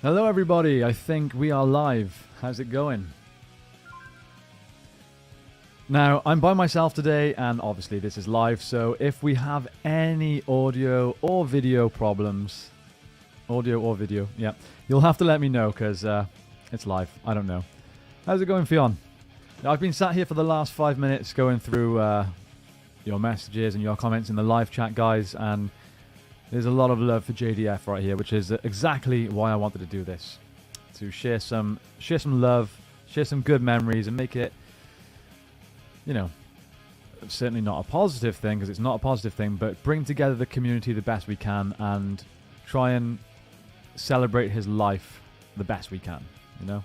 Hello everybody, I think we are live. How's it going? Now, I'm by myself today, and obviously this is live, so if we have any audio or video problems, yeah, you'll have to let me know, because it's live. I don't know. How's it going, Fionn? Now, I've been sat here for the last 5 minutes going through your messages and your comments in the live chat, guys, and there's a lot of love for JDF right here, which is exactly why I wanted to do this. To share some love, share some good memories, and make it, you know, certainly not a positive thing, because it's not a positive thing, but bring together the community the best we can and try and celebrate his life the best we can, you know?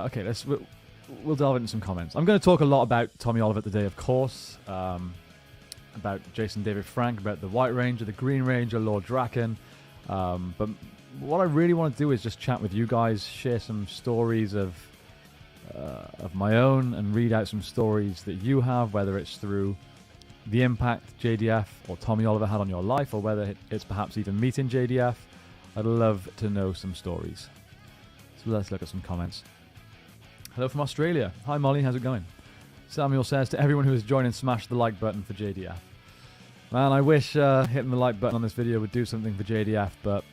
Okay, we'll delve into some comments. I'm going to talk a lot about Tommy Oliver today, of course. About Jason David Frank, about the White Ranger, the Green Ranger, Lord Draken. But what I really want to do is just chat with you guys, share some stories of my own, and read out some stories that you have, whether it's through the impact JDF or Tommy Oliver had on your life, or whether it's perhaps even meeting JDF. I'd love to know some stories. So let's look at some comments. Hello from Australia. Hi Molly, how's it going? Samuel says, to everyone who is joining, smash the like button for JDF. Man, I wish hitting the like button on this video would do something for JDF, but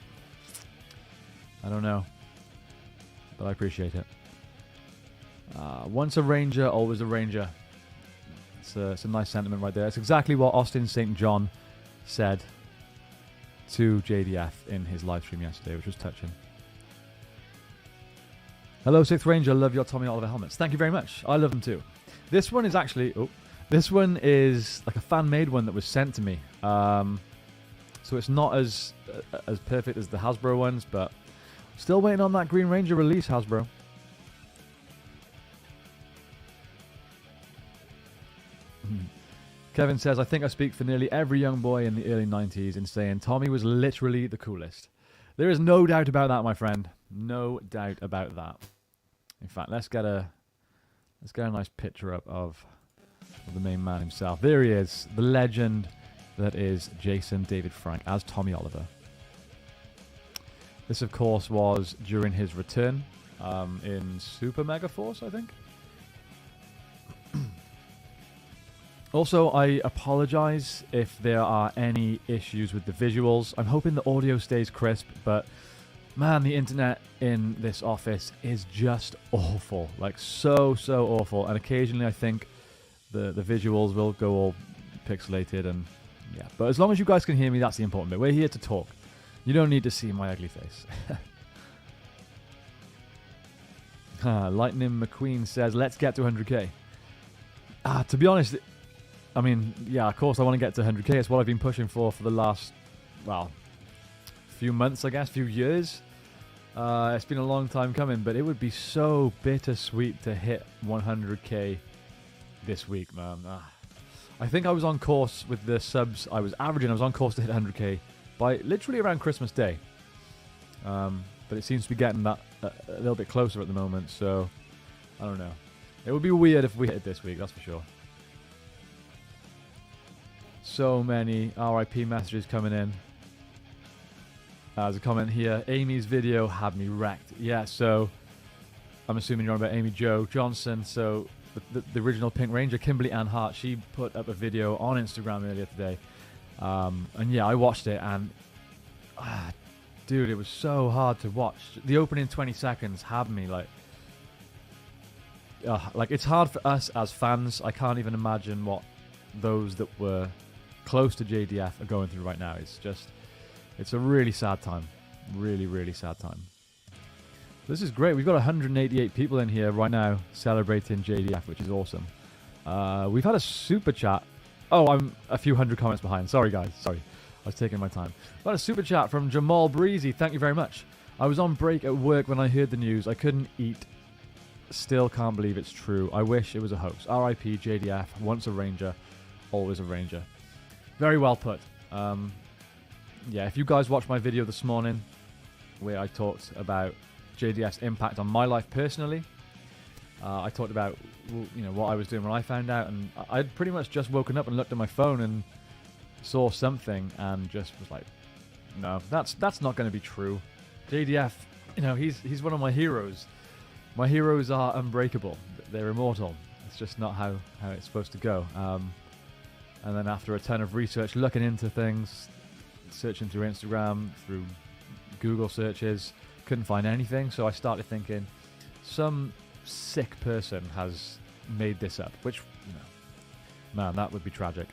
I don't know. But I appreciate it. Once a Ranger, always a Ranger. It's a nice sentiment right there. It's exactly what Austin St. John said to JDF in his live stream yesterday, which was touching. Hello, 6th Ranger. Love your Tommy Oliver helmets. Thank you very much. I love them too. This one is actually... Oh, this one is like a fan-made one that was sent to me. So it's not as perfect as the Hasbro ones, but still waiting on that Green Ranger release, Hasbro. Kevin says, I think I speak for nearly every young boy in the early 90s in saying Tommy was literally the coolest. There is no doubt about that, my friend. No doubt about that. In fact, let's get a nice picture up of the main man himself. There he is, the legend that is Jason David Frank as Tommy Oliver. This, of course, was during his return in Super Mega Force, I think. Also, I apologize if there are any issues with the visuals. I'm hoping the audio stays crisp, but man, the internet in this office is just awful. Like, so awful. And occasionally I think the visuals will go all pixelated, and yeah. But as long as you guys can hear me, that's the important bit. We're here to talk. You don't need to see my ugly face. Lightning McQueen says, let's get to 100k. To be honest, I mean, yeah, of course I want to get to 100k. It's what I've been pushing for the last, well, few months, I guess, few years. It's been a long time coming, but it would be so bittersweet to hit 100k this week, man. I think I was on course with the subs I was averaging. I was on course to hit 100k by literally around Christmas Day. But it seems to be getting that a little bit closer at the moment, so I don't know. It would be weird if we hit it this week, that's for sure. So many RIP messages coming in. There's a comment here. Amy's video had me wrecked. Yeah, so I'm assuming you're on about Amy Jo Johnson. So the original Pink Ranger, Kimberly Ann Hart, she put up a video on Instagram earlier today. And yeah, I watched it, and dude, it was so hard to watch. The opening 20 seconds had me like it's hard for us as fans. I can't even imagine what those that were close to JDF are going through right now. It's a really sad time. Really sad time. This is great. We've got 188 people in here right now celebrating JDF, which is awesome. We've had a super chat. Oh, I'm a few hundred comments behind. Sorry, guys. Sorry. I was taking my time. Got a super chat from Jamal Breezy. Thank you very much. I was on break at work when I heard the news. I couldn't eat. Still can't believe it's true. I wish it was a hoax. R.I.P. JDF. Once a Ranger, always a Ranger. Very well put. Yeah, if you guys watched my video this morning where I talked about JDF's impact on my life personally, I talked about what I was doing when I found out, and I'd pretty much just woken up and looked at my phone and saw something and just was like, no, that's not going to be true. JDF, he's one of my heroes. My heroes are unbreakable. They're immortal. It's just not how it's supposed to go. And then after a ton of research, looking into things, searching through Instagram, through Google searches, couldn't find anything. So I started thinking, some sick person has made this up, which, man, that would be tragic.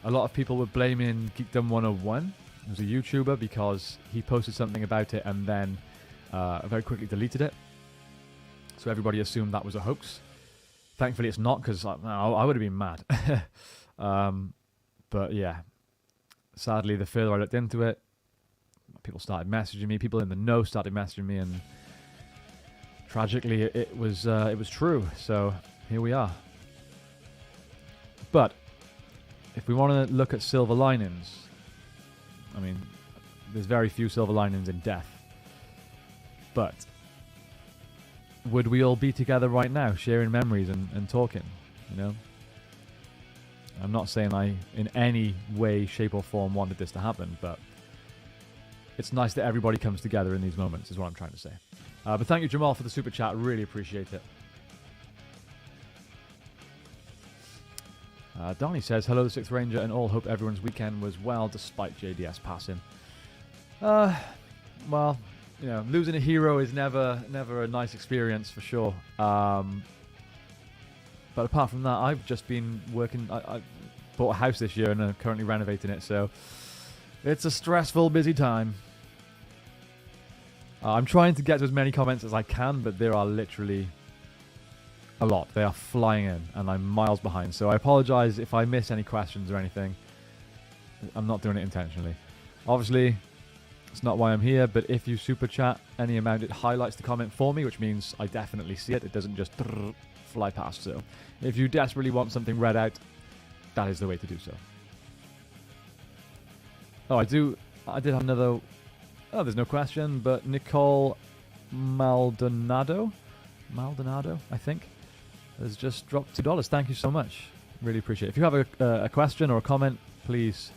A lot of people were blaming Geekdom 101, who's a YouTuber, because he posted something about it and then very quickly deleted it. So everybody assumed that was a hoax. Thankfully it's not, because I would have been mad. But yeah, sadly, the further I looked into it, people started messaging me. People in the know started messaging me, and tragically, it was true. So here we are. But if we want to look at silver linings, I mean, there's very few silver linings in death. But would we all be together right now, sharing memories and talking? I'm not saying I, in any way, shape or form, wanted this to happen, but it's nice that everybody comes together in these moments, is what I'm trying to say. But thank you, Jamal, for the super chat. Really appreciate it. Donnie says, hello, the 6th Ranger, and all. Hope everyone's weekend was well, despite JDS passing. Well, losing a hero is never a nice experience, for sure. But apart from that, I've just been working. I bought a house this year and I'm currently renovating it, so it's a stressful, busy time. I'm trying to get to as many comments as I can, but there are literally a lot. They are flying in, and I'm miles behind. So I apologize if I miss any questions or anything. I'm not doing it intentionally. Obviously, it's not why I'm here, but if you super chat any amount, it highlights the comment for me, which means I definitely see it. It doesn't just fly past. So if you desperately want something read out, that is the way to do so. Oh, I did have another. Oh, there's no question, but Nicole Maldonado, I think, has just dropped $2. Thank you so much. Really appreciate it. If you have a question or a comment, please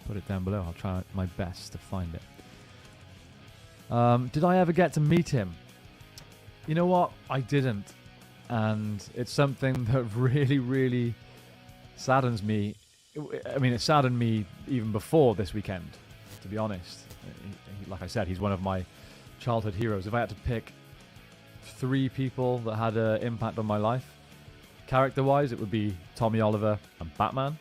put it down below. I'll try my best to find it. Did I ever get to meet him? You know what? I didn't. And it's something that really, really saddens me. I mean, it saddened me even before this weekend, to be honest. Like I said, he's one of my childhood heroes. If I had to pick 3 people that had an impact on my life, character-wise, it would be Tommy Oliver and Batman.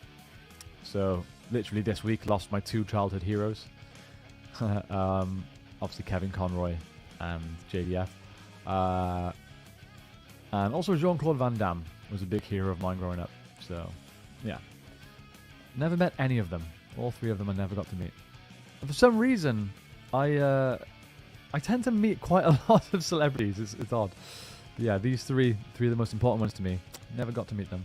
So, literally this week, lost my 2 childhood heroes. Obviously, Kevin Conroy and JDF. And also Jean-Claude Van Damme was a big hero of mine growing up. So, yeah. Never met any of them. All 3 of them I never got to meet. And for some reason, I tend to meet quite a lot of celebrities. It's odd. But yeah, these three are the most important ones to me. Never got to meet them.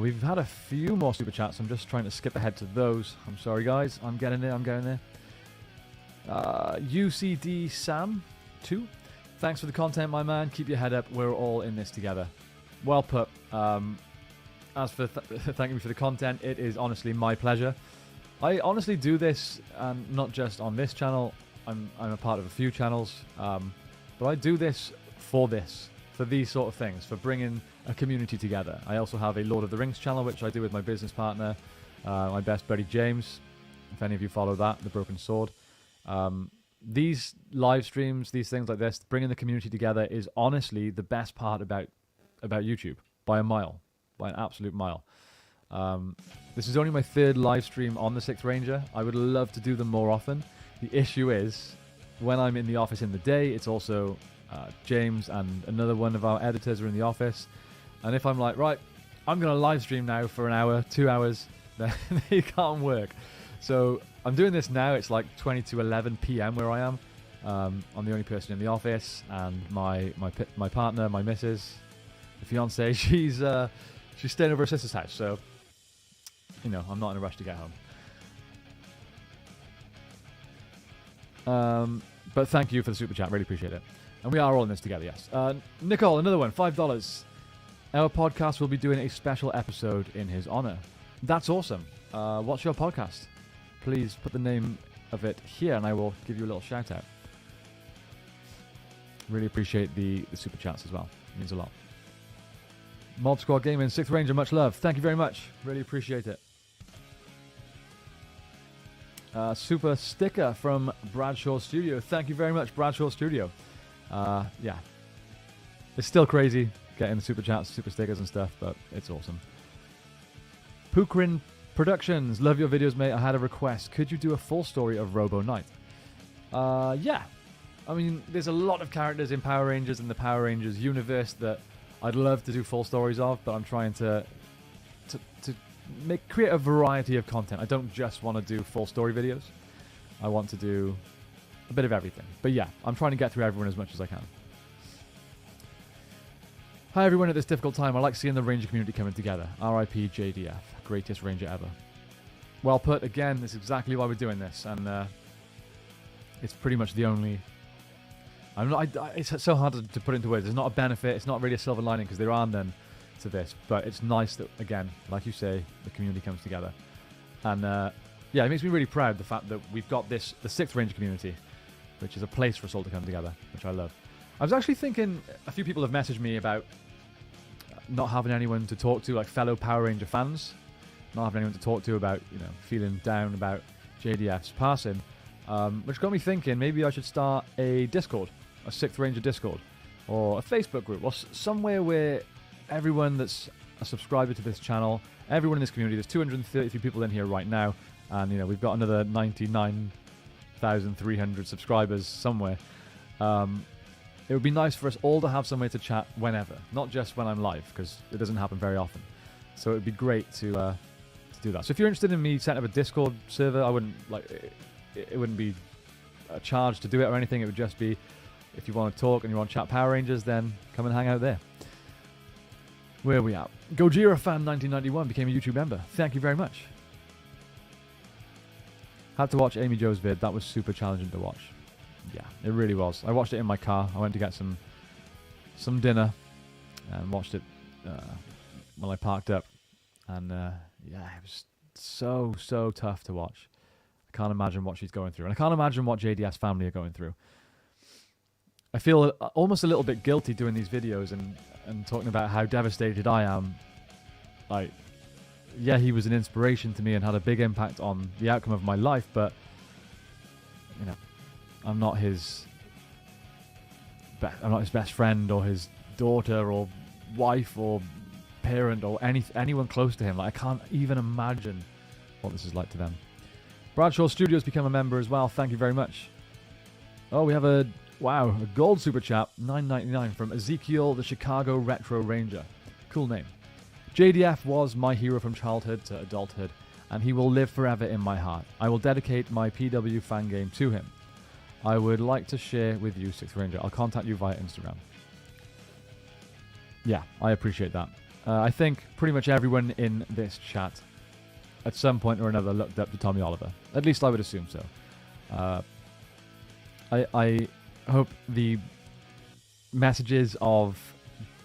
We've had a few more super chats. I'm just trying to skip ahead to those. I'm sorry, guys. I'm getting there. UCD Sam 2. Thanks for the content, my man. Keep your head up. We're all in this together. Well put. As for thanking me for the content, it is honestly my pleasure. I honestly do this, not just on this channel. I'm a part of a few channels, but I do this for these sort of things, for bringing a community together. I also have a Lord of the Rings channel, which I do with my business partner, my best buddy James. If any of you follow that, The Broken Sword. These live streams, these things like this, bringing the community together is honestly the best part about YouTube, by a mile, by an absolute mile. This is only my 3rd live stream on the 6th Ranger. I would love to do them more often. The issue is, when I'm in the office in the day, it's also James and another one of our editors are in the office. And if I'm like, right, I'm going to live stream now for an hour, 2 hours, then they can't work. So I'm doing this now. It's like 20 to 11 p.m. where I am. I'm the only person in the office, and my partner, my missus, the fiance, she's staying over her sister's house. So, I'm not in a rush to get home. But thank you for the super chat. Really appreciate it. And we are all in this together, yes. Nicole, another one, $5. Our podcast will be doing a special episode in his honor. That's awesome. What's your podcast? Please put the name of it here, and I will give you a little shout out. Really appreciate the super chats as well. It means a lot. Mob Squad Gaming, 6th Ranger, much love. Thank you very much. Really appreciate it. Super sticker from Bradshaw Studio. Thank you very much, Bradshaw Studio. Yeah. It's still crazy getting the super chats, super stickers and stuff, but it's awesome. Pukrin Productions. Love your videos, mate. I had a request. Could you do a full story of Robo Knight? Yeah. I mean, there's a lot of characters in Power Rangers and the Power Rangers universe that I'd love to do full stories of, but I'm trying to create a variety of content. I don't just want to do full story videos. I want to do a bit of everything. But yeah, I'm trying to get through everyone as much as I can. Hi everyone at this difficult time. I like seeing the Ranger community coming together. R.I.P. JDF. Greatest Ranger ever. Well put. Again, that's exactly why we're doing this. And it's pretty much the only... it's so hard to put into words. There's not a benefit. It's not really a silver lining because there are none to this. But it's nice that, again, like you say, the community comes together. And yeah, it makes me really proud, the fact that we've got this, the 6th Ranger community, which is a place for us all to come together, which I love. I was actually thinking, a few people have messaged me about not having anyone to talk to, like fellow Power Ranger fans, not having anyone to talk to about, you know, feeling down about JDF's passing, which got me thinking maybe I should start a Discord, a 6th Ranger Discord, or a Facebook group, or somewhere where everyone that's a subscriber to this channel, everyone in this community, there's 233 people in here right now, and you know, we've got another 99,300 subscribers somewhere. It would be nice for us all to have somewhere to chat whenever, not just when I'm live, because it doesn't happen very often. So it would be great to do that. So if you're interested in me setting up a Discord server, I wouldn't it wouldn't be a charge to do it or anything. It would just be, if you want to talk and you want to chat Power Rangers, then come and hang out there. Where are we at? Gojira Fan 1991 became a YouTube member. Thank you very much. Had to watch Amy Jo's vid. That was super challenging to watch. Yeah, it really was. I watched it in my car. I went to get some dinner and watched it when I parked up. And yeah, it was so tough to watch. I can't imagine what she's going through. And I can't imagine what JDS family are going through. I feel almost a little bit guilty doing these videos and talking about how devastated I am. Like, yeah, he was an inspiration to me and had a big impact on the outcome of my life, but, you know, I'm not his best friend or his daughter or wife or parent or anyone close to him. Like, I can't even imagine what this is like to them. Bradshaw Studios become a member as well. Thank you very much. Oh, we have a gold super chat, $9.99 from Ezekiel, the Chicago Retro Ranger. Cool name. JDF was my hero from childhood to adulthood, and he will live forever in my heart. I will dedicate my PW fan game to him. I would like to share with you, 6th Ranger. I'll contact you via Instagram. Yeah, I appreciate that. I think pretty much everyone in this chat at some point or another looked up to Tommy Oliver. At least I would assume so. I hope the messages of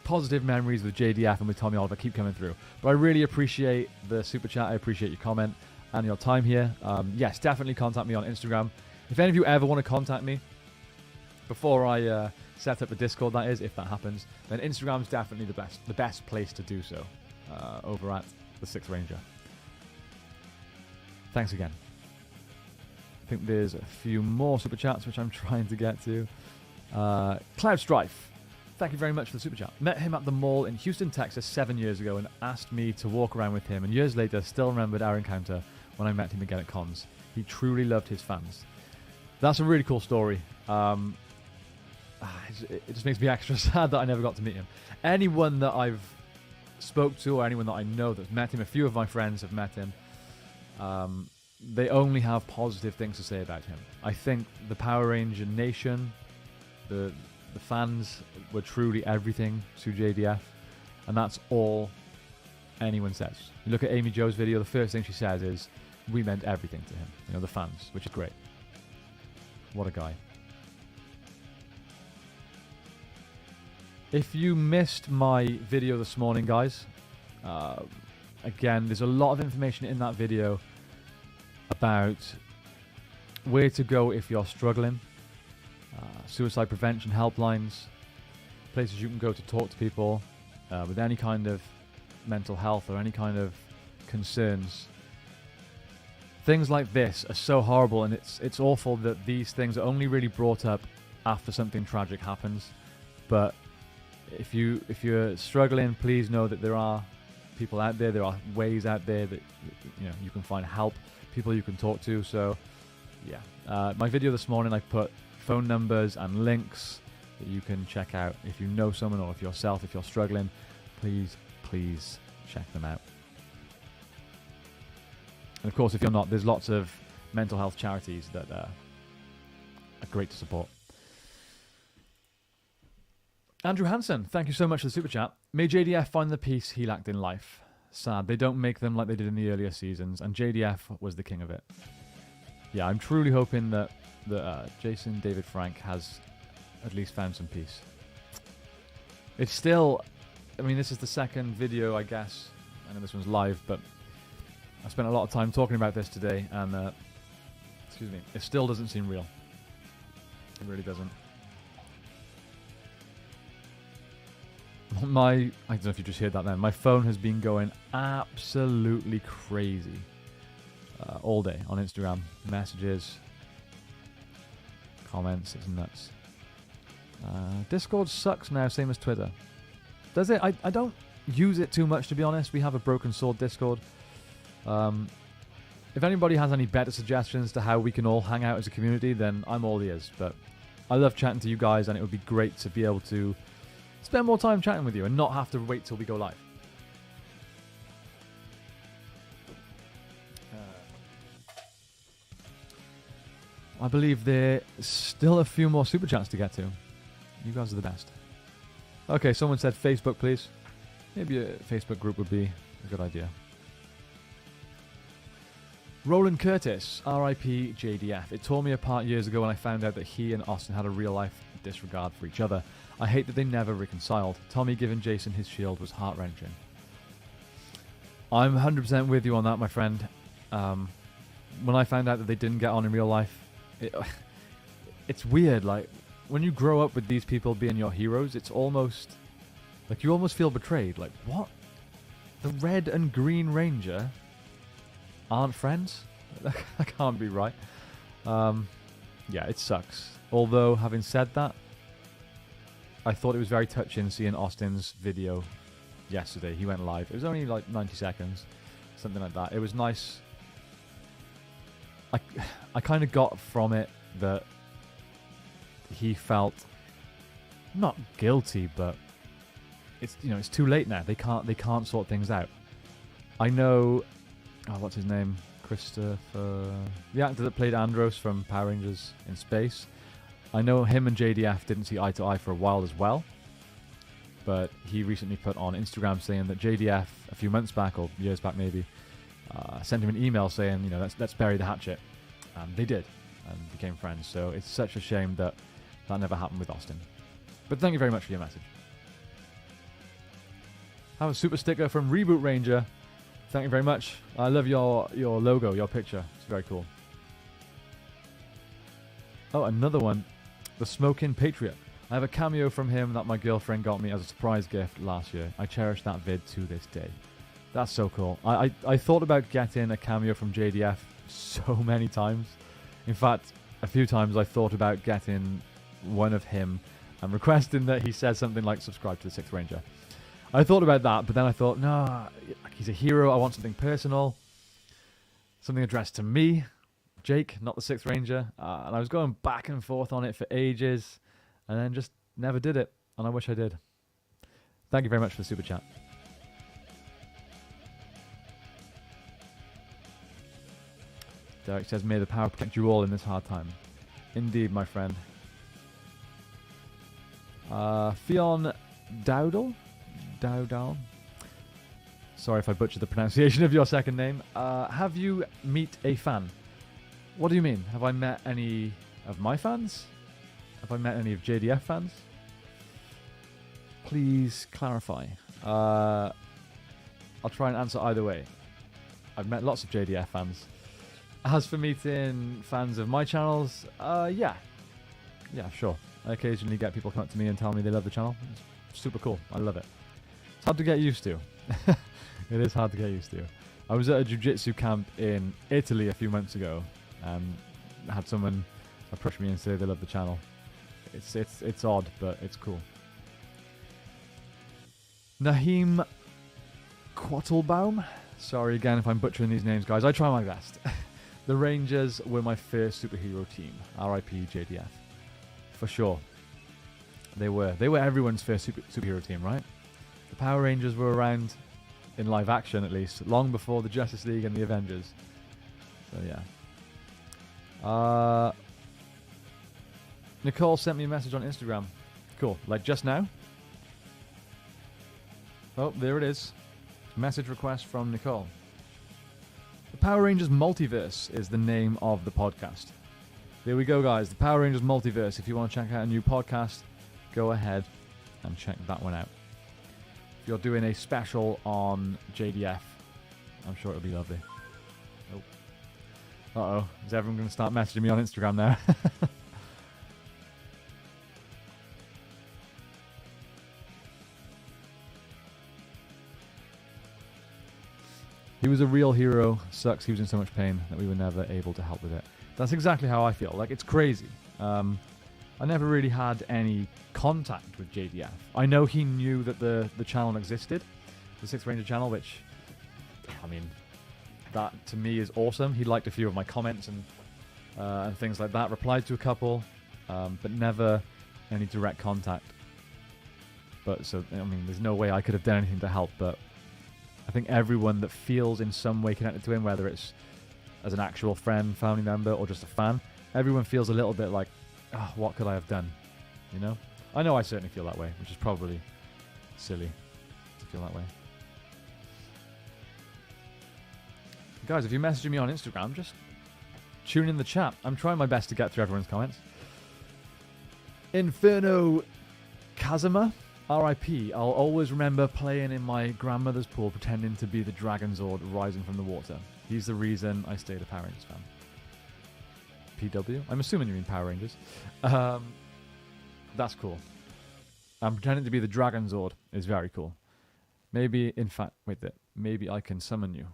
positive memories with JDF and with Tommy Oliver keep coming through. But I really appreciate the super chat. I appreciate your comment and your time here. Yes, definitely contact me on Instagram. If any of you ever want to contact me before I set up a Discord, that is, if that happens, then Instagram's definitely the best place to do so over at the 6th Ranger. Thanks again. I think there's a few more super chats which I'm trying to get to. Cloud Strife, thank you very much for the super chat. Met him at the mall in Houston, Texas 7 years ago and asked me to walk around with him, and years later still remembered our encounter when I met him again at cons. He truly loved his fans. That's a really cool story. It just makes me extra sad that I never got to meet him. Anyone that I've spoke to or anyone that I know that's met him, a few of my friends have met him, they only have positive things to say about him. I think the Power Ranger Nation, the fans were truly everything to JDF, and that's all anyone says. You look at Amy Jo's video, the first thing she says is, we meant everything to him, you know, the fans, which is great. What a guy. If you missed my video this morning, guys, again, there's a lot of information in that video about where to go if you're struggling, suicide prevention helplines, places you can go to talk to people with any kind of mental health or any kind of concerns. Things like this are so horrible, and it's awful that these things are only really brought up after something tragic happens. But if you're struggling, please know that there are people out there. There are ways out there that you can find help, people you can talk to. So yeah, my video this morning, I put phone numbers and links that you can check out if you know someone, or if you're struggling. Please check them out. And of course, if you're not, there's lots of mental health charities that are great to support. Andrew Hansen, thank you so much for the super chat. May JDF find the peace he lacked in life. Sad, they don't make them like they did in the earlier seasons, and JDF was the king of it. Yeah, I'm truly hoping that Jason David Frank has at least found some peace. It's still, I mean, this is the second video, I guess. I know this one's live, but I spent a lot of time talking about this today, and excuse me, it still doesn't seem real. It really doesn't. I don't know if you just heard that then. My phone has been going absolutely crazy all day on Instagram. Messages, comments, it's nuts. Discord sucks now, same as Twitter. Does it? I don't use it too much, to be honest. We have a Broken Sword Discord. If anybody has any better suggestions to how we can all hang out as a community, then I'm all ears. But I love chatting to you guys, and it would be great to be able to spend more time chatting with you and not have to wait till we go live. I believe there's still a few more super chats to get to. You guys are the best. Okay, someone said Facebook, please. Maybe a Facebook group would be a good idea. Roland Curtis, R.I.P. JDF. It tore me apart years ago when I found out that he and Austin had a real-life disregard for each other. I hate that they never reconciled. Tommy giving Jason his shield was heart-wrenching. I'm 100% with you on that, my friend. When I found out that they didn't get on in real life, it's weird. Like, when you grow up with these people being your heroes, it's almost like you almost feel betrayed. Like, what? The Red and Green Ranger aren't friends? That can't be right. Yeah, it sucks. Although, having said that, I thought it was very touching seeing Austin's video yesterday. He went live. It was only like 90 seconds, something like that. It was nice. I kind of got from it that he felt not guilty, but it's too late now. They can't sort things out. I know. Oh, what's his name? Christopher, the actor that played Andros from Power Rangers in Space. I know him and JDF didn't see eye to eye for a while as well, but he recently put on Instagram saying that JDF, a few months back, or years back maybe, sent him an email saying, let's bury the hatchet. And they did, and became friends. So it's such a shame that never happened with Austin. But thank you very much for your message. Have a super sticker from Reboot Ranger. Thank you very much. I love your logo, your picture. It's very cool. Oh, another one. The Smoking Patriot. I have a cameo from him that my girlfriend got me as a surprise gift last year. I cherish that vid to this day. That's so cool. I thought about getting a cameo from JDF so many times. In fact, a few times I thought about getting one of him and requesting that he says something like subscribe to the 6th Ranger. I thought about that, but then I thought, no, he's a hero. I want something personal. Something addressed to me. Jake, not the 6th Ranger, and I was going back and forth on it for ages, and then just never did it, and I wish I did. Thank you very much for the super chat. Derek says, may the power protect you all in this hard time. Indeed, my friend. Fionn Dowdall? Sorry if I butchered the pronunciation of your second name. Have you meet a fan? What do you mean? Have I met any of my fans? Have I met any of JDF fans? Please clarify. I'll try and answer either way. I've met lots of JDF fans. As for meeting fans of my channels, yeah, sure. I occasionally get people come up to me and tell me they love the channel. It's super cool. I love it. It's hard to get used to. It is hard to get used to. I was at a jiu-jitsu camp in Italy a few months ago, and had someone approach me and say they love the channel. It's odd, but it's cool. Naheem Quattlebaum. Sorry again if I'm butchering these names, guys. I try my best. The Rangers were my first superhero team. R.I.P. JDF. For sure. They were everyone's first superhero team, right? The Power Rangers were around, in live action at least, long before the Justice League and the Avengers. So yeah. Nicole sent me a message on Instagram. Cool. Like just now? Oh, there it is. Message request from Nicole. The Power Rangers Multiverse is the name of the podcast. There we go, guys. The Power Rangers Multiverse. If you want to check out a new podcast, go ahead and check that one out. If you're doing a special on JDF, I'm sure it'll be lovely. Oh. Uh-oh. Is everyone going to start messaging me on Instagram now? He was a real hero. Sucks he was in so much pain that we were never able to help with it. That's exactly how I feel. Like, it's crazy. I never really had any contact with JDF. I know he knew that the channel existed, the Sixth Ranger channel, which, I mean, that to me is awesome. He liked a few of my comments and things like that, replied to a couple, but never any direct contact. But so, I mean, there's no way I could have done anything to help, but I think everyone that feels in some way connected to him, whether it's as an actual friend, family member, or just a fan, everyone feels a little bit like, oh, what could I have done? You know? I know I certainly feel that way, which is probably silly to feel that way. Guys, if you're messaging me on Instagram, just tune in the chat. I'm trying my best to get through everyone's comments. Inferno Kazuma. R.I.P. I'll always remember playing in my grandmother's pool pretending to be the Dragon Zord rising from the water. He's the reason I stayed a Power Rangers fan. PW? I'm assuming you mean Power Rangers. That's cool. Pretending to be the Dragon Zord is very cool. Maybe, in fact, wait there. Maybe I can summon you.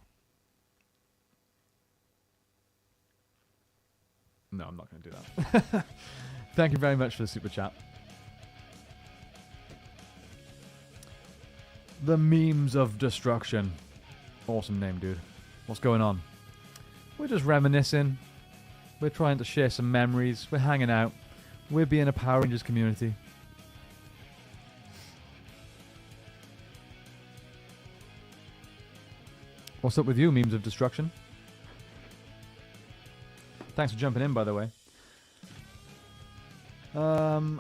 No, I'm not going to do that. Thank you very much for the super chat. The Memes of Destruction. Awesome name, dude. What's going on? We're just reminiscing. We're trying to share some memories. We're hanging out. We're being a Power Rangers community. What's up with you, Memes of Destruction? Thanks for jumping in, by the way. Fion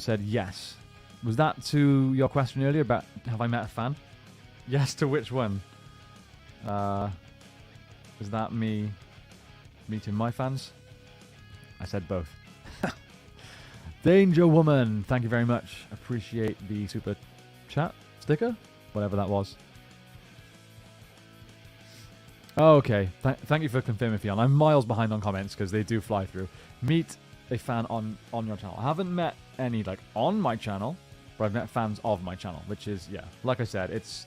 said yes. Was that to your question earlier about have I met a fan? Yes to which one? Is that me meeting my fans? I said both. Danger Woman, thank you very much. Appreciate the super chat sticker, whatever that was. Oh, okay, thank you for confirming, Fion. I'm miles behind on comments because they do fly through. Meet a fan on your channel. I haven't met any like on my channel, but I've met fans of my channel, which is, yeah, like I said, it's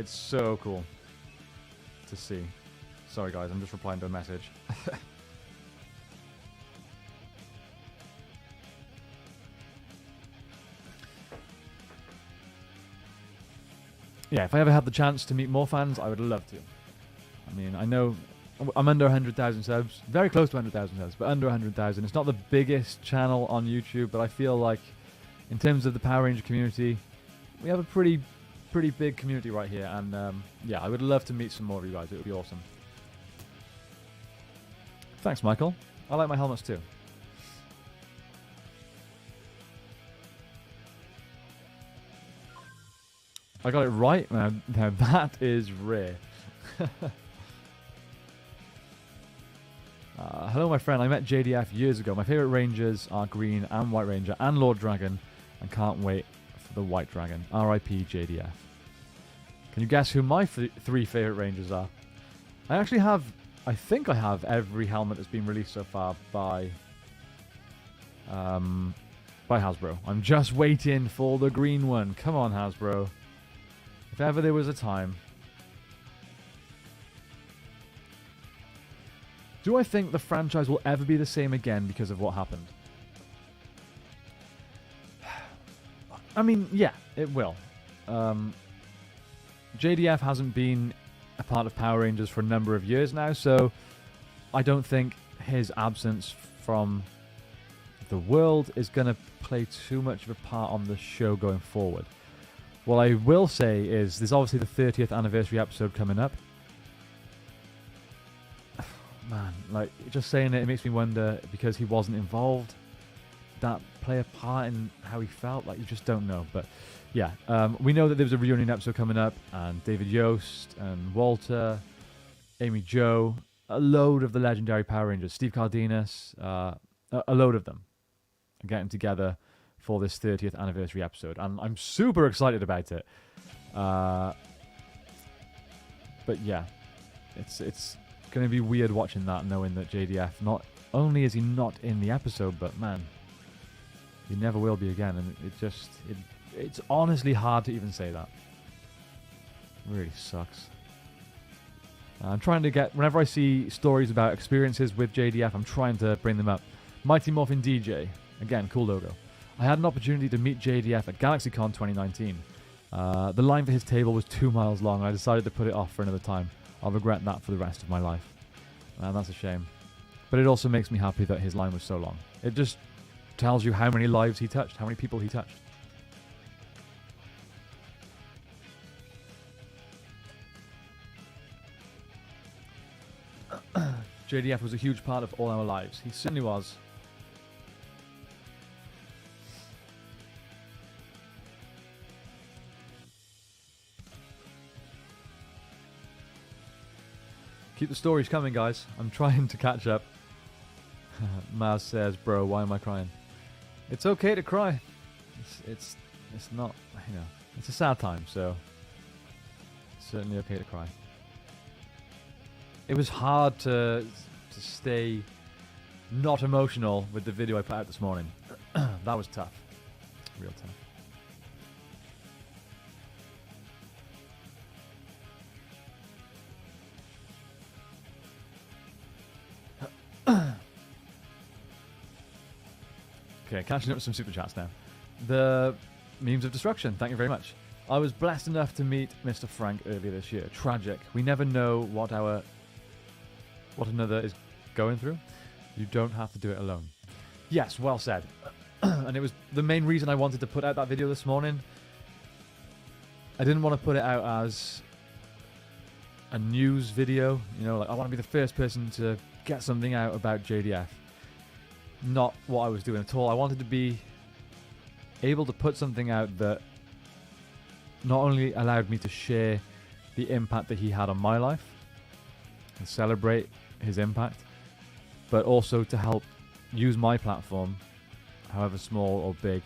so cool to see. Sorry guys, I'm just replying to a message. Yeah, if I ever had the chance to meet more fans, I would love to. I mean, I know I'm under 100,000 subs, very close to 100,000 subs, but under 100,000. It's not the biggest channel on YouTube, but I feel like in terms of the Power Ranger community, we have a pretty big community right here, and yeah, I would love to meet some more of you guys. It would be awesome. Thanks, Michael. I like my helmets too. I got it right. Now that is rare. Hello, my friend. I met JDF years ago. My favorite Rangers are Green and White Ranger and Lord Dragon, and can't wait for the White Dragon. R.I.P. JDF. Can you guess who my three favorite Rangers are? I actually have, I think I have every helmet that's been released so far by Hasbro. I'm just waiting for the green one. Come on, Hasbro. If ever there was a time. Do I think the franchise will ever be the same again because of what happened? I mean, yeah, it will. JDF hasn't been a part of Power Rangers for a number of years now, so I don't think his absence from the world is going to play too much of a part on the show going forward. What I will say is there's obviously the 30th anniversary episode coming up. Man, like, just saying it makes me wonder, because he wasn't involved, that play a part in how he felt? Like, you just don't know. But yeah, we know that there was a reunion episode coming up, and David Yost and Walter, Amy Jo, a load of the legendary Power Rangers, Steve Cardenas, a load of them are getting together for this 30th anniversary episode, and I'm super excited about it. But yeah, it's going to be weird watching that, knowing that JDF, not only is he not in the episode, but man, he never will be again. And it's honestly hard to even say that. It really sucks. I'm trying to get, whenever I see stories about experiences with JDF, I'm trying to bring them up. Mighty Morphin DJ, again, cool logo. I had an opportunity to meet JDF at GalaxyCon 2019. The line for his table was 2 miles long. I decided to put it off for another time. I'll regret that for the rest of my life. And that's a shame. But it also makes me happy that his line was so long. It just tells you how many lives he touched, how many people he touched. JDF was a huge part of all our lives. He certainly was. Keep the stories coming, guys. I'm trying to catch up. Maz says, bro, why am I crying? It's okay to cry. It's not, you know, it's a sad time, so it's certainly okay to cry. It was hard to stay not emotional with the video I put out this morning. That was tough. Real tough. Okay, catching up with some super chats now. The memes of destruction, thank you very much. I was blessed enough to meet Mr. Frank earlier this year. Tragic. We never know what another is going through. You don't have to do it alone. Yes, well said. And it was the main reason I wanted to put out that video this morning. I didn't want to put it out as a news video. You know, like, I want to be the first person to get something out about JDF. Not what I was doing at all. I wanted to be able to put something out that not only allowed me to share the impact that he had on my life and celebrate his impact, but also to help use my platform, however small or big,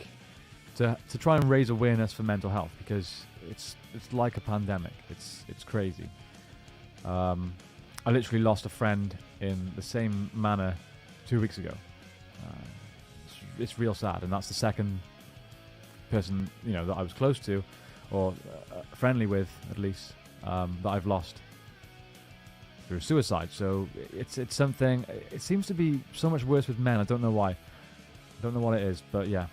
to try and raise awareness for mental health, because it's like a pandemic. It's crazy. I literally lost a friend in the same manner 2 weeks ago. It's real sad, and that's the second person, you know, that I was close to, or friendly with at least, that I've lost through suicide. So it's something. It seems to be so much worse with men. I don't know why. I don't know what it is, but yeah,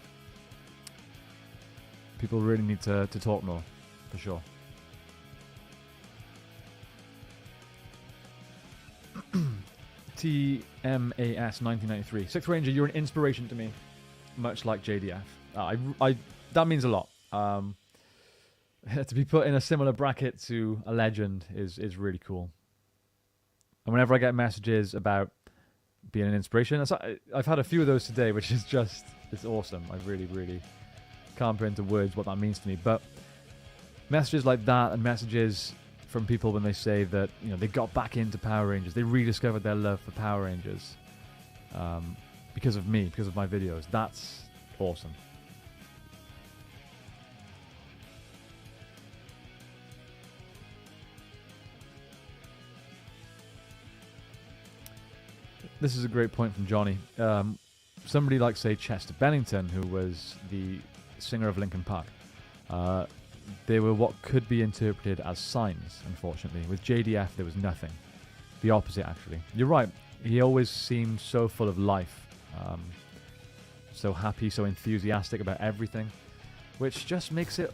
people really need to talk more, for sure. TMAS 1993. Sixth Ranger, you're an inspiration to me, much like JDF. That means a lot. To be put in a similar bracket to a legend is really cool. And whenever I get messages about being an inspiration, I've had a few of those today, which is just, it's awesome. I really, really can't put into words what that means to me. But messages like that, and messages from people when they say that, you know, they got back into Power Rangers, they rediscovered their love for Power Rangers because of me, because of my videos. That's awesome. this is a great point from Johnny. Somebody like, say, Chester Bennington, who was the singer of Linkin Park, they were what could be interpreted as signs, unfortunately. With JDF, there was nothing. The opposite, actually. You're right. He always seemed so full of life. So happy, so enthusiastic about everything. Which just makes it...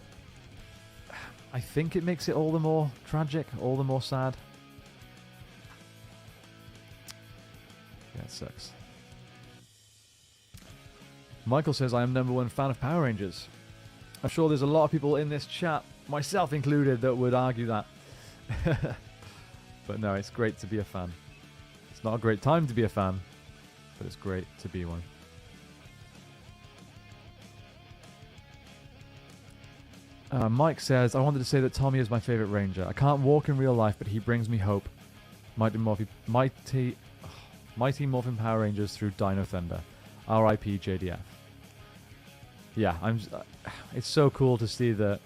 I think it makes it all the more tragic, all the more sad. Yeah, it sucks. Michael says, I am #1 fan of Power Rangers. I'm sure there's a lot of people in this chat, myself included, that would argue that. But no, it's great to be a fan. It's not a great time to be a fan, but it's great to be one. Mike says, I wanted to say that Tommy is my favourite Ranger. I can't walk in real life, but he brings me hope. Mighty Morphin Power Rangers through Dino Thunder. R.I.P. JDF. Yeah, it's so cool to see that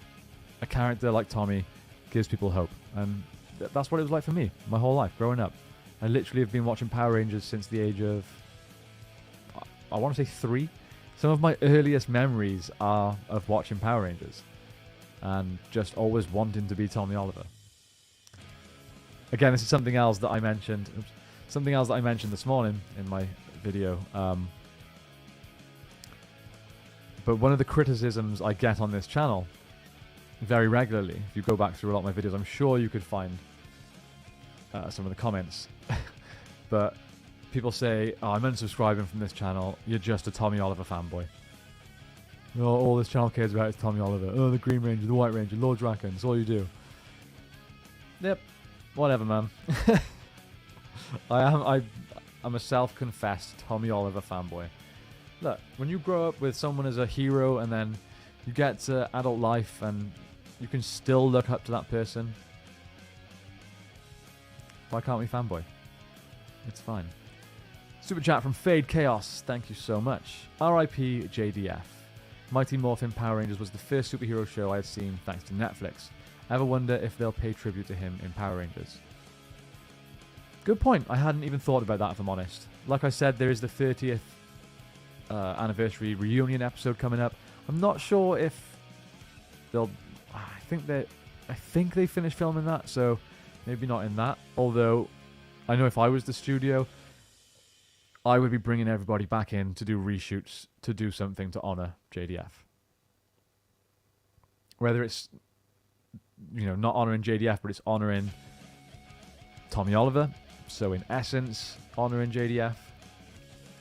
a character like Tommy gives people hope. And that's what it was like for me, my whole life, growing up. I literally have been watching Power Rangers since the age of, I want to say 3. Some of my earliest memories are of watching Power Rangers. And just always wanting to be Tommy Oliver. Again, this is something else that I mentioned. Something else that I mentioned this morning in my video. But one of the criticisms I get on this channel very regularly, if you go back through a lot of my videos, I'm sure you could find some of the comments. But people say, oh, I'm unsubscribing from this channel. You're just a Tommy Oliver fanboy. Oh, all this channel cares about is Tommy Oliver. Oh, the Green Ranger, the White Ranger, Lord Draken. That's all you do. Yep. Whatever, man. I'm a self-confessed Tommy Oliver fanboy. Look, when you grow up with someone as a hero and then you get to adult life and you can still look up to that person, why can't we fanboy? It's fine. Super chat from Fade Chaos. Thank you so much. R.I.P. JDF. Mighty Morphin Power Rangers was the first superhero show I had seen thanks to Netflix. Ever wonder if they'll pay tribute to him in Power Rangers? Good point. I hadn't even thought about that, if I'm honest. Like I said, there is the 30th anniversary reunion episode coming up. I'm not sure if they'll... I think they finished filming that, so maybe not in that. Although, I know if I was the studio, I would be bringing everybody back in to do reshoots to do something to honor JDF. Whether it's, not honoring JDF, but it's honoring Tommy Oliver. So in essence, honoring JDF.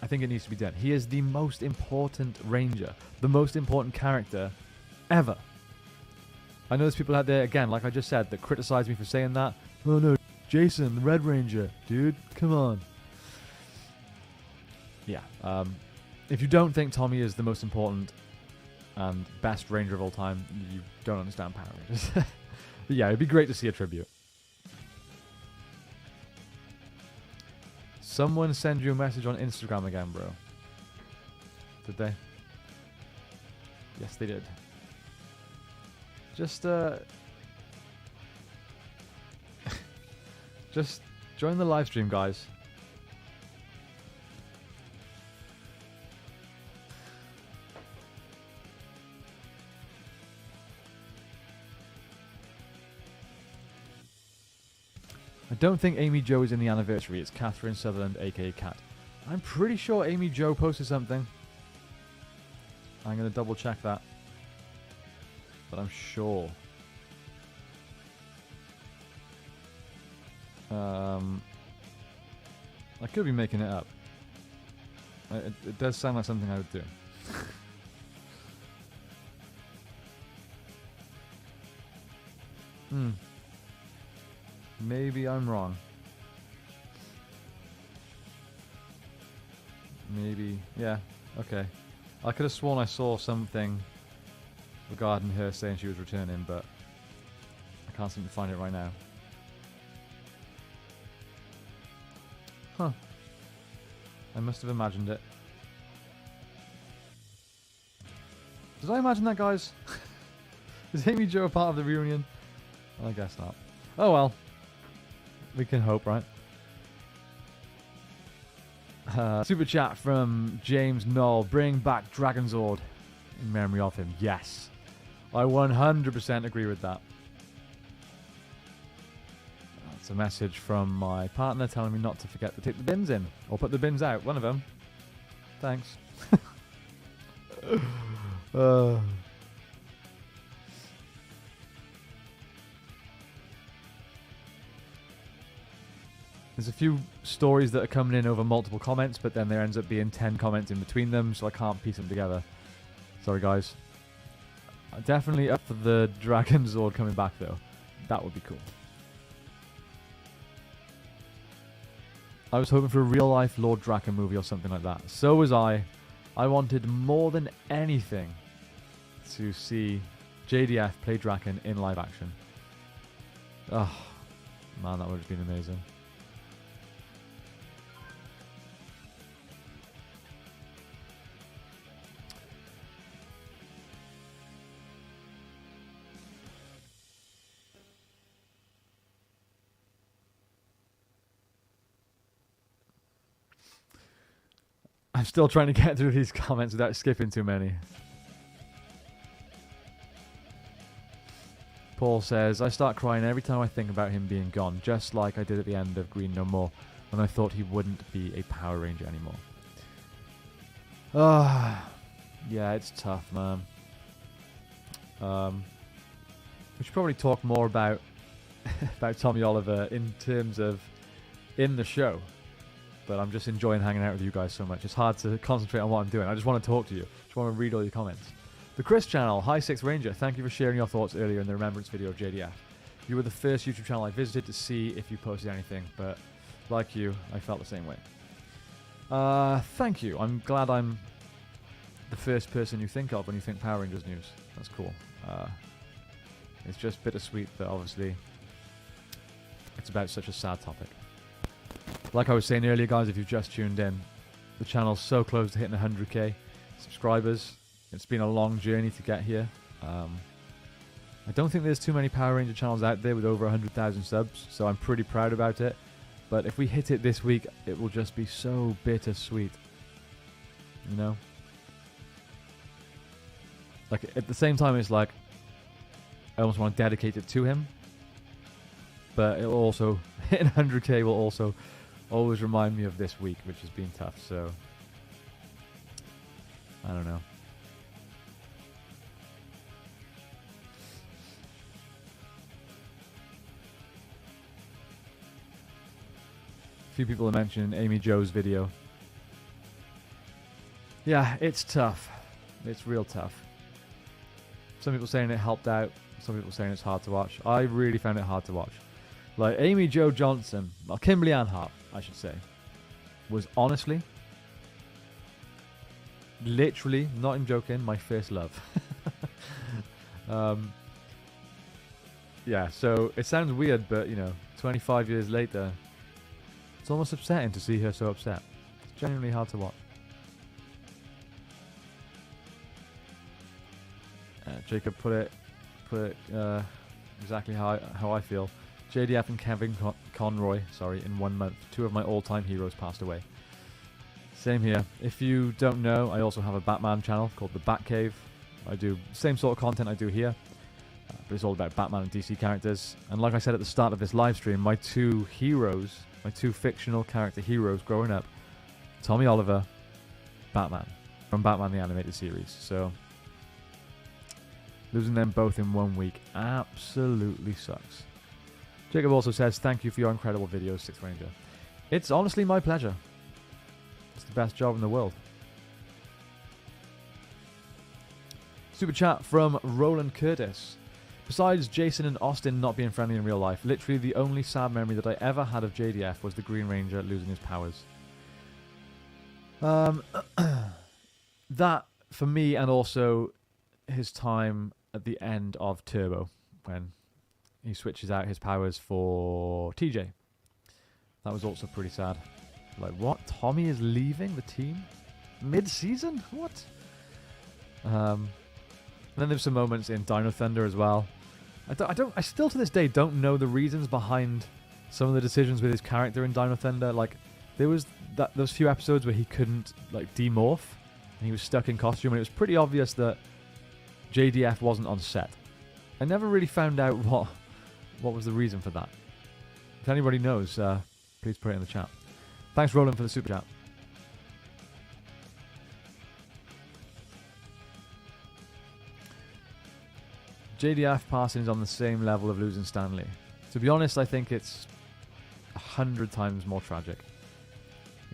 I think it needs to be done. He is the most important Ranger, the most important character ever. I know there's people out there, again, like I just said, that criticize me for saying that. Oh no, Jason, the Red Ranger. Dude, come on. Yeah. If you don't think Tommy is the most important and best Ranger of all time, you don't understand Power Rangers. But yeah, it'd be great to see a tribute. Someone send you a message on Instagram again, bro. Did they? Yes, they did. Just just join the live stream, guys. I don't think Amy Jo is in the anniversary. It's Catherine Sutherland, aka Cat. I'm pretty sure Amy Jo posted something. I'm going to double check that. But I'm sure. I could be making it up. It does sound like something I would do. Maybe I'm wrong. Maybe, yeah, okay. I could have sworn I saw something regarding her saying she was returning, but I can't seem to find it right now. Huh. I must have imagined it. Did I imagine that, guys? Is Amy Jo a part of the reunion? I guess not. Oh well. We can hope, right? Super chat from James Knoll. Bring back Dragonzord in memory of him. Yes. I 100% agree with that. That's a message from my partner telling me not to forget to take the bins in. Or put the bins out. One of them. Thanks. There's a few stories that are coming in over multiple comments, but then there ends up being 10 comments in between them, so I can't piece them together. Sorry, guys. Definitely up for the Dragonzord coming back, though. That would be cool. I was hoping for a real-life Lord Draken movie or something like that. So was I. I wanted more than anything to see JDF play Draken in live action. Oh, man, that would have been amazing. I'm still trying to get through these comments without skipping too many. Paul says, I start crying every time I think about him being gone, just like I did at the end of Green No More, when I thought he wouldn't be a Power Ranger anymore. Yeah, it's tough, man. We should probably talk more about Tommy Oliver in terms of in the show. But I'm just enjoying hanging out with you guys so much. It's hard to concentrate on what I'm doing. I just want to talk to you. Just want to read all your comments. The Chris channel, Hi Sixth Ranger, thank you for sharing your thoughts earlier in the remembrance video of JDF. You were the first YouTube channel I visited to see if you posted anything, but like you, I felt the same way. Thank you. I'm glad I'm the first person you think of when you think Power Rangers news. That's cool. It's just bittersweet that obviously it's about such a sad topic. Like I was saying earlier, guys, if you've just tuned in, the channel's so close to hitting 100k subscribers. It's been a long journey to get here. I don't think there's too many Power Ranger channels out there with over 100,000 subs, so I'm pretty proud about it. But if we hit it this week, it will just be so bittersweet. You know? Like, at the same time, it's like, I almost want to dedicate it to him. But it'll also, hitting 100k will also always remind me of this week, which has been tough, so I don't know. A few people are mentioning Amy Jo's video. Yeah, it's tough. It's real tough. Some people saying it helped out, some people saying it's hard to watch. I really found it hard to watch. Like, Amy Jo Johnson, well, Kimberly Ann Hart, I should say, was honestly, literally, not even joking, my first love. Yeah, so it sounds weird, but, you know, 25 years later, it's almost upsetting to see her so upset. It's genuinely hard to watch. Jacob put it exactly how I feel. JDF and Kevin Conroy, in 1 month. 2 of my all-time heroes passed away. Same here. If you don't know, I also have a Batman channel called The Batcave. I do the same sort of content I do here, but it's all about Batman and DC characters. And like I said at the start of this live stream, my 2 heroes, my 2 fictional character heroes growing up, Tommy Oliver, Batman, from Batman the Animated Series. So losing them both in 1 week absolutely sucks. Jacob also says, thank you for your incredible videos, Sixth Ranger. It's honestly my pleasure. It's the best job in the world. Super chat from Roland Curtis. Besides Jason and Austin not being friendly in real life, literally the only sad memory that I ever had of JDF was the Green Ranger losing his powers. That, for me, and also his time at the end of Turbo, when he switches out his powers for TJ. That was also pretty sad. Like, what? Tommy is leaving the team mid-season? What? And then there's some moments in Dino Thunder as well. I still to this day don't know the reasons behind some of the decisions with his character in Dino Thunder. Like, there was those few episodes where he couldn't like demorph and he was stuck in costume, and it was pretty obvious that JDF wasn't on set. I never really found out what was the reason for that. If anybody knows, please put it in the chat. Thanks, Roland, for the super chat. JDF passing is on the same level of losing Stanley. To be honest, I think it's 100 times more tragic.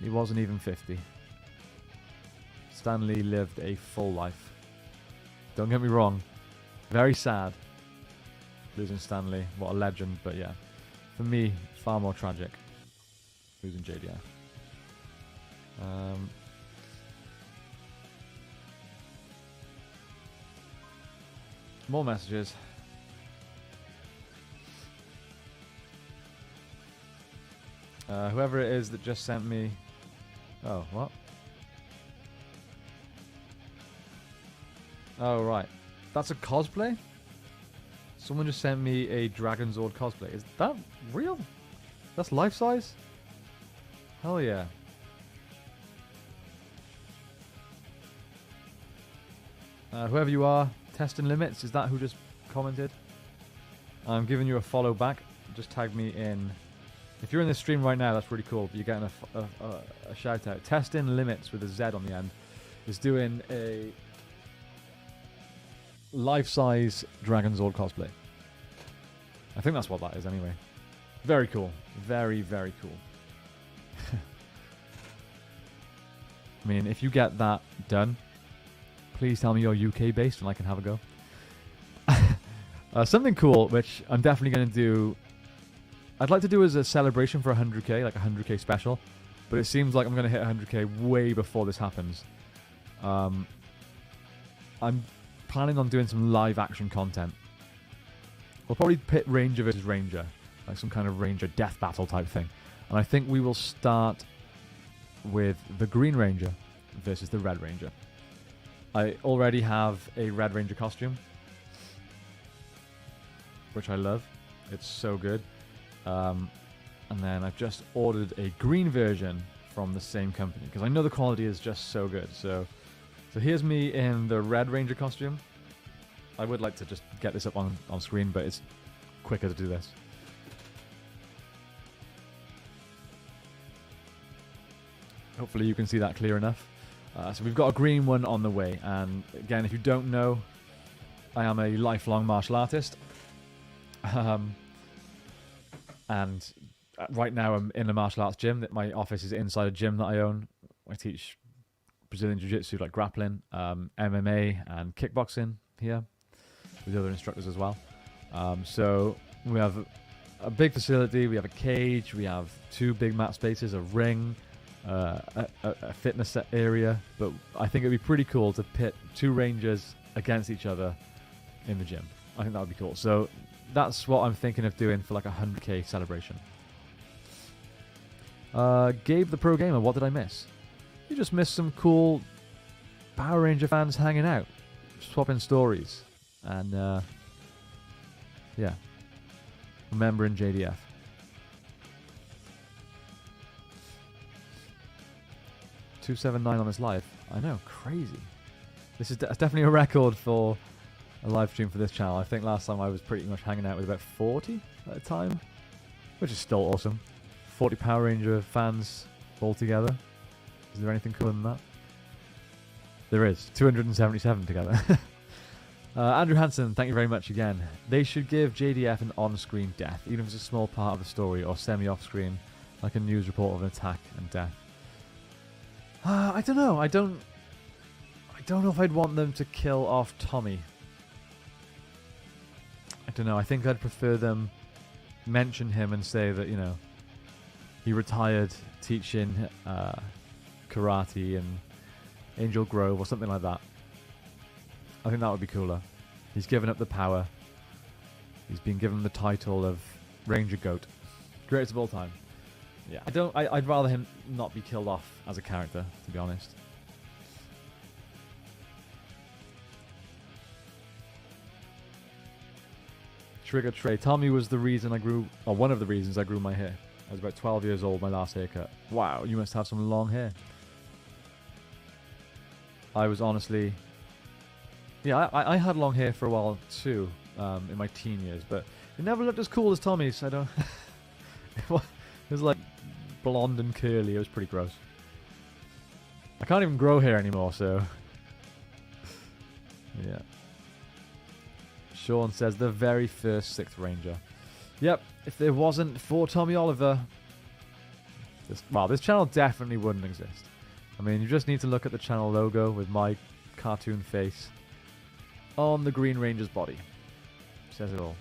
He wasn't even 50. Stanley lived a full life. Don't get me wrong. Very sad losing Stanley. What a legend. But yeah, for me, far more tragic losing JDF. More messages. Whoever it is that just sent me... Oh, what? Oh, right. That's a cosplay? Someone just sent me a Dragon Zord cosplay. Is that real? That's life-size? Hell yeah. Whoever you are, Testing Limits, is that who just commented? I'm giving you a follow back. Just tag me in. If you're in this stream right now, that's really cool. You're getting a shout out. Testing Limits with a Z on the end is doing a life-size Dragon Zord cosplay. I think that's what that is anyway. Very cool. Very, very cool. I mean, if you get that done, please tell me you're UK based and I can have a go. Something cool, which I'm definitely going to do. I'd like to do as a celebration for 100k, like a 100k special. But it seems like I'm going to hit 100k way before this happens. I'm planning on doing some live action content. We'll probably pit Ranger versus Ranger, like some kind of Ranger death battle type thing. And I think we will start with the Green Ranger versus the Red Ranger. I already have a Red Ranger costume, which I love. It's so good. And then I've just ordered a green version from the same company because I know the quality is just so good. So here's me in the Red Ranger costume. I would like to just get this up on screen, but it's quicker to do this. Hopefully you can see that clear enough. So we've got a green one on the way. And again, if you don't know, I am a lifelong martial artist. And right now I'm in a martial arts gym. My office is inside a gym that I own. I teach Brazilian Jiu-Jitsu, like grappling, MMA and kickboxing here with other instructors as well. So we have a big facility. We have a cage. We have 2 big mat spaces, a ring, a fitness area. But I think it'd be pretty cool to pit 2 Rangers against each other in the gym. I think that would be cool. So that's what I'm thinking of doing for like a 100k celebration. Gabe the Pro Gamer, what did I miss? You just missed some cool Power Ranger fans hanging out, swapping stories, and yeah, remembering JDF. $279 on this live. I know, crazy. This is definitely a record for a live stream for this channel. I think last time I was pretty much hanging out with about 40 at a time, which is still awesome. 40 Power Ranger fans all together. Is there anything cooler than that? There is. 277 together. Andrew Hansen, thank you very much again. They should give JDF an on-screen death, even if it's a small part of the story or semi-off-screen, like a news report of an attack and death. I don't know. I don't know if I'd want them to kill off Tommy. I don't know. I think I'd prefer them mention him and say that, you know, he retired teaching karate in Angel Grove or something like that. I think that would be cooler. He's given up the power. He's been given the title of Ranger Goat. Greatest of all time. Yeah. I'd rather him not be killed off as a character, to be honest. Trigger Trey. Tommy was the reason I grew, or one of the reasons I grew my hair. I was about 12 years old, my last haircut. Wow, you must have some long hair. I was honestly... Yeah, I had long hair for a while too, in my teen years, but it never looked as cool as Tommy's. I don't... It was like blonde and curly. It was pretty gross. I can't even grow hair anymore, so... Yeah. Sean says the very first 6th Ranger. Yep, if there wasn't for Tommy Oliver, this channel definitely wouldn't exist. I mean, you just need to look at the channel logo with my cartoon face on the Green Ranger's body. Says it all.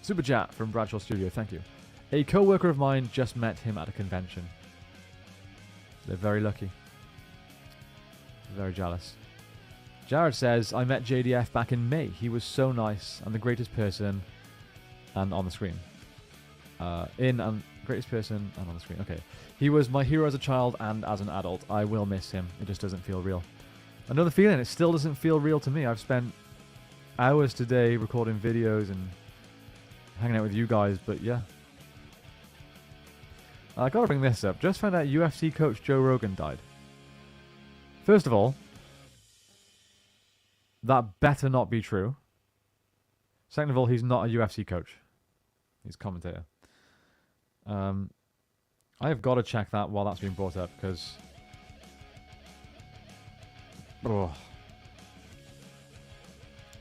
Super chat from Bradshaw Studio, thank you. A co-worker of mine just met him at a convention. They're very lucky. Very jealous. Jared says, I met JDF back in May. He was so nice and the greatest person and on the screen. Greatest person and on the screen. Okay. He was my hero as a child and as an adult. I will miss him. It just doesn't feel real. Another feeling, it still doesn't feel real to me. I've spent hours today recording videos and hanging out with you guys, but yeah. I gotta bring this up. Just found out UFC coach Joe Rogan died. First of all, that better not be true. Second of all, he's not a UFC coach. He's a commentator. I have got to check that while that's being brought up, because... Oh.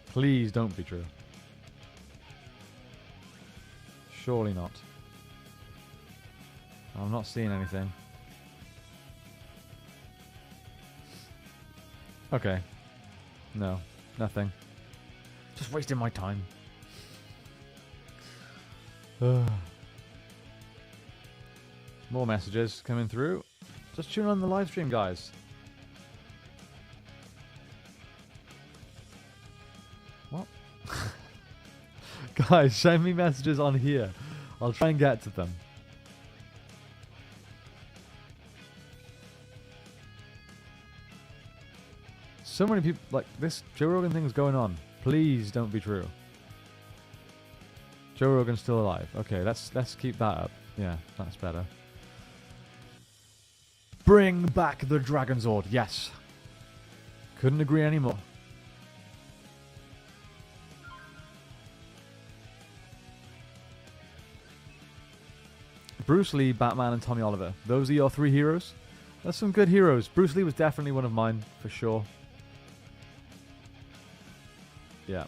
Please don't be true. Surely not. I'm not seeing anything. Okay. No, nothing. Just wasting my time. More messages coming through. Just tune on the live stream, guys. What? Guys, send me messages on here. I'll try and get to them. So many people, like, this Joe Rogan thing's going on. Please don't be true. Joe Rogan's still alive. Okay, let's keep that up. Yeah, that's better. Bring back the Dragon Zord. Yes. Couldn't agree anymore. Bruce Lee, Batman, and Tommy Oliver. Those are your 3 heroes? That's some good heroes. Bruce Lee was definitely one of mine, for sure. Yeah.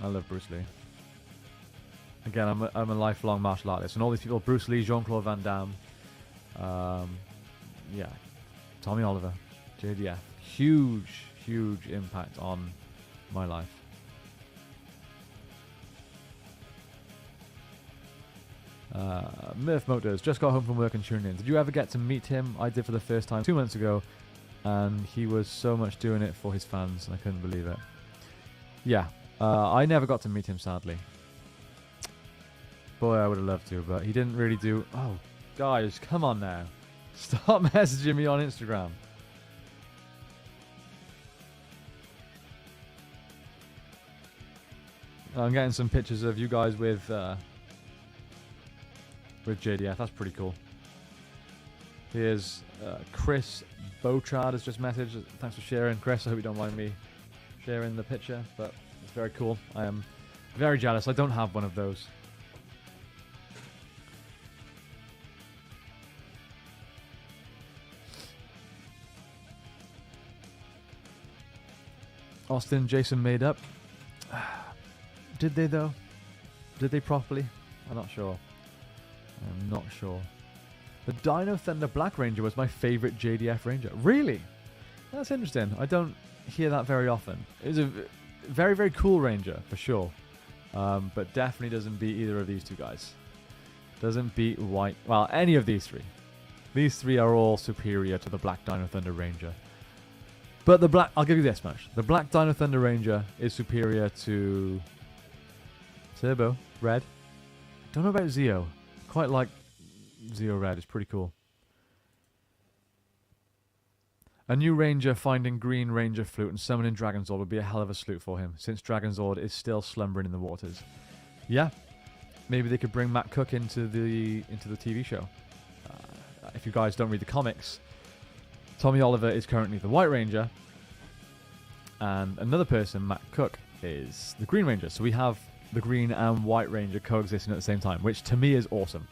I love Bruce Lee. Again, I'm a lifelong martial artist. And all these people, Bruce Lee, Jean-Claude Van Damme. Yeah. Tommy Oliver. JDF. Huge, huge impact on my life. Murph Motors. Just got home from work and tuned in. Did you ever get to meet him? I did for the first time 2 months ago. And he was so much doing it for his fans. And I couldn't believe it. Yeah. I never got to meet him, sadly. Boy, I would have loved to, but he didn't really do... Oh, guys, come on now. Stop messaging me on Instagram. I'm getting some pictures of you guys with JDF. That's pretty cool. Here's Chris Bochard has just messaged. Thanks for sharing, Chris. I hope you don't mind me sharing the picture, but it's very cool. I am very jealous. I don't have one of those. Austin, Jason made up. Did they though? Did they properly? I'm not sure. I'm not sure. The Dino Thunder Black Ranger was my favorite JDF Ranger. Really? That's interesting. I don't hear that very often. It's a very, very cool Ranger, for sure. But definitely doesn't beat either of these two guys. Doesn't beat White... Well, any of these 3. These 3 are all superior to the Black Dino Thunder Ranger. But the black... I'll give you this much. The Black Dino Thunder Ranger is superior to... Turbo. Red. Don't know about Zeo. Quite like Zeo Red. It's pretty cool. A new Ranger finding Green Ranger flute and summoning Dragon Zord would be a hell of a salute for him, since Dragon Zord is still slumbering in the waters. Yeah. maybe they could bring Matt Cook into the TV show. If you guys don't read the comics, Tommy Oliver is currently the White Ranger, and another person, Matt Cook, is the Green Ranger. So we have the Green and White Ranger coexisting at the same time, which to me is awesome.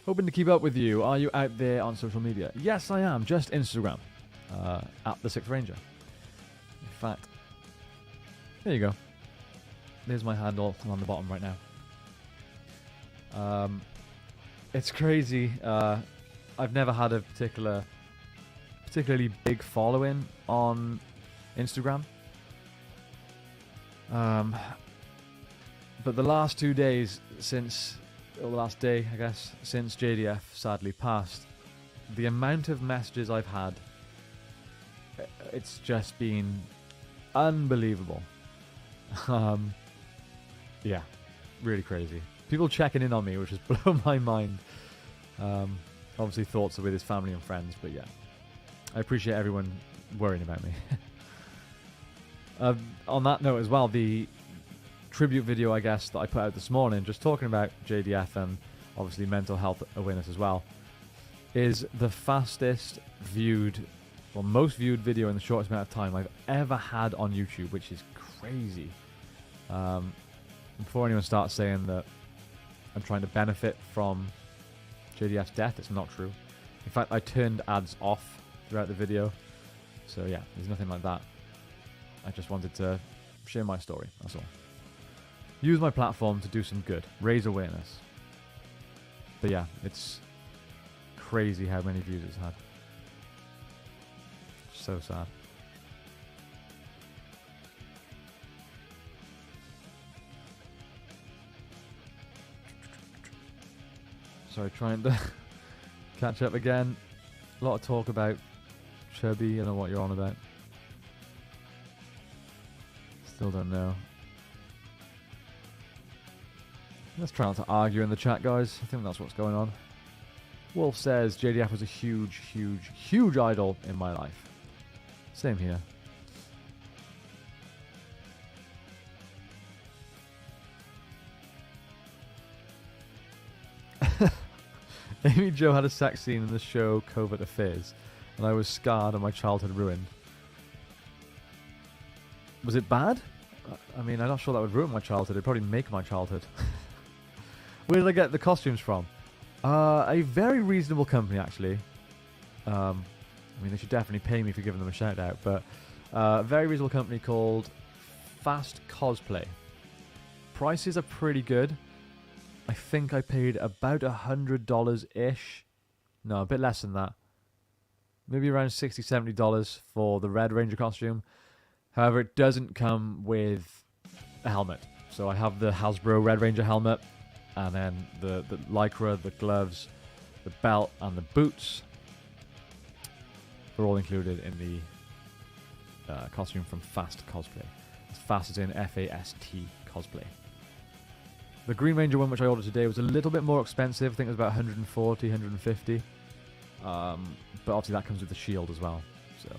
Hoping to keep up with you. Are you out there on social media? Yes, I am. Just Instagram. At the Sixth Ranger. In fact, there you go. There's my handle on the bottom right now. It's crazy. I've never had a particularly big following on Instagram. But the last 2 days since, or the last day, I guess, since JDF sadly passed, the amount of messages I've had, it's just been unbelievable. Yeah, really crazy. People checking in on me, which has blown my mind. Obviously thoughts are with his family and friends, but yeah, I appreciate everyone worrying about me. On that note as well, the tribute video, I guess, that I put out this morning, just talking about JDF and obviously mental health awareness as well, is the fastest viewed, or most viewed video in the shortest amount of time I've ever had on YouTube, which is crazy. Before anyone starts saying that I'm trying to benefit from JDF's death, it's not true. In fact, I turned ads off throughout the video. So yeah, there's nothing like that. I just wanted to share my story, that's all. Use my platform to do some good, raise awareness. But yeah, it's crazy how many views it's had. So sad. Sorry, trying to catch up again. A lot of talk about Chubby. I don't know what you're on about. Still don't know. Let's try not to argue in the chat, guys. I think that's what's going on. Wolf says, JDF was a huge, huge, huge idol in my life. Same here. Amy Jo had a sex scene in the show Covert Affairs, and I was scarred and my childhood ruined. Was it bad? I mean, I'm not sure that would ruin my childhood. It'd probably make my childhood. Where did I get the costumes from? A very reasonable company, actually. I mean, they should definitely pay me for giving them a shout out, but a very reasonable company called Fast Cosplay. Prices are pretty good. I think I paid about $100-ish. No, a bit less than that. Maybe around $60, $70 for the Red Ranger costume. However, it doesn't come with a helmet. So I have the Hasbro Red Ranger helmet, and then the Lycra, the gloves, the belt, and the boots. They're all included in the costume from Fast Cosplay. It's Fast as in F-A-S-T Cosplay. The Green Ranger one, which I ordered today, was a little bit more expensive. I think it was about $140, $150. But obviously that comes with the shield as well. So,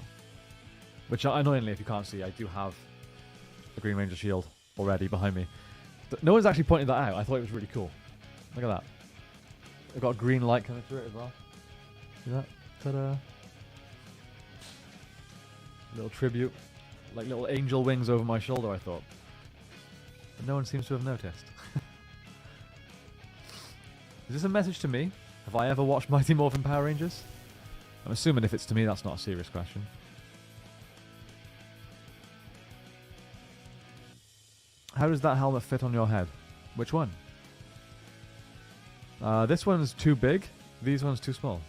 which annoyingly, if you can't see, I do have a Green Ranger shield already behind me. No one's actually pointed that out. I thought it was really cool. Look at that. I've got a green light coming through it as well. See that? Ta-da! Little tribute. Like little angel wings over my shoulder, I thought. But no one seems to have noticed. Is this a message to me? Have I ever watched Mighty Morphin Power Rangers? I'm assuming if it's to me, that's not a serious question. How does that helmet fit on your head? Which one? This one's too big. These one's too small.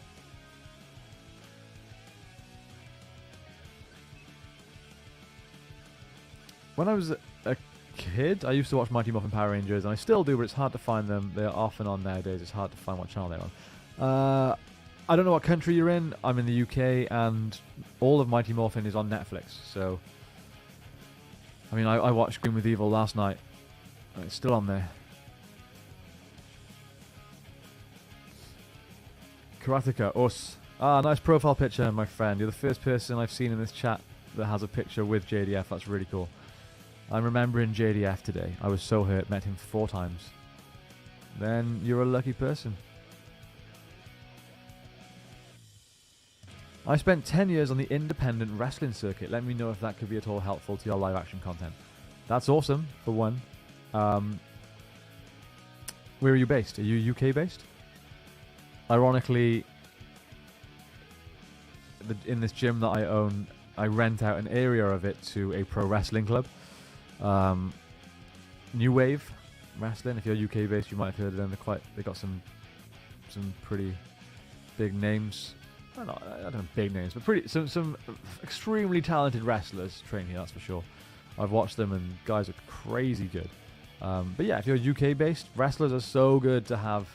When I was a kid, I used to watch Mighty Morphin Power Rangers, and I still do, but it's hard to find them. They're off and on nowadays. It's hard to find what channel they're on. I don't know what country you're in. I'm in the UK, and all of Mighty Morphin is on Netflix. So, I mean, I watched Green with Evil last night, and it's still on there. Karateka, us. Ah, nice profile picture, my friend. You're the first person I've seen in this chat that has a picture with JDF. That's really cool. I'm remembering JDF today. I was so hurt. Met him 4 times. Then you're a lucky person. I spent 10 years on the independent wrestling circuit. Let me know if that could be at all helpful to your live action content. That's awesome, for one. Where are you based? Are you UK based? Ironically, in this gym that I own, I rent out an area of it to a pro wrestling club. New Wave Wrestling. If you're UK based, you might have heard of them. They got some pretty big names. I don't know big names, but some extremely talented wrestlers train here. That's for sure. I've watched them, and guys are crazy good. But yeah, if you're UK based, wrestlers are so good to have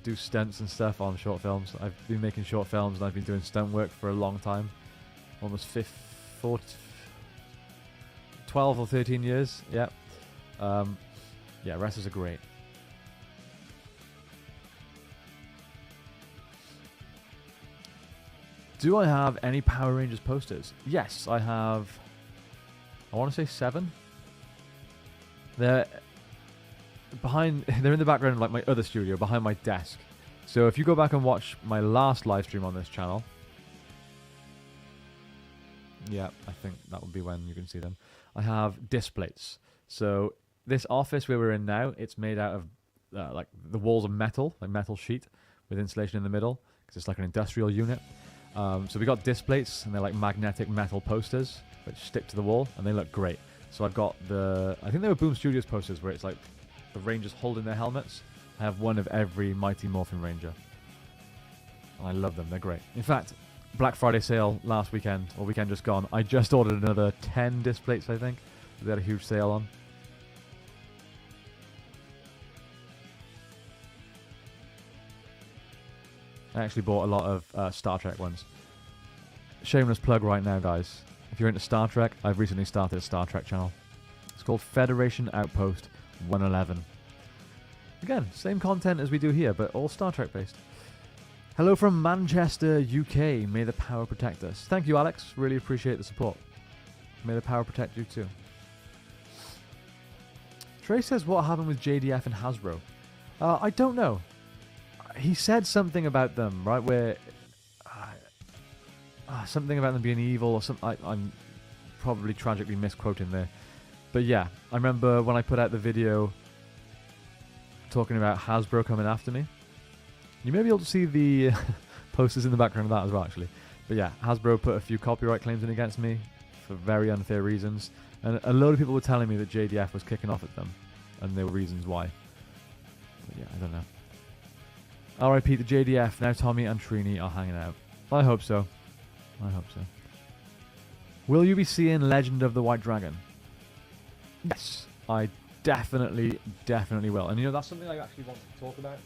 do stunts and stuff on short films. I've been making short films, and I've been doing stunt work for a long time, almost 12 or 13 years. Yeah, yeah, wrestlers are great. Do I have any Power Rangers posters? Yes, I have. I want to say 7. They're behind. They're in the background of like my other studio, behind my desk. So if you go back and watch my last live stream on this channel, yeah, I think that would be when you can see them. I have disc plates. So this office where we're in now, it's made out of like the walls are metal, like metal sheet with insulation in the middle, because it's like an industrial unit. So we got disc plates, and they're like magnetic metal posters which stick to the wall, and they look great. So I've got I think they were Boom Studios posters where it's like the Rangers holding their helmets. I have one of every Mighty Morphin Ranger. And I love them, they're great. In fact, Black Friday sale last weekend, or weekend just gone, I just ordered another 10 disc plates, I think. They had a huge sale on. I actually bought a lot of Star Trek ones. Shameless plug right now, guys. If you're into Star Trek, I've recently started a Star Trek channel. It's called Federation Outpost 111. Again, same content as we do here, but all Star Trek based. Hello from Manchester, UK. May the power protect us. Thank you, Alex. Really appreciate the support. May the power protect you too. Trey says, what happened with JDF and Hasbro? I don't know. He said something about them, right? Where something about them being evil, or something. I'm probably tragically misquoting there, but yeah, I remember when I put out the video talking about Hasbro coming after me. You may be able to see the posters in the background of that as well, actually. But yeah, Hasbro put a few copyright claims in against me for very unfair reasons, and a load of people were telling me that JDF was kicking off at them, and there were reasons why. But yeah, I don't know. R.I.P. to JDF. Now Tommy and Trini are hanging out. I hope so. I hope so. Will you be seeing Legend of the White Dragon? Yes, I definitely will. And you know, that's something I actually wanted to talk about.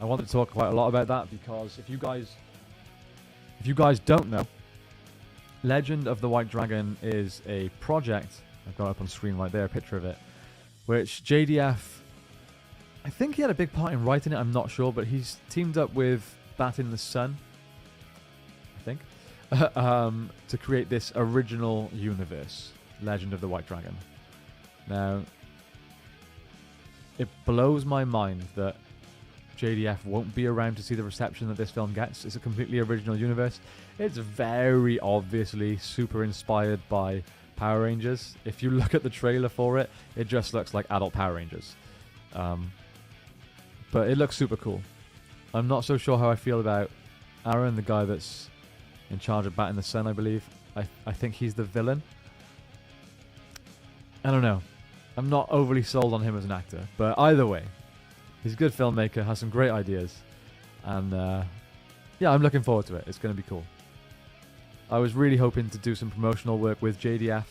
I wanted to talk quite a lot about that because if you guys don't know, Legend of the White Dragon is a project. I've got up on screen right there, a picture of it, which JDF, I think he had a big part in writing it, I'm not sure, but he's teamed up with Bat in the Sun, I think, to create this original universe, Legend of the White Dragon. Now, it blows my mind that JDF won't be around to see the reception that this film gets. It's a completely original universe. It's very obviously super inspired by Power Rangers. If you look at the trailer for it, it just looks like adult Power Rangers. But it looks super cool. I'm not so sure how I feel about Aaron, the guy that's in charge of Bat in the Sun, I believe. I think he's the villain. I don't know. I'm not overly sold on him as an actor. But either way, he's a good filmmaker, has some great ideas. And yeah, I'm looking forward to it. It's going to be cool. I was really hoping to do some promotional work with JDF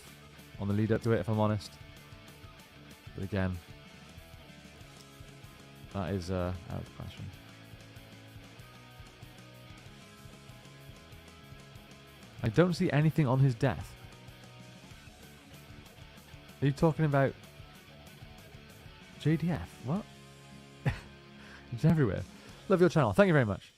on the lead up to it, if I'm honest. But again, that is out of the question. I don't see anything on his death. Are you talking about JDF? What? It's everywhere. Love your channel. Thank you very much.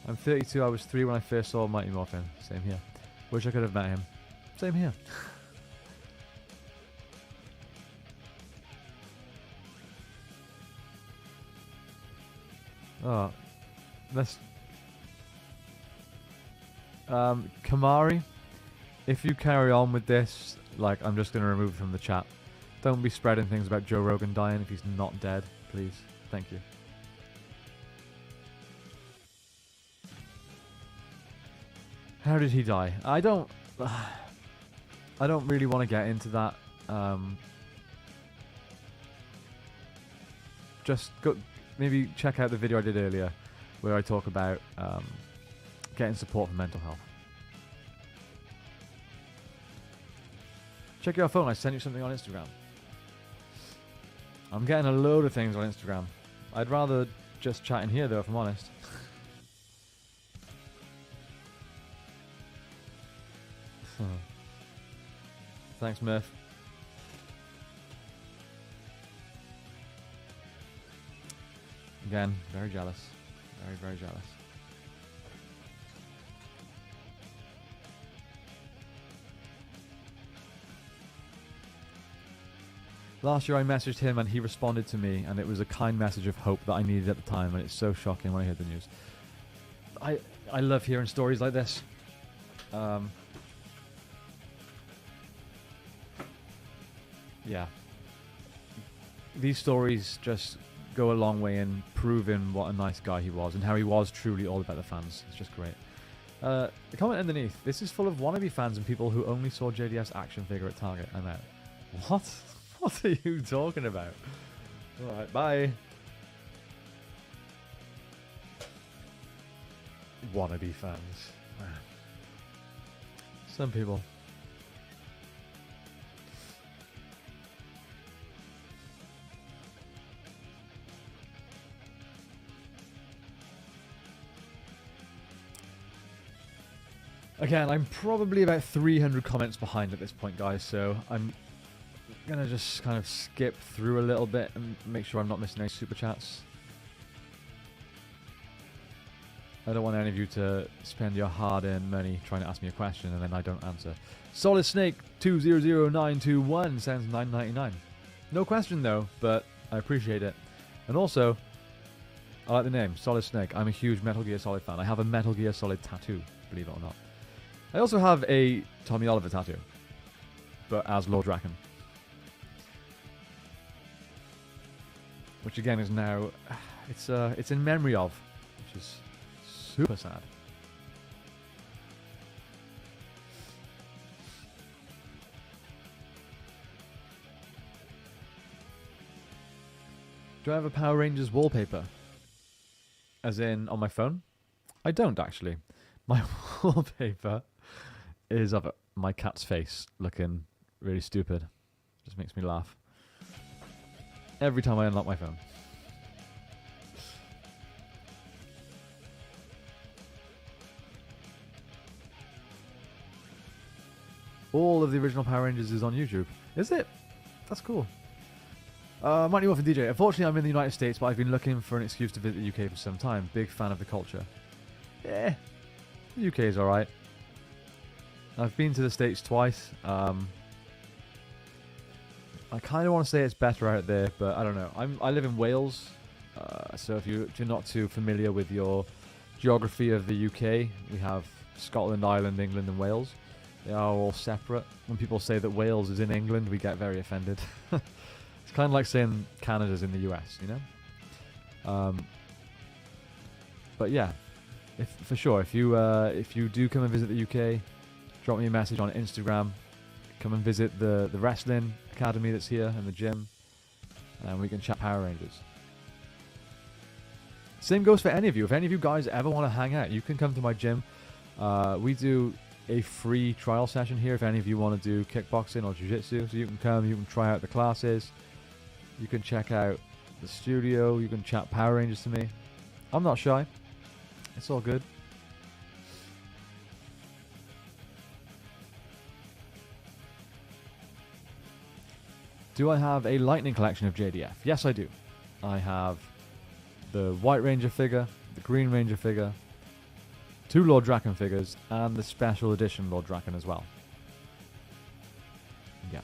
I'm 32. I was 3 when I first saw Mighty Morphin. Same here. Wish I could have met him. Same here. Oh, let's. Kamari, if you carry on with this, like, I'm just gonna remove it from the chat. Don't be spreading things about Joe Rogan dying if he's not dead, please. Thank you. How did he die? I don't really want to get into that. Just go, maybe check out the video I did earlier, where I talk about getting support for mental health. Check your phone. I sent you something on Instagram. I'm getting a load of things on Instagram. I'd rather just chat in here, though, if I'm honest. Thanks, Murph. Again, very jealous. Very, very jealous. Last year I messaged him and he responded to me, and it was a kind message of hope that I needed at the time, and it's so shocking when I heard the news. I love hearing stories like this. Yeah. These stories just go a long way in proving what a nice guy he was and how he was truly all about the fans. It's just great. The comment underneath, this is full of wannabe fans and people who only saw JDF's action figure at Target. I'm out. What? What are you talking about? Alright, bye. Wannabe fans. Some people. Again, I'm probably about 300 comments behind at this point, guys, so I'm gonna just kind of skip through a little bit and make sure I'm not missing any super chats. I don't want any of you to spend your hard-earned money trying to ask me a question and then I don't answer. Solid Snake 200921 sounds $9.99. No question though, but I appreciate it. And also, I like the name, Solid Snake. I'm a huge Metal Gear Solid fan. I have a Metal Gear Solid tattoo, believe it or not. I also have a Tommy Oliver tattoo, but as Lord Draken. Which again is now, it's in memory of, which is super sad. Do I have a Power Rangers wallpaper? As in on my phone? I don't actually. My wallpaper is of my cat's face looking really stupid. Just makes me laugh. Every time I unlock my phone. All of the original Power Rangers is on YouTube. Is it? That's cool. Mighty Morphin DJ. Unfortunately, I'm in the United States, but I've been looking for an excuse to visit the UK for some time. Big fan of the culture. Yeah, the UK is alright. I've been to the States twice. I kind of want to say it's better out there, but I don't know. I live in Wales, so if you're not too familiar with your geography of the UK, we have Scotland, Ireland, England, and Wales. They are all separate. When people say that Wales is in England, we get very offended. It's kind of like saying Canada's in the US, you know? But yeah, for sure, if you do come and visit the UK, drop me a message on Instagram. Come and visit the wrestling academy that's here and the gym, and we can chat Power Rangers. Same goes for any of you. If any of you guys ever want to hang out, you can come to my gym. We do a free trial session here if any of you want to do kickboxing or jiu-jitsu. So you can come, you can try out the classes, you can check out the studio, you can chat Power Rangers to me. I'm not shy. It's all good. Do I have a Lightning collection of JDF? Yes, I do. I have the White Ranger figure, the Green Ranger figure, 2 Lord Draken figures, and the special edition Lord Draken as well. Yeah.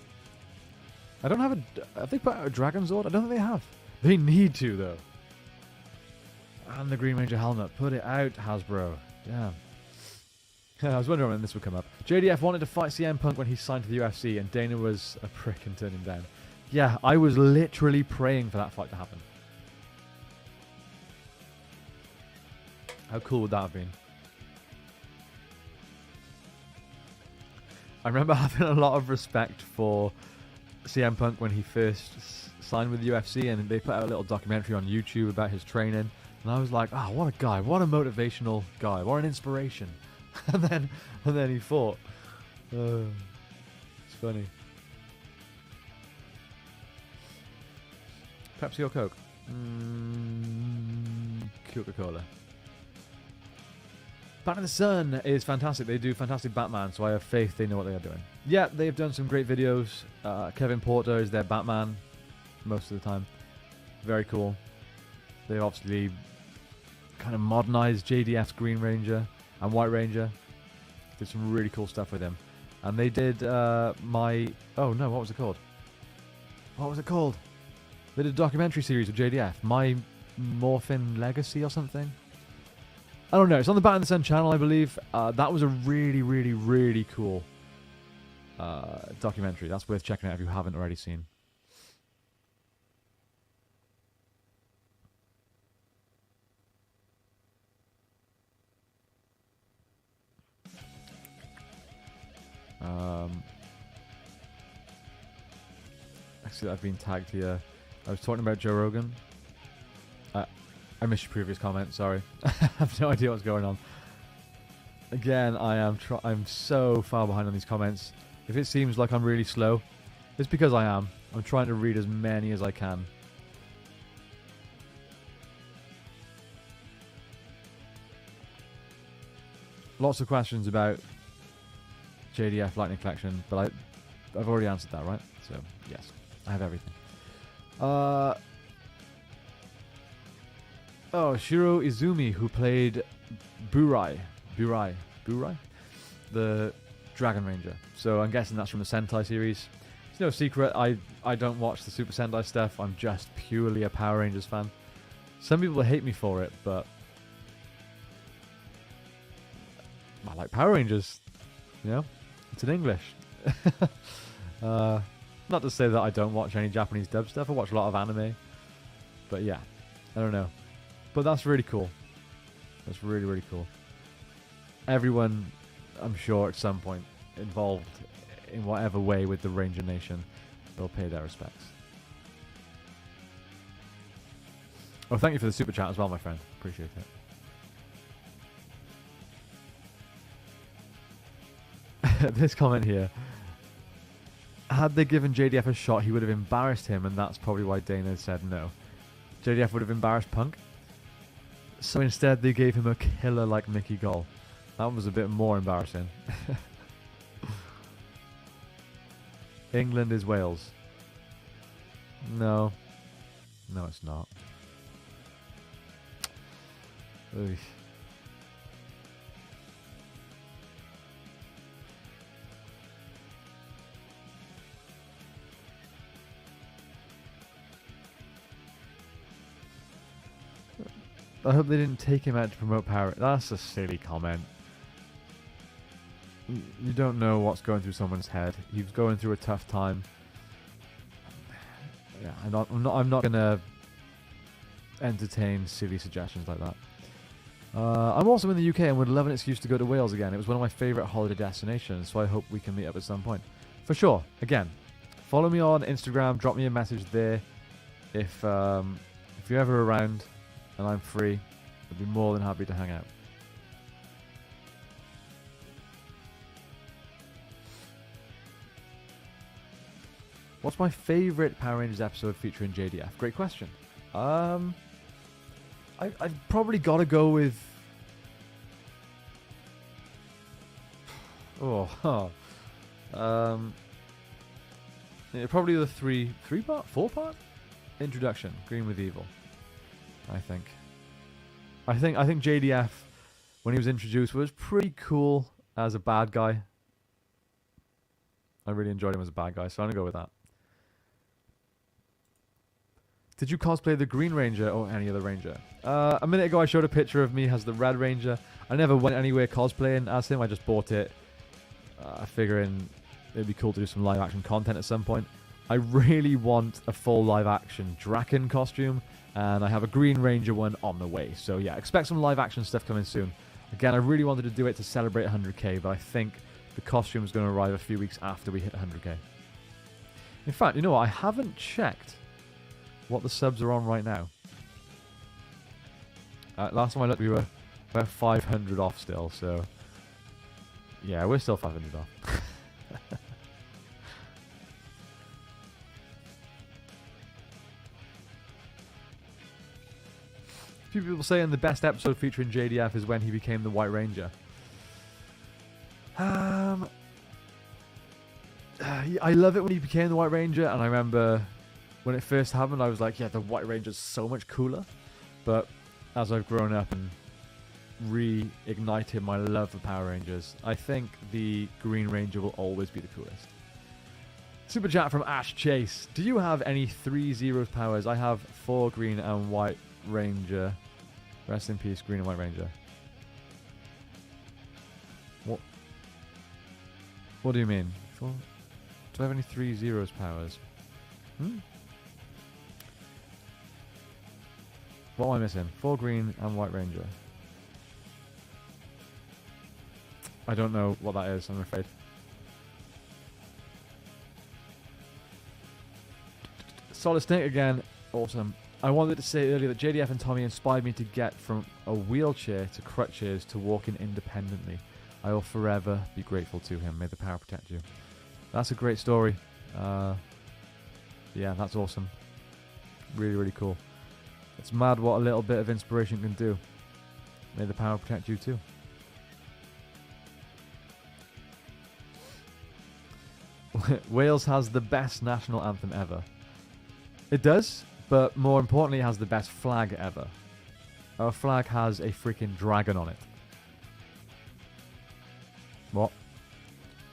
I don't have a... Have they put out a Dragon Zord? I don't think they have. They need to, though. And the Green Ranger helmet. Put it out, Hasbro. Yeah. I was wondering when this would come up. JDF wanted to fight CM Punk when he signed to the UFC, and Dana was a prick and turned him down. Yeah, I was literally praying for that fight to happen. How cool would that have been? I remember having a lot of respect for CM Punk when he first signed with the UFC, and they put out a little documentary on YouTube about his training. And I was like, oh, what a guy. What a motivational guy. What an inspiration. and then he fought. It's funny. Pepsi or Coke? Coca-Cola. Batman the Sun is fantastic. They do fantastic Batman, so I have faith they know what they are doing. Yeah, they've done some great videos. Kevin Porter is their Batman most of the time. Very cool. They obviously kind of modernized JDF's Green Ranger and White Ranger. Did some really cool stuff with him. And they did oh no, what was it called? What was it called? They did a documentary series of JDF. Mighty Morphin Legacy or something? I don't know. It's on the Batman the Sun channel, I believe. That was a really, really, really cool documentary. That's worth checking out if you haven't already seen. Actually, I've been tagged here. I was talking about Joe Rogan. I missed your previous comment, sorry. I have no idea what's going on. Again, I'm so far behind on these comments. If it seems like I'm really slow, it's because I am. I'm trying to read as many as I can. Lots of questions about JDF Lightning Collection, but I've already answered that, right? So, yes, I have everything. Oh, Shiro Izumi, who played Burai, the Dragon Ranger. So I'm guessing that's from the Sentai series. It's no secret, I don't watch the Super Sentai stuff. I'm just purely a Power Rangers fan. Some people hate me for it, but I like Power Rangers. You know, it's in English. Not to say that I don't watch any Japanese dub stuff. I watch a lot of anime. But yeah, I don't know. But that's really cool. That's really, really cool. Everyone, I'm sure, at some point involved in whatever way with the Ranger Nation will pay their respects. Oh, thank you for the super chat as well, my friend. Appreciate it. This comment here. Had they given JDF a shot, he would have embarrassed him, and that's probably why Dana said no. JDF would have embarrassed Punk. So instead, they gave him a killer like Mickey Gall. That was a bit more embarrassing. England is Wales. No. No, it's not. Ugh. I hope they didn't take him out to promote Power. That's a silly comment. You don't know what's going through someone's head. He was going through a tough time. Yeah, I'm not gonna entertain silly suggestions like that. I'm also in the UK and would love an excuse to go to Wales again. It was one of my favourite holiday destinations, so I hope we can meet up at some point. For sure. Again, follow me on Instagram. Drop me a message there. If you're ever around and I'm free, I'd be more than happy to hang out. What's my favourite Power Rangers episode featuring JDF? Great question. I've probably got to go with... yeah, probably the four-part introduction, Green with Evil. I think JDF, when he was introduced was pretty cool as a bad guy. I really enjoyed him as a bad guy, so I'm going to go with that. Did you cosplay the Green Ranger or any other Ranger? A minute ago I showed a picture of me as the Red Ranger. I never went anywhere cosplaying as him. I just bought it, figuring it'd be cool to do some live action content at some point. I really want a full live action Draken costume, and I have a Green Ranger one on the way. So yeah, expect some live action stuff coming soon. Again, I really wanted to do it to celebrate 100k, but I think the costume is going to arrive a few weeks after we hit 100k. In fact, you know what? I haven't checked what the subs are on right now. Last time I looked, we were about 500 off still, so yeah, we're still 500 off. A few people saying the best episode featuring JDF is when he became the White Ranger. I love it when he became the White Ranger, and I remember when it first happened, I was like, yeah, the White Ranger's so much cooler. But as I've grown up and reignited my love for Power Rangers, I think the Green Ranger will always be the coolest. Super chat from Ash Chase. Do you have any 3 Zeros powers? I have 4 Green and White Ranger. Rest in peace, Green and White Ranger. What do you mean? Do I have any 3 Zeros powers? What am I missing? 4 Green and White Ranger. I don't know what that is, I'm afraid. Solid Snake again. Awesome. I wanted to say earlier that JDF and Tommy inspired me to get from a wheelchair to crutches to walking independently. I will forever be grateful to him. May the power protect you. That's a great story. Yeah, that's awesome. Really, really cool. It's mad what a little bit of inspiration can do. May the power protect you too. Wales has the best national anthem ever. It does, but more importantly, it has the best flag ever. Our flag has a freaking dragon on it. What?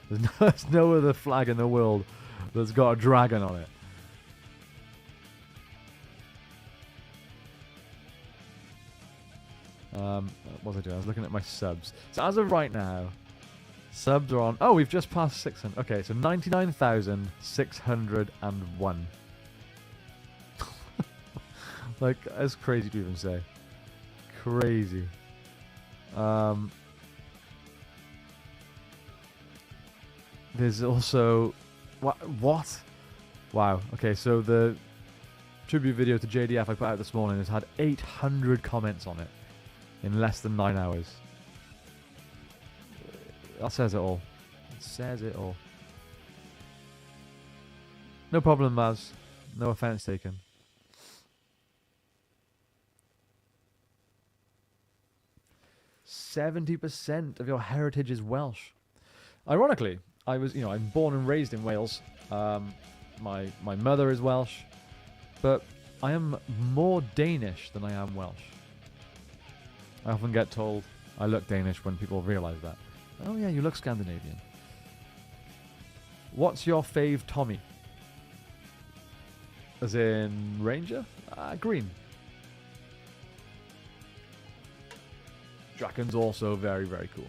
There's no other flag in the world that's got a dragon on it. What was I doing? I was looking at my subs. So as of right now, subs are on... Oh, we've just passed 600. Okay, so 99,601. Like, that's crazy to even say. Crazy. There's also... What? Wow. Okay, so the tribute video to JDF I put out this morning has had 800 comments on it in less than 9 hours. That says it all. It says it all. No problem, Maz. No offense taken. "70% of your heritage is Welsh." Ironically, I'm born and raised in Wales. My mother is Welsh, but I am more Danish than I am Welsh. I often get told I look Danish when people realise that. Oh yeah, you look Scandinavian. What's your fave Tommy? As in Ranger? Green. Draken's also very, very cool.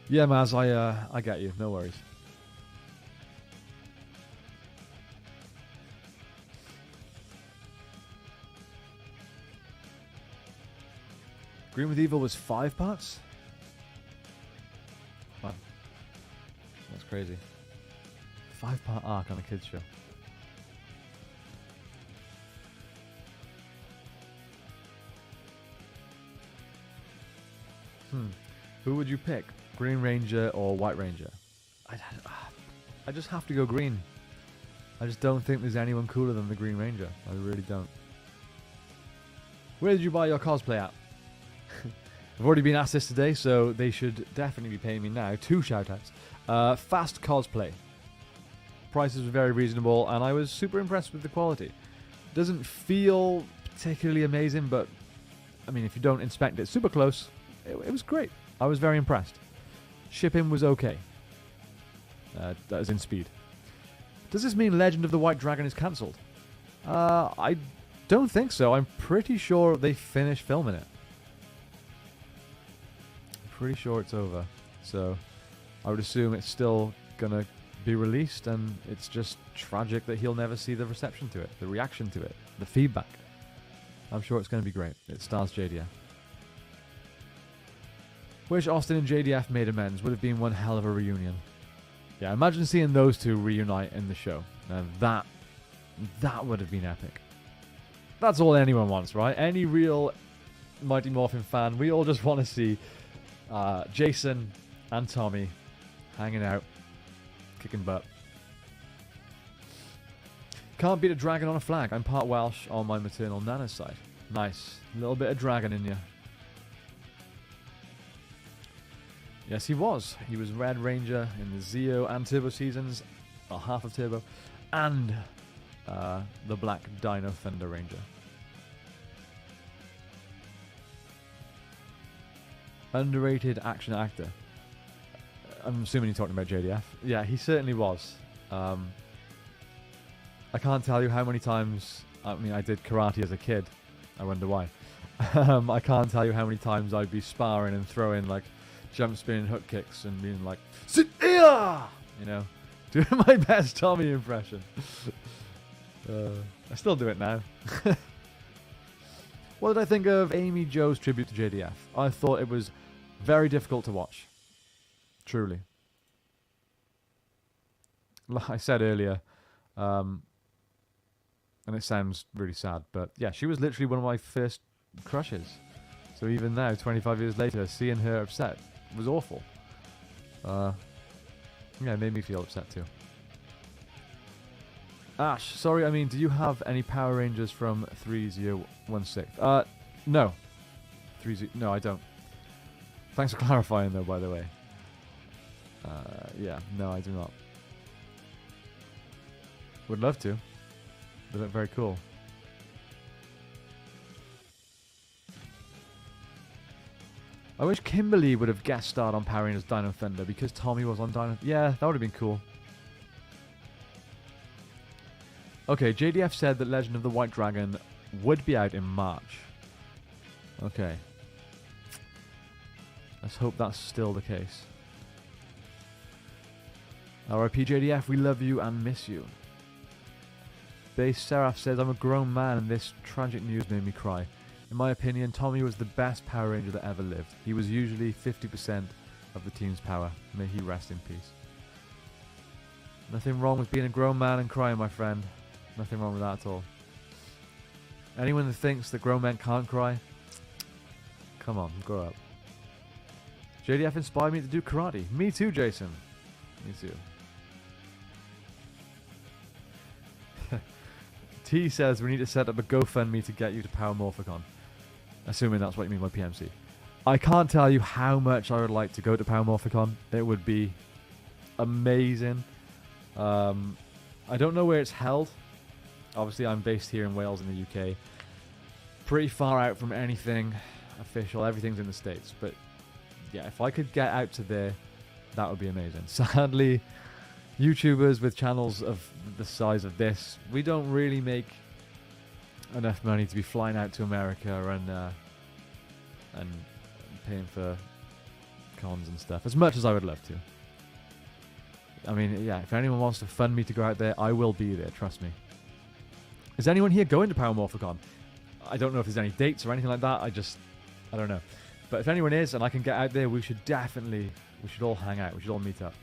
Yeah, Maz, I get you. No worries. Green with Evil was 5 parts? Wow. That's crazy. 5-part arc on a kids show. Who would you pick? Green Ranger or White Ranger? I just have to go Green. I just don't think there's anyone cooler than the Green Ranger. I really don't. Where did you buy your cosplay at? I've already been asked this today, so they should definitely be paying me now. 2 shoutouts. Fast Cosplay. Prices were very reasonable, and I was super impressed with the quality. Doesn't feel particularly amazing, but I mean, if you don't inspect it super close, it was great. I was very impressed. Shipping was okay. That is in speed. Does this mean Legend of the White Dragon is cancelled? I don't think so. I'm pretty sure they finished filming it. I'm pretty sure it's over. So I would assume it's still gonna be released, and it's just tragic that he'll never see the reception to it, the reaction to it, the feedback. I'm sure it's going to be great. It stars JDF. Wish Austin and JDF made amends. Would have been one hell of a reunion. Yeah, imagine seeing those two reunite in the show. Now that would have been epic. That's all anyone wants, right? Any real Mighty Morphin fan, we all just want to see Jason and Tommy hanging out, kicking butt. Can't beat a dragon on a flag. I'm part Welsh on my maternal nana's side. Nice. A little bit of dragon in you. Yes, he was. He was Red Ranger in the Zeo and Turbo seasons, or half of Turbo, and the Black Dino Thunder Ranger. Underrated action actor. I'm assuming you're talking about JDF. Yeah, he certainly was. I can't tell you how many times, I mean, I did karate as a kid. I wonder why. I can't tell you how many times I'd be sparring and throwing like jump spinning hook kicks and being like, sit here! You know, doing my best Tommy impression. I still do it now. What did I think of Amy Jo's tribute to JDF? I thought it was very difficult to watch. Truly. Like I said earlier, and it sounds really sad, but yeah, she was literally one of my first crushes. So even now, 25 years later, seeing her upset was awful. Yeah, it made me feel upset too. Ash, sorry, I mean, do you have any Power Rangers from 3016? No. No, I don't. Thanks for clarifying though, by the way. Yeah, no, I do not. Would love to. They look very cool. I wish Kimberly would have guest starred on Power Rangers Dino Thunder because Tommy was on Dino. Yeah, that would have been cool. Okay, JDF said that Legend of the White Dragon would be out in March. Okay. Let's hope that's still the case. R.I.P. JDF, we love you and miss you. Base Seraph says, I'm a grown man and this tragic news made me cry. In my opinion, Tommy was the best Power Ranger that ever lived. He was usually 50% of the team's power. May he rest in peace. Nothing wrong with being a grown man and crying, my friend. Nothing wrong with that at all. Anyone that thinks that grown men can't cry, come on, grow up. JDF inspired me to do karate. Me too, Jason. Me too. T says we need to set up a GoFundMe to get you to Power Morphicon. Assuming that's what you mean by PMC. I can't tell you how much I would like to go to Power Morphicon. It would be amazing. I don't know where it's held. Obviously, I'm based here in Wales in the UK. Pretty far out from anything official. Everything's in the States. But yeah, if I could get out to there, that would be amazing. Sadly, YouTubers with channels of the size of this, we don't really make enough money to be flying out to America and paying for cons and stuff, as much as I would love to. I mean, yeah, if anyone wants to fund me to go out there, I will be there, trust me. Is anyone here going to Power Morphicon? I don't know if there's any dates or anything like that, I don't know. But if anyone is and I can get out there, we should all hang out, we should all meet up.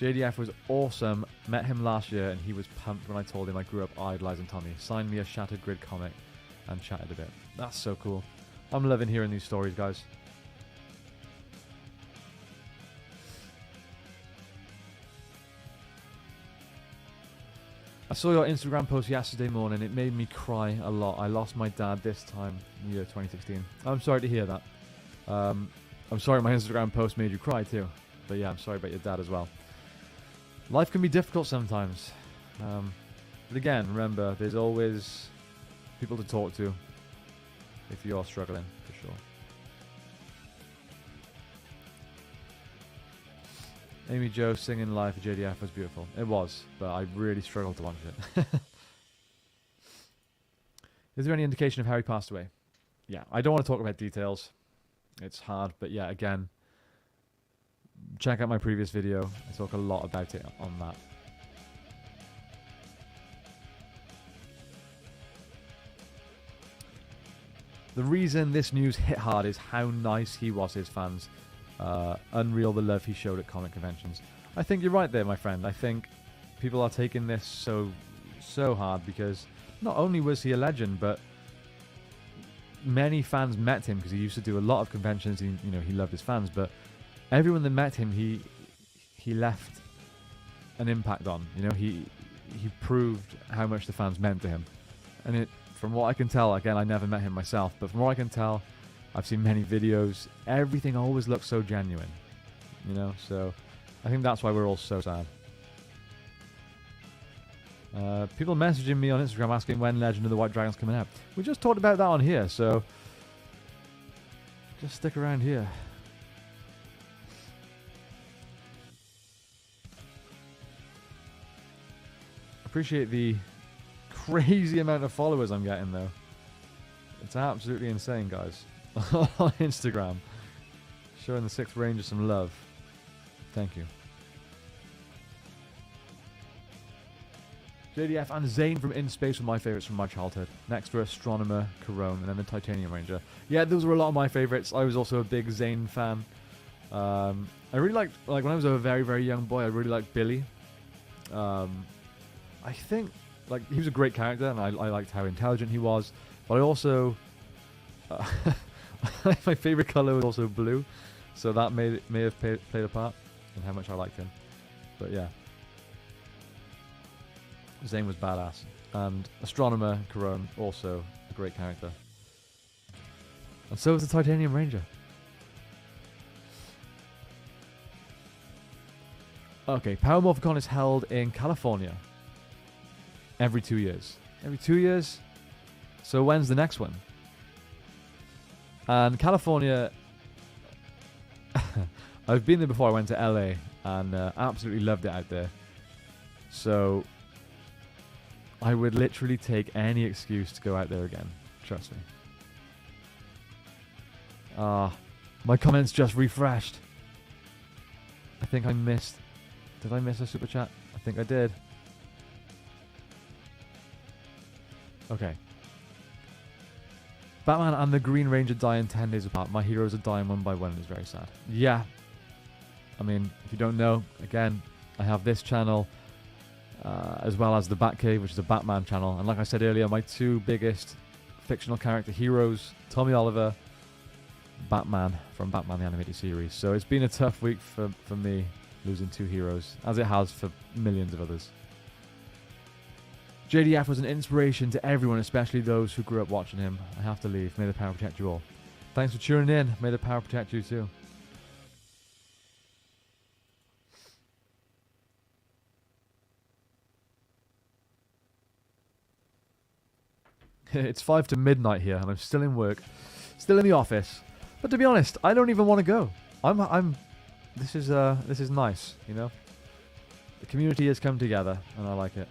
JDF was awesome. Met him last year and he was pumped when I told him I grew up idolizing Tommy. Signed me a Shattered Grid comic and chatted a bit. That's so cool. I'm loving hearing these stories, guys. I saw your Instagram post yesterday morning. It made me cry a lot. I lost my dad this time, year 2016. I'm sorry to hear that. I'm sorry my Instagram post made you cry too. But yeah, I'm sorry about your dad as well. Life can be difficult sometimes. But again, remember, there's always people to talk to. if you're struggling, for sure. Amy Jo singing live for JDF was beautiful. It was, but I really struggled to watch it. Is there any indication of how he passed away? Yeah, I don't want to talk about details. It's hard, but yeah, again, check out my previous video. I talk a lot about it on that. The reason this news hit hard is how nice he was to his fans. Unreal the love he showed at comic conventions. I think you're right there, my friend. I think people are taking this so hard because not only was he a legend, but many fans met him because he used to do a lot of conventions. He loved his fans, but everyone that met him, he left an impact on. He proved how much the fans meant to him, and from what I can tell, again, I never met him myself, but from what I can tell, I've seen many videos. Everything always looks so genuine, So I think that's why we're all so sad. People messaging me on Instagram asking when Legend of the White Dragon's coming out. We just talked about that on here, so just stick around here. Appreciate the crazy amount of followers I'm getting, though. It's absolutely insane, guys. On Instagram, showing the 6th Ranger some love. Thank you. JDF and Zane from In Space were my favourites from my childhood. Next were Astronomer, Corone, and then the Titanium Ranger. Yeah, those were a lot of my favourites. I was also a big Zane fan. I really liked, when I was a very, very young boy, I really liked Billy. I think, he was a great character, and I liked how intelligent he was. But I also... my favourite colour was also blue, so that may have played a part in how much I liked him. But yeah, Zane was badass, and Astronomer Corone also a great character, and so was the Titanium Ranger. Okay, Power Morphicon is held in California every 2 years. Every 2 years? So when's the next one? And California, I've been there before. I went to LA and absolutely loved it out there. So I would literally take any excuse to go out there again. Trust me. My comments just refreshed. I think I missed... Did I miss a super chat? I think I did. Okay. Batman and the Green Ranger die in 10 days apart. My heroes are dying one by one and it's very sad. Yeah. I mean, if you don't know, again, I have this channel as well as the Batcave, which is a Batman channel. And like I said earlier, my 2 biggest fictional character heroes, Tommy Oliver, Batman from Batman the Animated Series. So it's been a tough week for me, losing 2 heroes, as it has for millions of others. JDF was an inspiration to everyone, especially those who grew up watching him. I have to leave. May the power protect you all. Thanks for tuning in. May the power protect you too. It's 5 to midnight here, and I'm still in work, still in the office. But to be honest, I don't even want to go. This is nice, The community has come together, and I like it.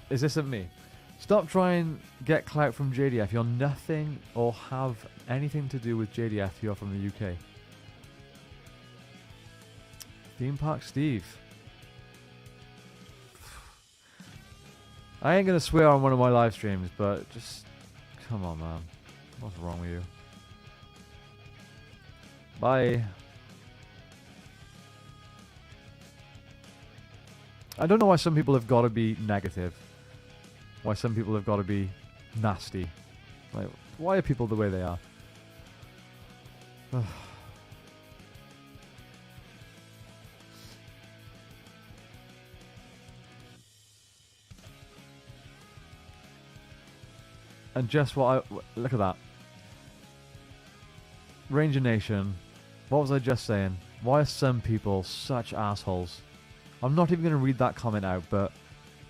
Is this at me? Stop trying to get clout from JDF. You're nothing or have anything to do with JDF. You're from the UK. Theme Park Steve. I ain't going to swear on one of my live streams, but just... Come on, man. What's wrong with you? Bye. I don't know why some people have got to be negative. Why some people have got to be nasty. Like, why are people the way they are? And just what look at that. Ranger Nation. What was I just saying? Why are some people such assholes? I'm not even going to read that comment out, but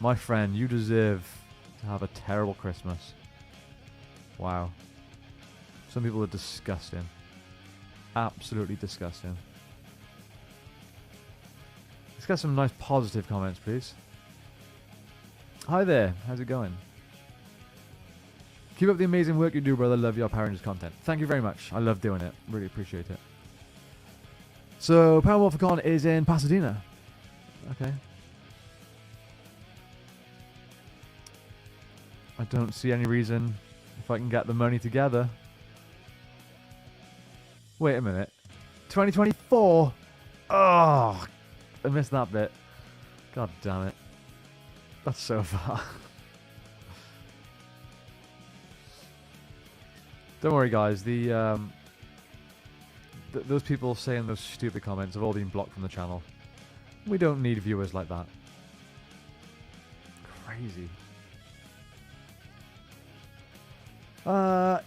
My friend, you deserve to have a terrible Christmas. Wow. Some people are disgusting. Absolutely disgusting. Let's get some nice positive comments, please. Hi there. How's it going? Keep up the amazing work you do, brother. Love your Power Rangers content. Thank you very much. I love doing it. Really appreciate it. So, Power Morphin Con is in Pasadena. Okay. I don't see any reason if I can get the money together. Wait a minute. 2024? Oh, I missed that bit. God damn it. That's so far. Don't worry, guys. Those people saying those stupid comments have all been blocked from the channel. We don't need viewers like that. Crazy. Oh,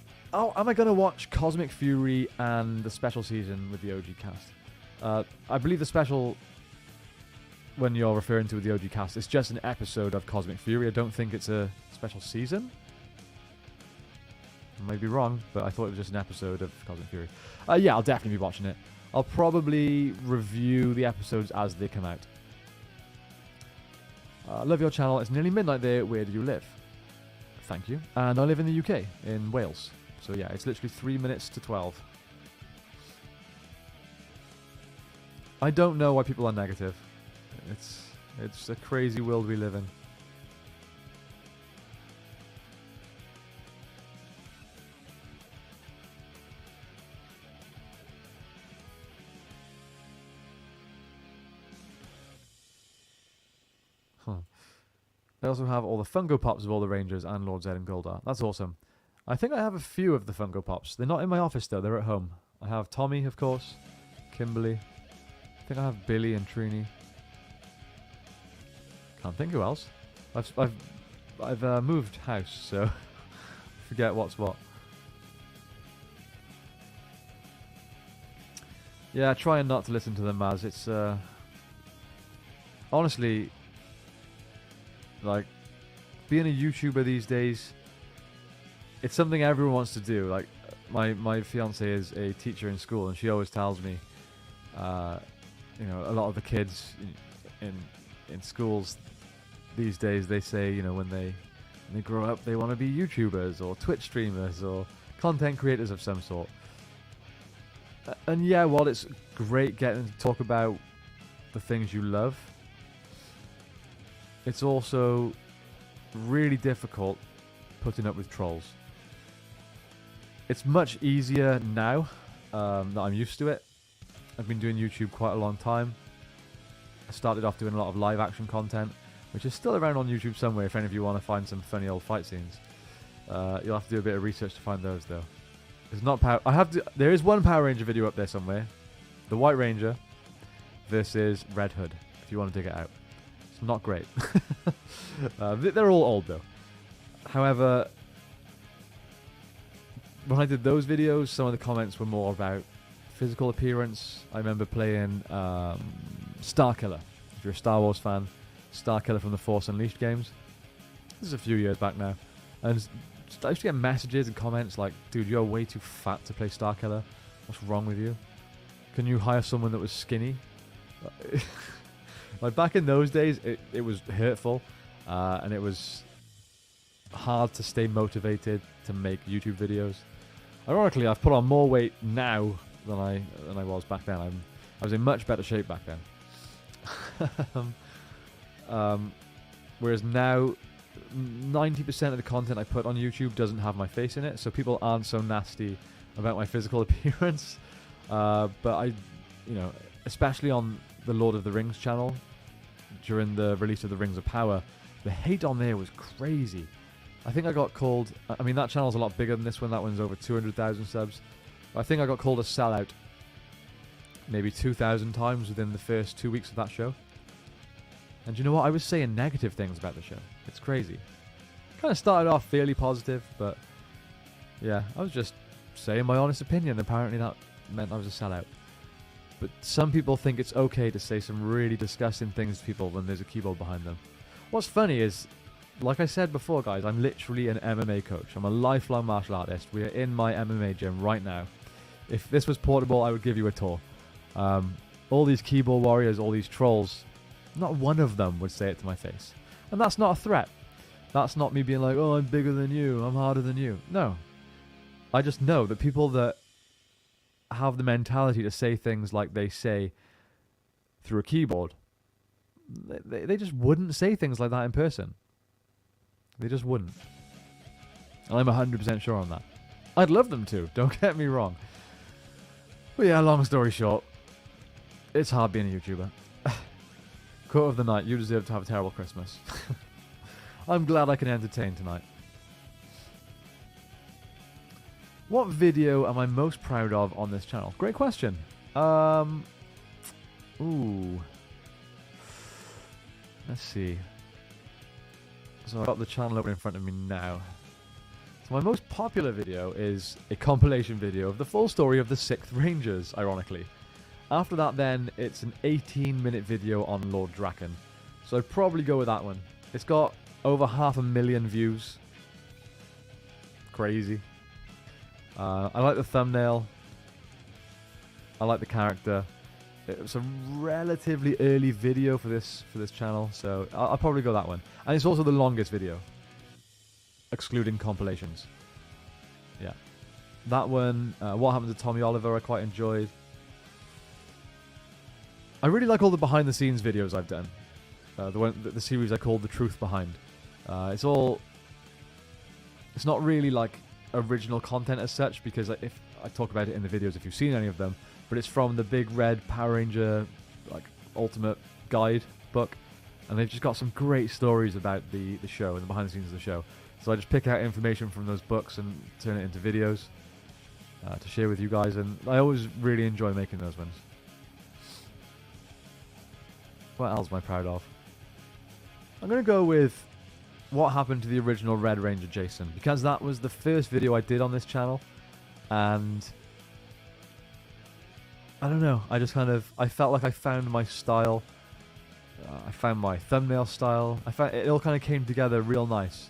am I going to watch Cosmic Fury and the special season with the OG cast? I believe the special, when you're referring to the OG cast, it's just an episode of Cosmic Fury. I don't think it's a special season. I might be wrong, but I thought it was just an episode of Cosmic Fury. Yeah, I'll definitely be watching it. I'll probably review the episodes as they come out. Love your channel. It's nearly midnight there. Where do you live? Thank you. And I live in the UK, in Wales. So yeah, it's literally 3 minutes to 12. I don't know why people are negative. It's a crazy world we live in. I also have all the Funko Pops of all the Rangers and Lord Zed and Goldar. That's awesome. I think I have a few of the Funko Pops. They're not in my office though, they're at home. I have Tommy, of course, Kimberly. I think I have Billy and Trini. Can't think who else. I've moved house, so forget what's what. Yeah, trying not to listen to them, Maz. It's honestly, like, being a YouTuber these days, it's something everyone wants to do. Like, my fiance is a teacher in school, and she always tells me, you know, a lot of the kids in schools these days, they say, you know, when they grow up, they want to be YouTubers or Twitch streamers or content creators of some sort. And yeah, while it's great getting to talk about the things you love, it's also really difficult putting up with trolls. It's much easier now that I'm used to it. I've been doing YouTube quite a long time. I started off doing a lot of live action content, which is still around on YouTube somewhere if any of you want to find some funny old fight scenes. You'll have to do a bit of research to find those though. It's not there is one Power Ranger video up there somewhere. The White Ranger versus Red Hood, if you want to dig it out. It's not great. They're all old though. However, when I did those videos, some of the comments were more about physical appearance. I remember playing Starkiller. If you're a Star Wars fan, Starkiller from the Force Unleashed games. This is a few years back now. And I used to get messages and comments like, dude, you're way too fat to play Starkiller. What's wrong with you? Can you hire someone that was skinny? Like, back in those days, it was hurtful. And it was hard to stay motivated to make YouTube videos. Ironically, I've put on more weight now than I was back then. I was in much better shape back then. Whereas now, 90% of the content I put on YouTube doesn't have my face in it, so people aren't so nasty about my physical appearance. But I, you know, especially on the Lord of the Rings channel, during the release of the Rings of Power, the hate on there was crazy. I think I got called, I mean, that channel's a lot bigger than this one. That one's over 200,000 subs. I think I got called a sellout maybe 2,000 times within the first 2 weeks of that show. And you know what? I was saying negative things about the show. It's crazy. Kind of started off fairly positive, but yeah, I was just saying my honest opinion. Apparently that meant I was a sellout. But some people think it's okay to say some really disgusting things to people when there's a keyboard behind them. What's funny is, like I said before, guys, I'm literally an MMA coach. I'm a lifelong martial artist. We are in my MMA gym right now. If this was portable, I would give you a tour. All these keyboard warriors, all these trolls, not one of them would say it to my face. And that's not a threat. That's not me being like, oh, I'm bigger than you, I'm harder than you. No. I just know that people that have the mentality to say things like they say through a keyboard, they just wouldn't say things like that in person. They just wouldn't. And I'm 100% sure on that. I'd love them to, don't get me wrong. But yeah, long story short, it's hard being a YouTuber. Quote of the night, you deserve to have a terrible Christmas. I'm glad I can entertain tonight. What video am I most proud of on this channel? Great question. Ooh. Let's see. So I've got the channel open in front of me now. So my most popular video is a compilation video of the full story of the 6th Rangers, ironically. After that then, it's an 18-minute video on Lord Draken. So I'd probably go with that one. It's got over 500,000 views. Crazy. I like the thumbnail. I like the character. It was a relatively early video for this channel, so I'll probably go that one. And it's also the longest video, excluding compilations. Yeah, that one. What Happened to Tommy Oliver, I quite enjoyed. I really like all the behind-the-scenes videos I've done. The series I called The Truth Behind. It's not really like original content as such, because if I talk about it in the videos if you've seen any of them, but it's from the big red Power Ranger like ultimate guide book, and they've just got some great stories about the show and the behind the scenes of the show. So I just pick out information from those books and turn it into videos to share with you guys, and I always really enjoy making those ones. What else am I proud of? I'm going to go with what happened to the original Red Ranger Jason, because that was the first video I did on this channel, and I don't know, I felt like I found my style. I found my thumbnail style. It all kind of came together real nice.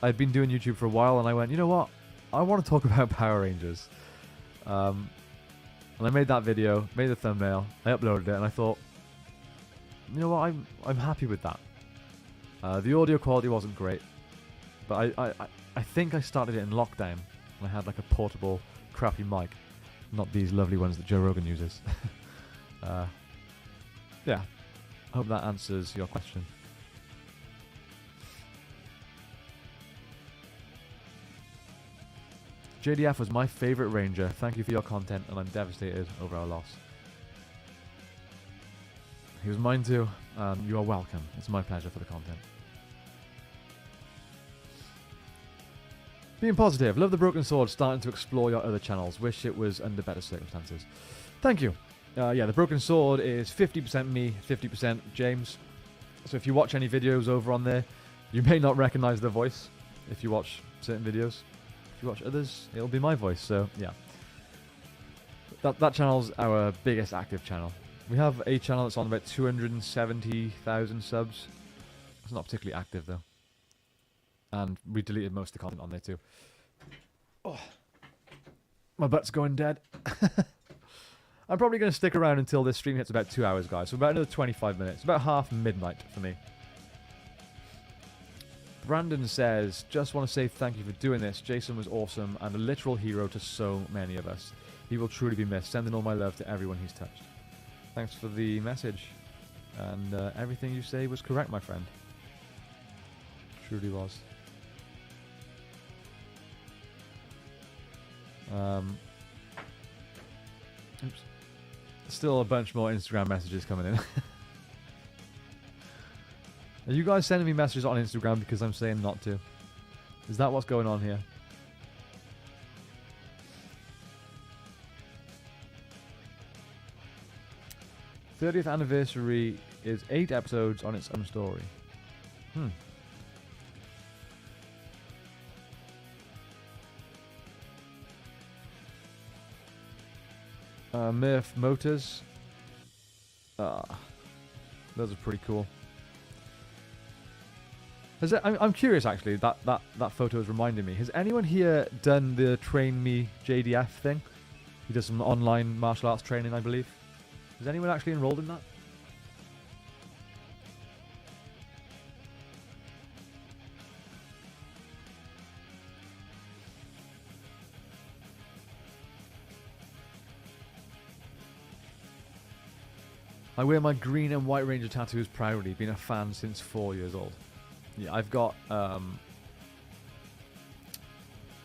I'd been doing YouTube for a while, and I went, you know what? I want to talk about Power Rangers. And I made that video, made the thumbnail, I uploaded it, and I thought, you know what? I'm happy with that. The audio quality wasn't great, but I think I started it in lockdown, and I had like a portable, crappy mic, not these lovely ones that Joe Rogan uses. Yeah, hope that answers your question. JDF was my favourite Ranger. Thank you for your content, and I'm devastated over our loss. He was mine too. You are welcome. It's my pleasure for the content. Being positive. Love the Broken Sword. Starting to explore your other channels. Wish it was under better circumstances. Thank you. Yeah, the Broken Sword is 50% me, 50% James. So if you watch any videos over on there, you may not recognize the voice if you watch certain videos. If you watch others, it'll be my voice. So yeah, that channel's our biggest active channel. We have a channel that's on about 270,000 subs. It's not particularly active though. And we deleted most of the content on there too. Oh, my butt's going dead. I'm probably going to stick around until this stream hits about 2 hours, guys. So about another 25 minutes. About half midnight for me. Brandon says, just want to say thank you for doing this. Jason was awesome and a literal hero to so many of us. He will truly be missed. Sending all my love to everyone he's touched. Thanks for the message. And everything you say was correct, my friend. Truly was. Oops. Still a bunch more Instagram messages coming in. Are you guys sending me messages on Instagram because I'm saying not to? Is that what's going on here? '30th anniversary is 8 episodes on its own story. Murph Motors. Those are pretty cool. I'm curious, actually. That photo is reminding me. Has anyone here done the Train Me JDF thing? He does some online martial arts training, I believe. Is anyone actually enrolled in that? I wear my green and white Ranger tattoos proudly, been a fan since 4 years old. Yeah, I've got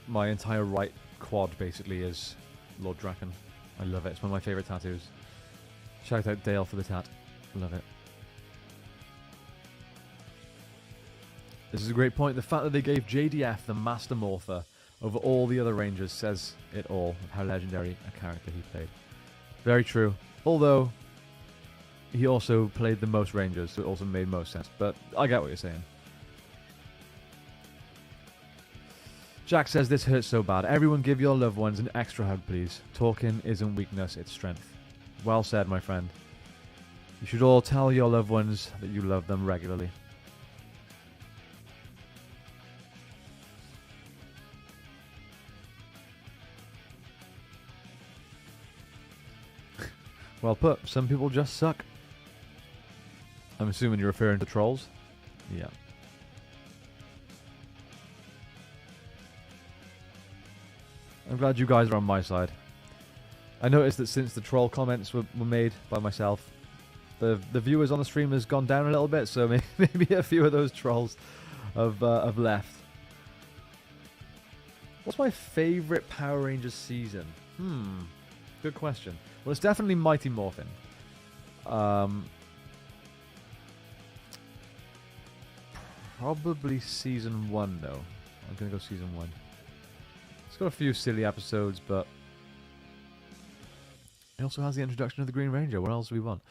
my entire right quad basically is Lord Draken. I love it. It's one of my favourite tattoos. Shout out Dale for the tat. Love it. This is a great point. The fact that they gave JDF the Master Morpher over all the other Rangers says it all of how legendary a character he played. Very true. Although he also played the most Rangers, so it also made most sense. But I get what you're saying. Jack says, this hurts so bad. Everyone give your loved ones an extra hug, please. Talking isn't weakness, it's strength. Well said, my friend. You should all tell your loved ones that you love them regularly. Well put. Some people just suck. I'm assuming you're referring to trolls? Yeah. I'm glad you guys are on my side. I noticed that since the troll comments were made by myself, the viewers on the stream has gone down a little bit, so maybe a few of those trolls have left. What's my favourite Power Rangers season? Good question. Well, it's definitely Mighty Morphin. Probably season 1, though. I'm going to go season 1. It's got a few silly episodes, but it also has the introduction of the Green Ranger. What else do we want?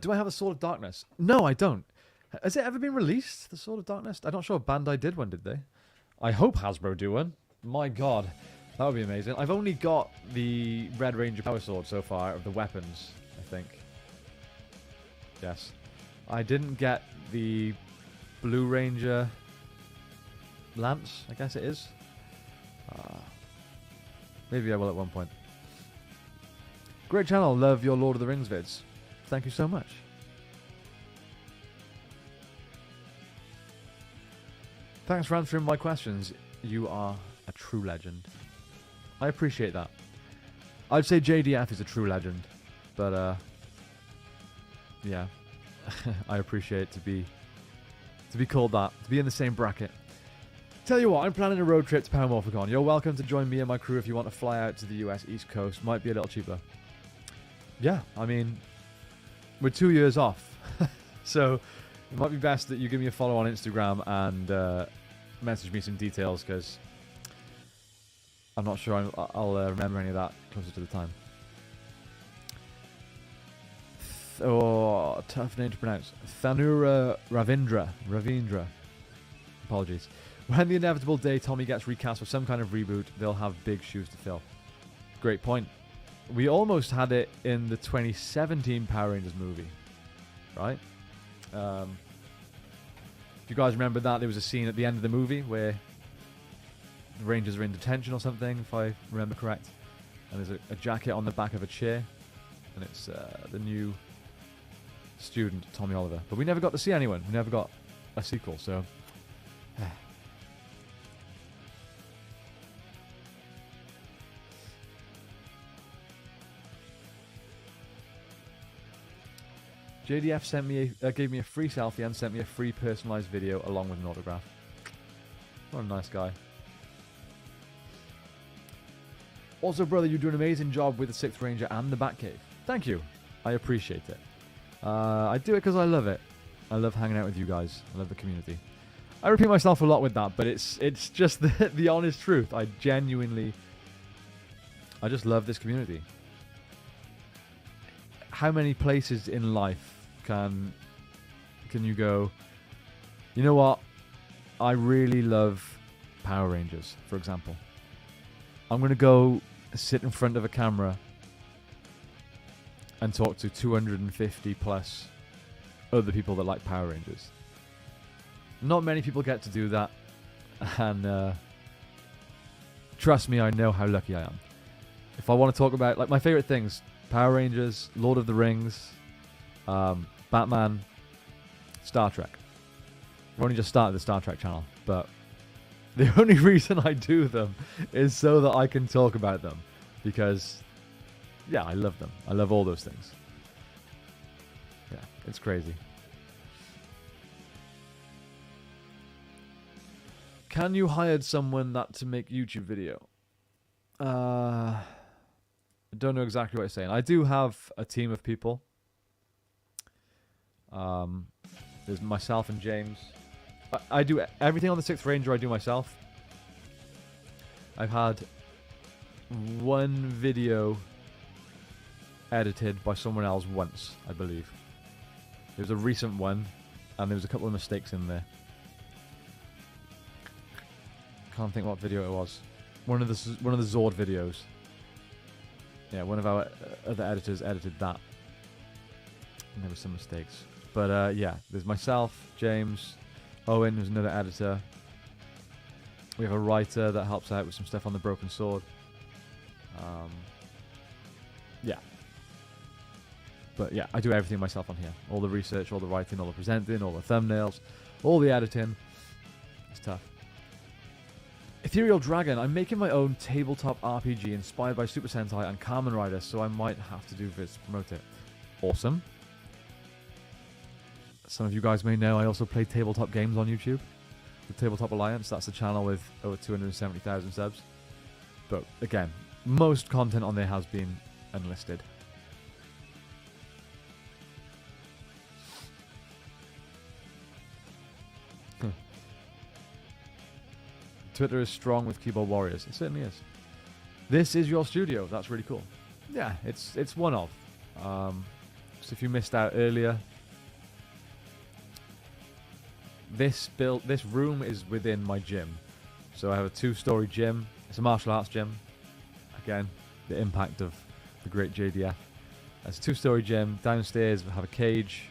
Do I have a Sword of Darkness? No, I don't. Has it ever been released, the Sword of Darkness? I'm not sure Bandai did one, did they? I hope Hasbro do one. My god, that would be amazing. I've only got the Red Ranger Power Sword so far of the weapons, I think. Yes. I didn't get the Blue Ranger Lance, I guess it is. Maybe I will at one point. Great channel, love your Lord of the Rings vids. Thank you so much. Thanks for answering my questions. You are a true legend. I appreciate that. I'd say JDF is a true legend, but yeah, I appreciate to be called that, to be in the same bracket. Tell you what, I'm planning a road trip to Power Morphicon. You're welcome to join me and my crew if you want to fly out to the US East Coast. Might be a little cheaper. Yeah, I mean, we're 2 years off, so it might be best that you give me a follow on Instagram and message me some details, because I'm not sure I'll remember any of that closer to the time. Oh, tough name to pronounce. Thanura Ravindra. Apologies. When the inevitable day Tommy gets recast for some kind of reboot, they'll have big shoes to fill. Great point. We almost had it in the 2017 Power Rangers movie, right? If you guys remember that, there was a scene at the end of the movie where the Rangers are in detention or something, if I remember correct. And there's a jacket on the back of a chair, and it's the new student, Tommy Oliver. But we never got to see anyone. We never got a sequel, so... JDF gave me a free selfie and sent me a free personalised video along with an autograph. What a nice guy. Also, brother, you do an amazing job with the 6th Ranger and the Batcave. Thank you. I appreciate it. I do it because I love it. I love hanging out with you guys. I love the community. I repeat myself a lot with that, but it's just the honest truth. I just love this community. How many places in life can you go, you know what, I really love Power Rangers, for example. I'm going to go sit in front of a camera and talk to 250 plus other people that like Power Rangers. Not many people get to do that, and trust me, I know how lucky I am. If I want to talk about, like, my favorite things, Power Rangers, Lord of the Rings, Batman, Star Trek. I've only just started the Star Trek channel, but the only reason I do them is so that I can talk about them. Because, yeah, I love them. I love all those things. Yeah, it's crazy. Can you hire someone that to make YouTube video? I don't know exactly what you're saying. I do have a team of people. There's myself and James. I do everything on the 6th Ranger I do myself. I've had one video edited by someone else once, I believe. It was a recent one, and there was a couple of mistakes in there. Can't think what video it was. One of the Zord videos. Yeah, one of our other editors edited that, and there were some mistakes. But yeah, there's myself, James, Owen, who's another editor. We have a writer that helps out with some stuff on the Broken Sword. Yeah. But yeah, I do everything myself on here. All the research, all the writing, all the presenting, all the thumbnails, all the editing. It's tough. Ethereal Dragon, I'm making my own tabletop RPG inspired by Super Sentai and Kamen Rider, so I might have to do vids to promote it. Awesome. Some of you guys may know I also play tabletop games on YouTube. The Tabletop Alliance, that's a channel with over 270,000 subs. But again, most content on there has been unlisted. Twitter is strong with keyboard warriors. It certainly is. This is your studio. That's really cool. Yeah, it's one of. So if you missed out earlier, this room is within my gym. So I have a 2-story gym. It's a martial arts gym. Again, the impact of the great JDF. It's a 2-story gym. Downstairs we have a cage,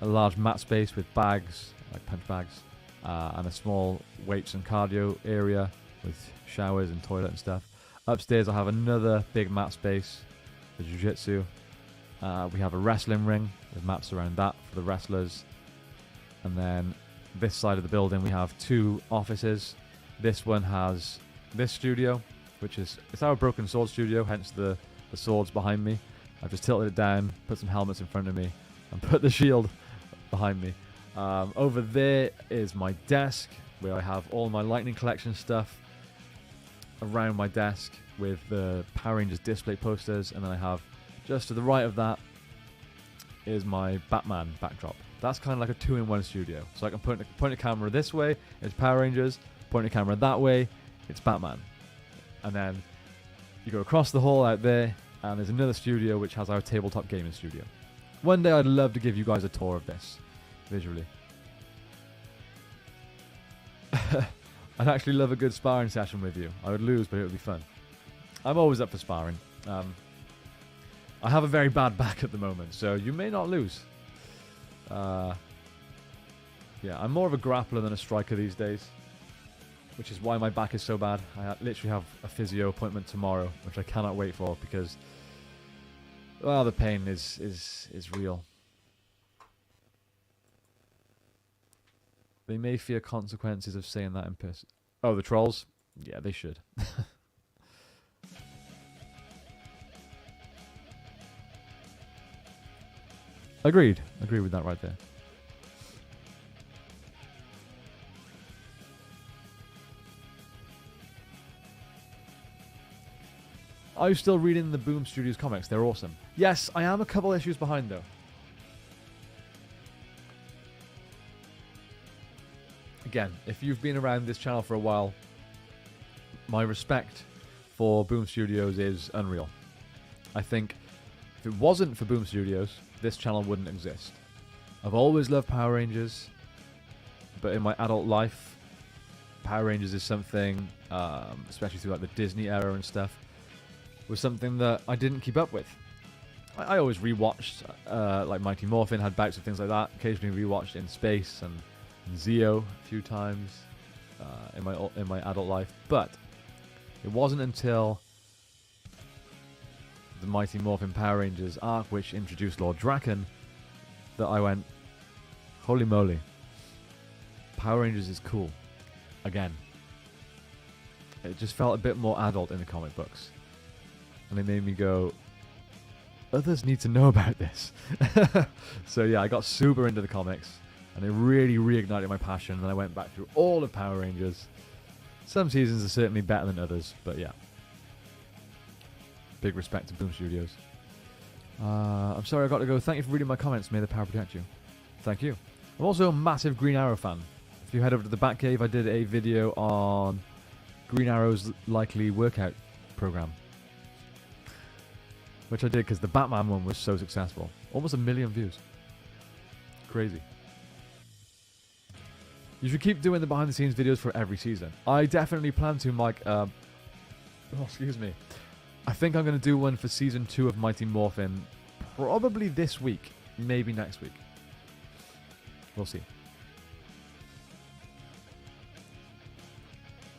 a large mat space with bags, like punch bags, and a small weights and cardio area with showers and toilet and stuff. Upstairs I have another big mat space for jiu-jitsu. We have a wrestling ring with mats around that for the wrestlers. And then this side of the building we have 2 offices. This one has this studio, which is, it's our Broken Sword studio, hence the swords behind me. I've just tilted it down, put some helmets in front of me, and put the shield behind me. Over there is my desk, where I have all my Lightning Collection stuff around my desk with the Power Rangers display posters, and then I have, just to the right of that, is my Batman backdrop. That's kind of like a 2-in-1 studio. So I can point a camera this way, it's Power Rangers, point a camera that way, it's Batman. And then you go across the hall out there, and there's another studio which has our tabletop gaming studio. One day I'd love to give you guys a tour of this, visually. I'd actually love a good sparring session with you. I would lose, but it would be fun. I'm always up for sparring. I have a very bad back at the moment, so you may not lose. Yeah, I'm more of a grappler than a striker these days, which is why my back is so bad. I literally have a physio appointment tomorrow, which I cannot wait for because, well, the pain is real. They may fear consequences of saying that in person. Oh, the trolls? Yeah, they should. Agreed. Agree with that right there. Are you still reading the Boom Studios comics? They're awesome. Yes, I am a couple issues behind though. Again, if you've been around this channel for a while, my respect for Boom Studios is unreal. I think if it wasn't for Boom Studios, this channel wouldn't exist. I've always loved Power Rangers, but in my adult life, Power Rangers is something, especially through like the Disney era and stuff, was something that I didn't keep up with. I always rewatched, like Mighty Morphin, had bouts of things like that, occasionally rewatched In Space and Zeo a few times in my adult life, but it wasn't until the Mighty Morphin Power Rangers arc, which introduced Lord Draken, that I went, holy moly, Power Rangers is cool. Again. It just felt a bit more adult in the comic books. And it made me go, others need to know about this. So yeah, I got super into the comics, and it really reignited my passion, and then I went back through all of Power Rangers. Some seasons are certainly better than others, but yeah. Big respect to Boom Studios. I'm sorry I got to go. Thank you for reading my comments. May the power protect you. Thank you. I'm also a massive Green Arrow fan. If you head over to the Batcave, I did a video on Green Arrow's likely workout program. Which I did because the Batman one was so successful. Almost 1 million views. Crazy. You should keep doing the behind the scenes videos for every season. I definitely plan to, Mike. Oh, excuse me. I think I'm going to do one for season 2 of Mighty Morphin. Probably this week. Maybe next week. We'll see.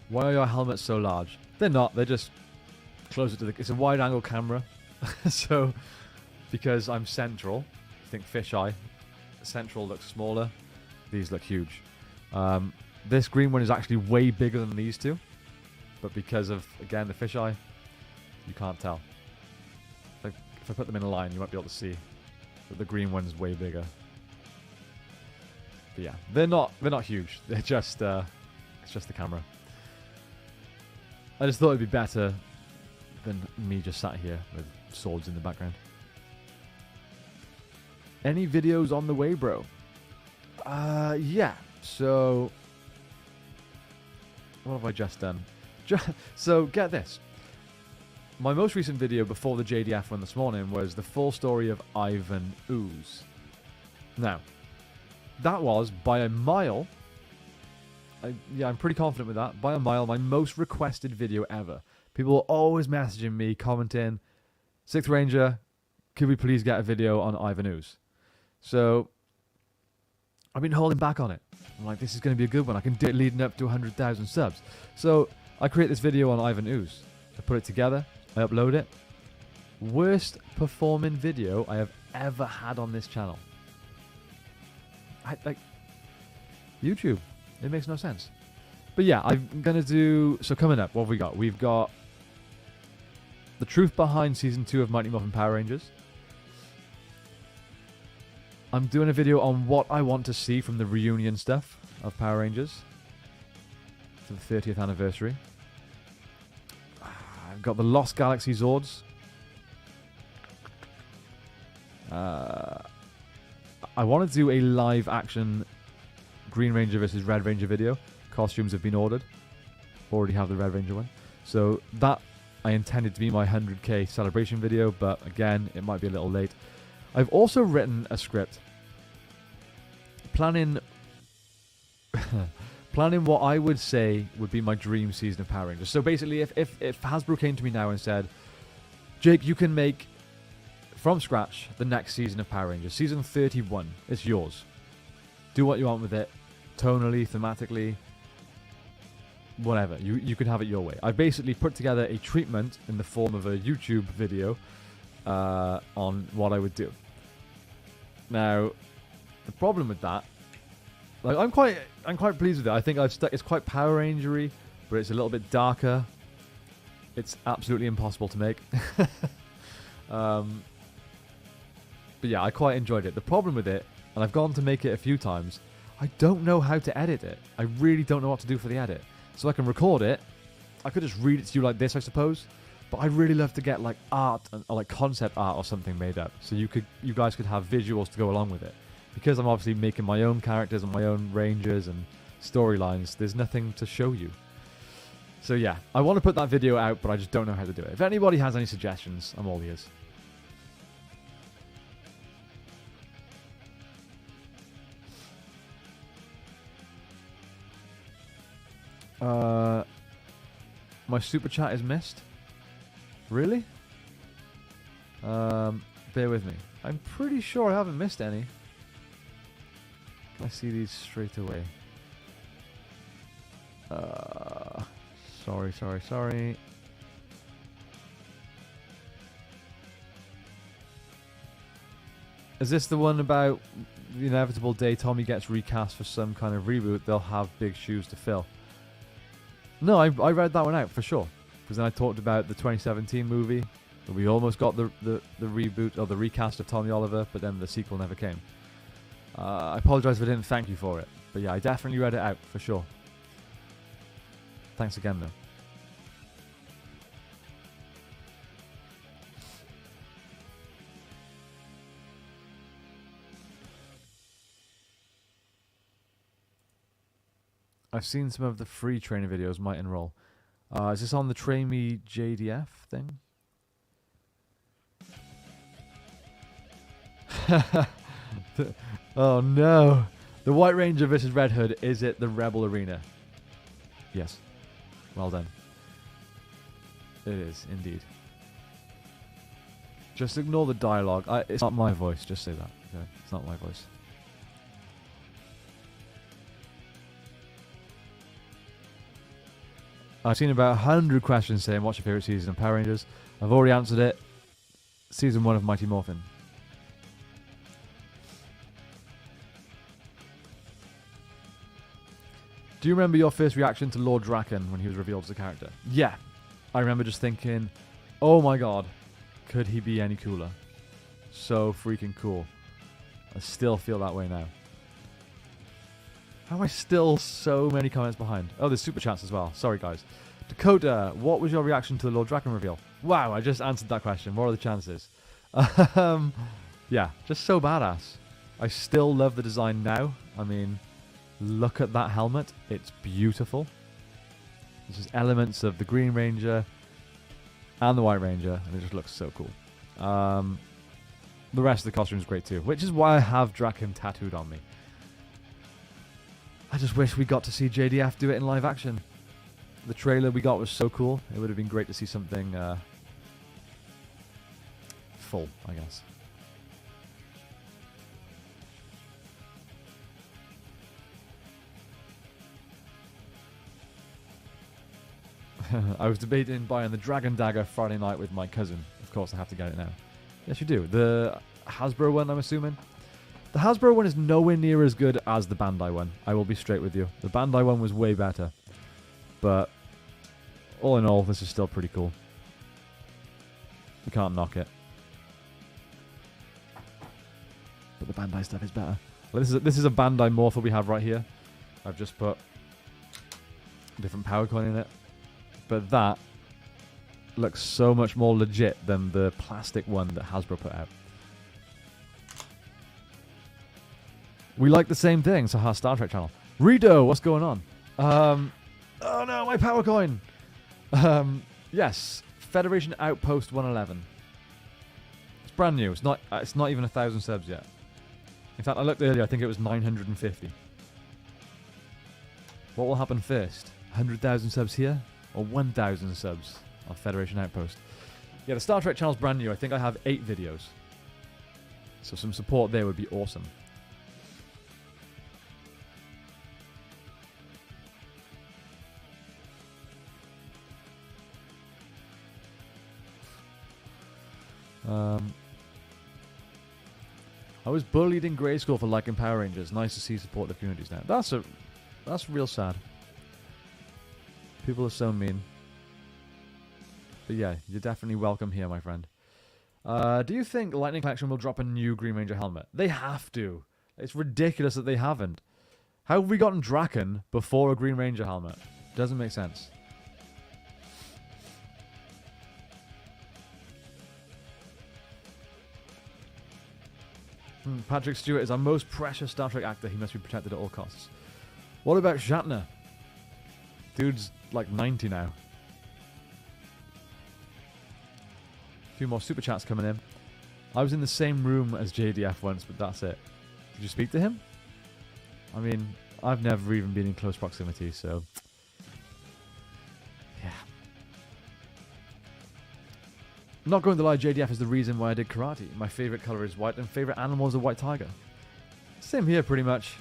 Why are your helmets so large? They're not. They're just closer to the... It's a wide angle camera. So, because I'm central, think fisheye. Central looks smaller. These look huge. This green one is actually way bigger than these two. But because of, again, the fisheye, you can't tell. If I put them in a line, you might be able to see that the green one's way bigger. But yeah, they're not huge. They're just it's just the camera. I just thought it'd be better than me just sat here with swords in the background. Any videos on the way, bro? Yeah. So what have I just done? So get this. My most recent video before the JDF one this morning was the full story of Ivan Ooze. Now, that was by a mile. I'm pretty confident with that. By a mile, my most requested video ever. People were always messaging me, commenting, 6th Ranger, could we please get a video on Ivan Ooze? So, I've been holding back on it. I'm like, this is going to be a good one. I can do it leading up to 100,000 subs. So, I create this video on Ivan Ooze. I put it together. I upload it. Worst performing video I have ever had on this channel. Like, YouTube. It makes no sense. But yeah, I'm going to do... So coming up, what have we got? We've got the truth behind Season 2 of Mighty Morphin Power Rangers. I'm doing a video on what I want to see from the reunion stuff of Power Rangers for the 30th anniversary. I've got the Lost Galaxy Zords. I want to do a live action Green Ranger versus Red Ranger video. Costumes have been ordered. Already have the Red Ranger one. So that I intended to be my 100k celebration video, but again, it might be a little late. I've also written a script planning what I would say would be my dream season of Power Rangers. So basically, if Hasbro came to me now and said, Jake, you can make from scratch the next season of Power Rangers, season 31, it's yours. Do what you want with it, tonally, thematically, whatever. You can have it your way. I basically put together a treatment in the form of a YouTube video on what I would do. Now, the problem with that, like, I'm quite pleased with it. I think it's quite Power Ranger-y, but it's a little bit darker. It's absolutely impossible to make. But yeah, I quite enjoyed it. The problem with it, and I've gone to make it a few times, I don't know how to edit it. I really don't know what to do for the edit. So I can record it. I could just read it to you like this, I suppose. But I'd really love to get like art or like concept art or something made up, so you guys could have visuals to go along with it. Because I'm obviously making my own characters and my own rangers and storylines, there's nothing to show you. So yeah, I want to put that video out, but I just don't know how to do it. If anybody has any suggestions, I'm all ears. My super chat is missed. Really? Bear with me. I'm pretty sure I haven't missed any. Can I see these straight away? Sorry. Is this the one about the inevitable day Tommy gets recast for some kind of reboot? They'll have big shoes to fill. No, I read that one out for sure. Because then I talked about the 2017 movie. Where we almost got the reboot or the recast of Tommy Oliver, but then the sequel never came. I apologize if I didn't thank you for it. But yeah, I definitely read it out for sure. Thanks again, though. I've seen some of the free trainer videos. Might enroll. Is this on the Train Me JDF thing? Oh no! The White Ranger versus Red Hood. Is it the Rebel Arena? Yes. Well done. It is indeed. Just ignore the dialogue. It's not my voice. Just say that. Okay? It's not my voice. I've seen about 100 questions saying, what's your favourite season of Power Rangers? I've already answered it. Season 1 of Mighty Morphin. Do you remember your first reaction to Lord Draken when he was revealed as a character? Yeah. I remember just thinking, oh my god, could he be any cooler? So freaking cool. I still feel that way now. How am I still so many comments behind? Oh, there's super chats as well. Sorry, guys. Dakota, what was your reaction to the Lord Draken reveal? Wow, I just answered that question. What are the chances? Yeah, just so badass. I still love the design now. I mean, look at that helmet. It's beautiful. There's just elements of the Green Ranger and the White Ranger, and it just looks so cool. The rest of the costume is great too, which is why I have Draken tattooed on me. I just wish we got to see JDF do it in live action. The trailer we got was so cool. It would have been great to see something full, I guess. I was debating buying the Dragon Dagger Friday night with my cousin. Of course, I have to get it now. Yes, you do. The Hasbro one, I'm assuming. The Hasbro one is nowhere near as good as the Bandai one. I will be straight with you. The Bandai one was way better. But all in all, this is still pretty cool. You can't knock it. But the Bandai stuff is better. Well, this is a Bandai Morpher we have right here. I've just put a different power coin in it. But that looks so much more legit than the plastic one that Hasbro put out. We like the same things. Haha, Star Trek channel. Rido, what's going on? Oh no, my power coin. Yes, Federation Outpost 111. It's brand new. It's not even 1,000 subs yet. In fact, I looked earlier. I think it was 950. What will happen first? 100,000 subs here, or 1,000 subs on Federation Outpost? Yeah, the Star Trek channel's brand new. I think I have 8 videos. So some support there would be awesome. I was bullied in grade school for liking Power Rangers. Nice to see supportive communities now. That's real sad. People are so mean. But yeah, you're definitely welcome here, my friend. Do you think Lightning Collection will drop a new Green Ranger helmet? They have to. It's ridiculous that they haven't. How have we gotten Draken before a Green Ranger helmet? Doesn't make sense. Patrick Stewart is our most precious Star Trek actor. He must be protected at all costs. What about Shatner? Dude's like 90 now. A few more super chats coming in. I was in the same room as JDF once, but that's it. Did you speak to him? I mean, I've never even been in close proximity, so... yeah. Not going to lie, JDF is the reason why I did karate. My favourite colour is white, and favourite animal is a white tiger. Same here, pretty much.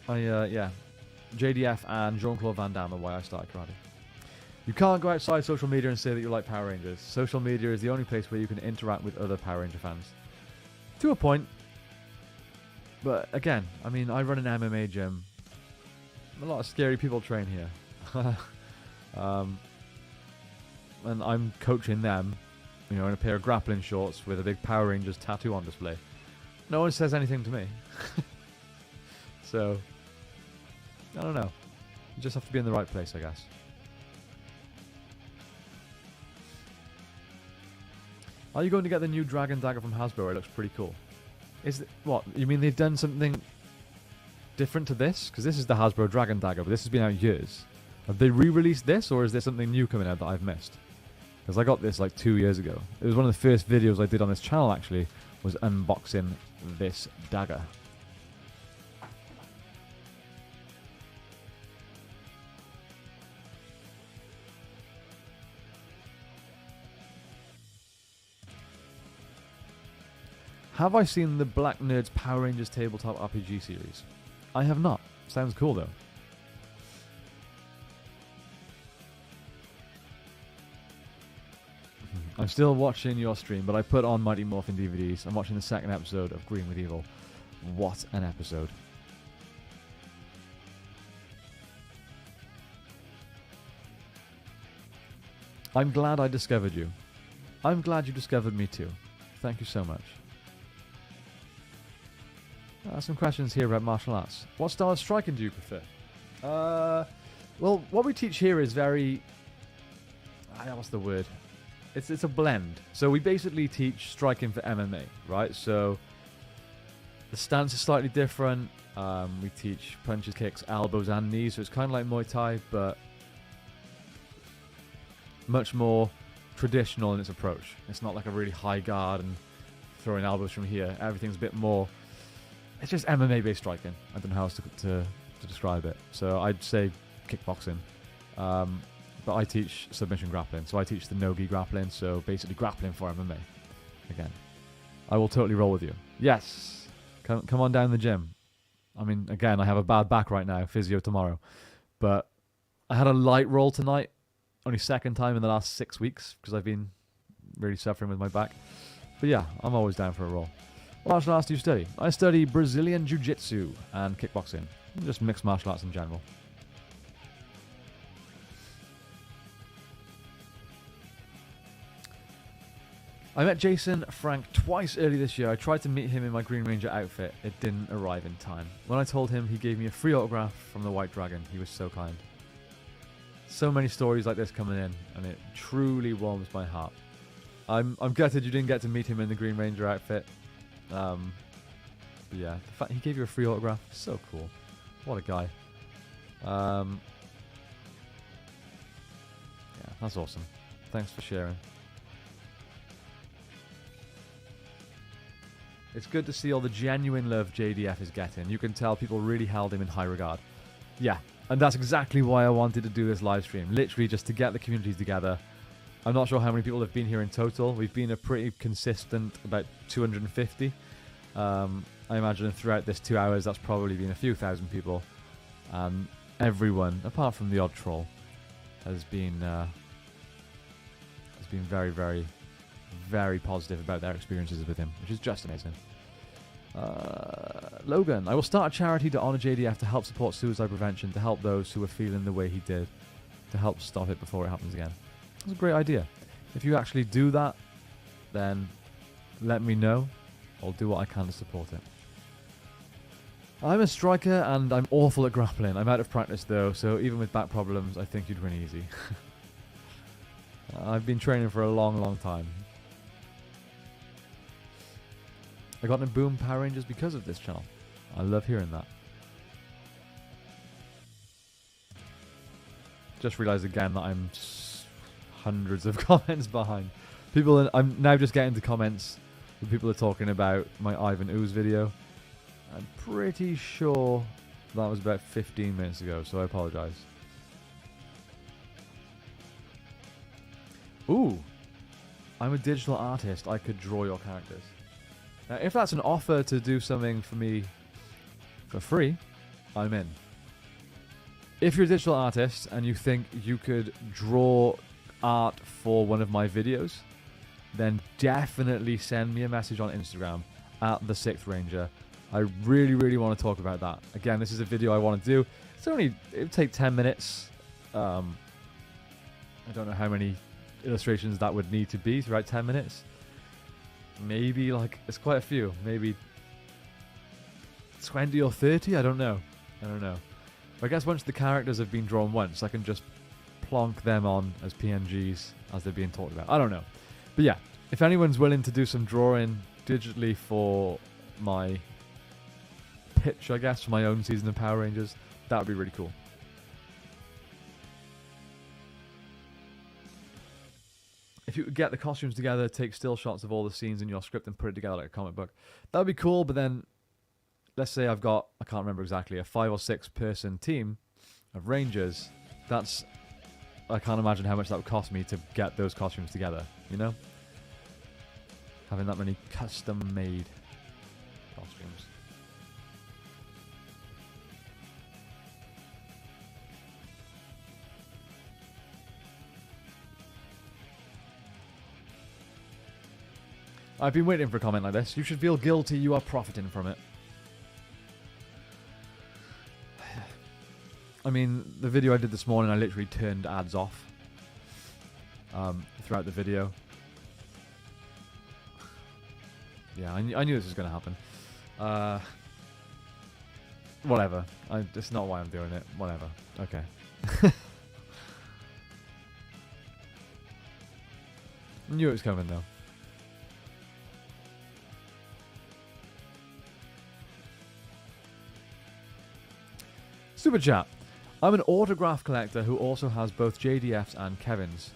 Yeah. JDF and Jean-Claude Van Damme are why I started karate. You can't go outside social media and say that you like Power Rangers. Social media is the only place where you can interact with other Power Ranger fans. To a point. But again, I mean, I run an MMA gym. A lot of scary people train here. And I'm coaching them, in a pair of grappling shorts with a big Power Rangers tattoo on display. No one says anything to me. So, I don't know. You just have to be in the right place, I guess. Are you going to get the new Dragon Dagger from Hasbro? It looks pretty cool. What? You mean they've done something different to this? Because this is the Hasbro Dragon Dagger, but this has been out years. Have they re-released this, or is there something new coming out that I've missed? Because I got this like 2 years ago. It was one of the first videos I did on this channel, actually, was unboxing this dagger. Have I seen the Black Nerds Power Rangers tabletop RPG series? I have not. Sounds cool though. I'm still watching your stream, but I put on Mighty Morphin DVDs. I'm watching the second episode of Green with Evil. What an episode. I'm glad I discovered you. I'm glad you discovered me too. Thank you so much. Some questions here about martial arts. What style of striking do you prefer? Well, what we teach here is very... what's the word? It's a blend. So we basically teach striking for MMA, right? So the stance is slightly different. We teach punches, kicks, elbows, and knees. So it's kind of like Muay Thai, but much more traditional in its approach. It's not like a really high guard and throwing elbows from here. Everything's a bit more... It's just MMA-based striking. I don't know how else to describe it. So I'd say kickboxing. But I teach submission grappling. So I teach the no-gi grappling. So basically grappling for MMA. Again. I will totally roll with you. Yes. Come on down the gym. I mean, again, I have a bad back right now. Physio tomorrow. But I had a light roll tonight. Only second time in the last 6 weeks. Because I've been really suffering with my back. But yeah, I'm always down for a roll. What martial arts do you study? I study Brazilian Jiu-Jitsu and kickboxing. Just mixed martial arts in general. I met Jason Frank twice early this year. I tried to meet him in my Green Ranger outfit. It didn't arrive in time. When I told him, he gave me a free autograph from the White Dragon. He was so kind. So many stories like this coming in, and it truly warms my heart. I'm gutted you didn't get to meet him in the Green Ranger outfit. But yeah, the fact he gave you a free autograph, so cool. What a guy. Yeah, that's awesome. Thanks for sharing. It's good to see all the genuine love JDF is getting. You can tell people really held him in high regard. Yeah, and that's exactly why I wanted to do this live stream. Literally just to get the communities together. I'm not sure how many people have been here in total. We've been a pretty consistent about 250. I imagine throughout this 2 hours that's probably been a few thousand people. Everyone, apart from the odd troll, has been very, very, very positive about their experiences with him, which is just amazing. Logan, I will start a charity to honour JDF to help support suicide prevention, to help those who are feeling the way he did, to help stop it before it happens again. That's a great idea. If you actually do that, then let me know. I'll do what I can to support it. I'm a striker and I'm awful at grappling. I'm out of practice though, so even with back problems, I think you'd win easy. I've been training for a long, long time. I got into Boom Power Rangers because of this channel. I love hearing that. Just realised again that I'm hundreds of comments behind. I'm now just getting to comments when people are talking about my Ivan Ooze video. I'm pretty sure that was about 15 minutes ago, so I apologise. Ooh, I'm a digital artist. I could draw your characters. Now, if that's an offer to do something for me for free, I'm in. If you're a digital artist and you think you could draw art for one of my videos, then definitely send me a message on Instagram at the 6th Ranger. I really, really want to talk about that. Again, this is a video I want to do. It'll take 10 minutes. I don't know how many illustrations that would need to be throughout 10 minutes. Maybe it's quite a few. Maybe 20 or 30. I don't know. I guess once the characters have been drawn once, I can just plonk them on as PNGs as they're being talked about. I don't know. But yeah, if anyone's willing to do some drawing digitally for my pitch, I guess, for my own season of Power Rangers, that would be really cool. If you could get the costumes together, take still shots of all the scenes in your script and put it together like a comic book, that would be cool. But then, let's say I've got, I can't remember exactly, a 5 or 6 person team of Rangers. I can't imagine how much that would cost me to get those costumes together, you know? Having that many custom made costumes. I've been waiting for a comment like this. You should feel guilty, you are profiting from it. I mean, the video I did this morning, I literally turned ads off throughout the video. Yeah, I knew this was going to happen. Whatever. It's not why I'm doing it. Whatever. Okay. Knew it was coming, though. Super chat. I'm an autograph collector who also has both JDF's and Kevin's.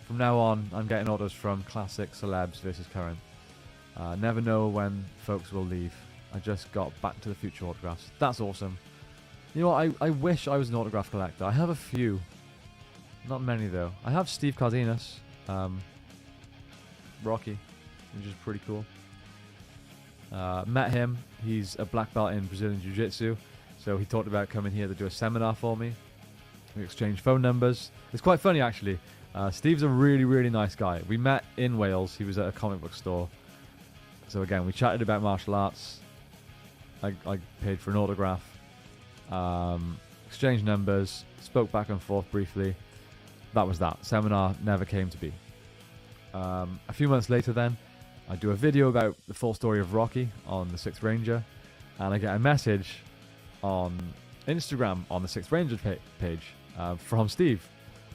From now on, I'm getting orders from classic celebs versus current. Never know when folks will leave. I just got Back to the Future autographs. That's awesome. You know what? I wish I was an autograph collector. I have a few. Not many, though. I have Steve Cardenas. Rocky, which is pretty cool. Met him. He's a black belt in Brazilian Jiu-Jitsu. So he talked about coming here to do a seminar for me. We exchanged phone numbers. It's quite funny, actually. Steve's a really, really nice guy. We met in Wales. He was at a comic book store. So again, we chatted about martial arts. I paid for an autograph. Exchanged numbers. Spoke back and forth briefly. That was that. Seminar never came to be. A few months later then, I do a video about the full story of Rocky on the 6th Ranger. And I get a message on Instagram on the 6th Ranger page from Steve,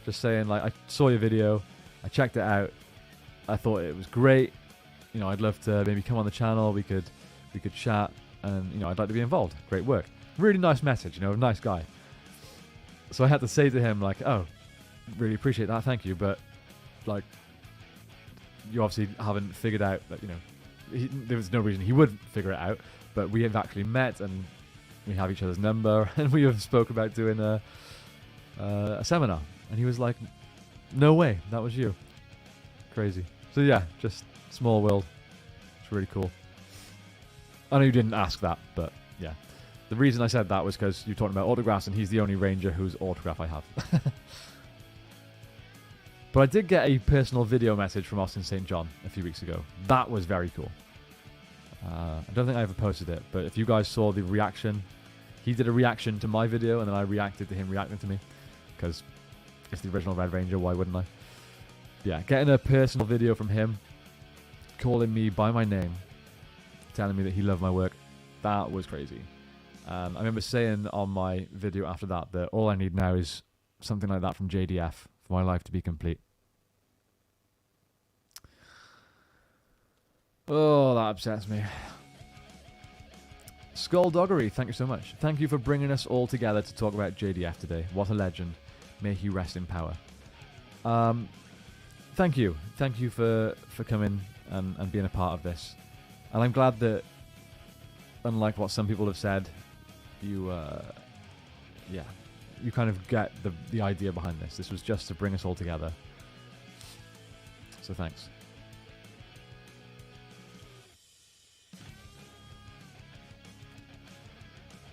just saying, like, I saw your video, I checked it out, I thought it was great, you know, I'd love to maybe come on the channel, we could chat, and, you know, I'd like to be involved. Great work. Really nice message, you know, nice guy. So I had to say to him, like, oh, really appreciate that, thank you, but, like, you obviously haven't figured out that, you know, there was no reason he would figure it out, but we have actually met and we have each other's number, and we have spoke about doing a seminar. And he was like, no way, that was you. Crazy. So yeah, just small world. It's really cool. I know you didn't ask that, but yeah. The reason I said that was because you're talking about autographs, and he's the only Ranger whose autograph I have. But I did get a personal video message from Austin St. John a few weeks ago. That was very cool. I don't think I ever posted it, but if you guys saw the reaction, he did a reaction to my video, and then I reacted to him reacting to me, because it's the original Red Ranger, why wouldn't I? Yeah, getting a personal video from him, calling me by my name, telling me that he loved my work, that was crazy. I remember saying on my video after that all I need now is something like that from JDF for my life to be complete. Oh, that upsets me. Skulldoggery, thank you so much. Thank you for bringing us all together to talk about JDF today. What a legend. May he rest in power. Thank you. Thank you for coming and being a part of this. And I'm glad that, unlike what some people have said, you kind of get the idea behind this. This was just to bring us all together. So thanks.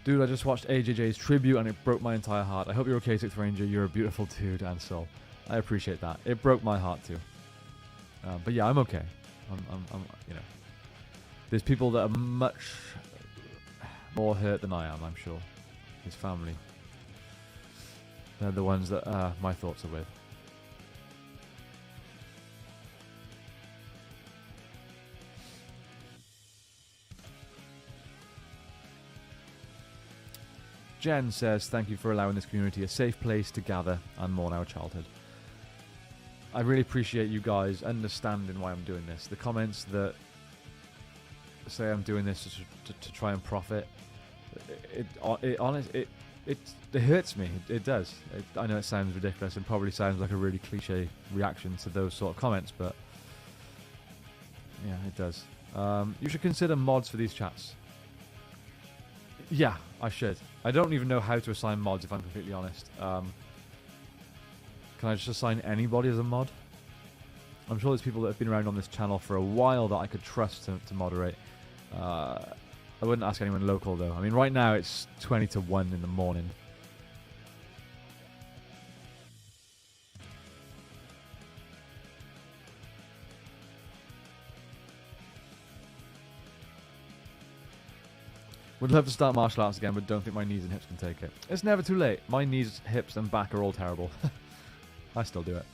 Dude, I just watched AJJ's tribute and it broke my entire heart. I hope you're okay, Sixth Ranger. You're a beautiful dude and soul. I appreciate that. It broke my heart too. But yeah, I'm okay. I'm, you know, there's people that are much more hurt than I am, I'm sure. His family. They're the ones that my thoughts are with. Jen says, thank you for allowing this community a safe place to gather and mourn our childhood. I really appreciate you guys understanding why I'm doing this. The comments that say I'm doing this to try and profit, it hurts me. It does. I know it sounds ridiculous and probably sounds like a really cliche reaction to those sort of comments, but yeah, it does. You should consider mods for these chats. Yeah, I should. I don't even know how to assign mods, if I'm completely honest. Can I just assign anybody as a mod? I'm sure there's people that have been around on this channel for a while that I could trust to moderate. I wouldn't ask anyone local, though. I mean, right now it's 20 to 1 in the morning. Would love to start martial arts again, but don't think my knees and hips can take it. It's never too late. My knees, hips, and back are all terrible. I still do it.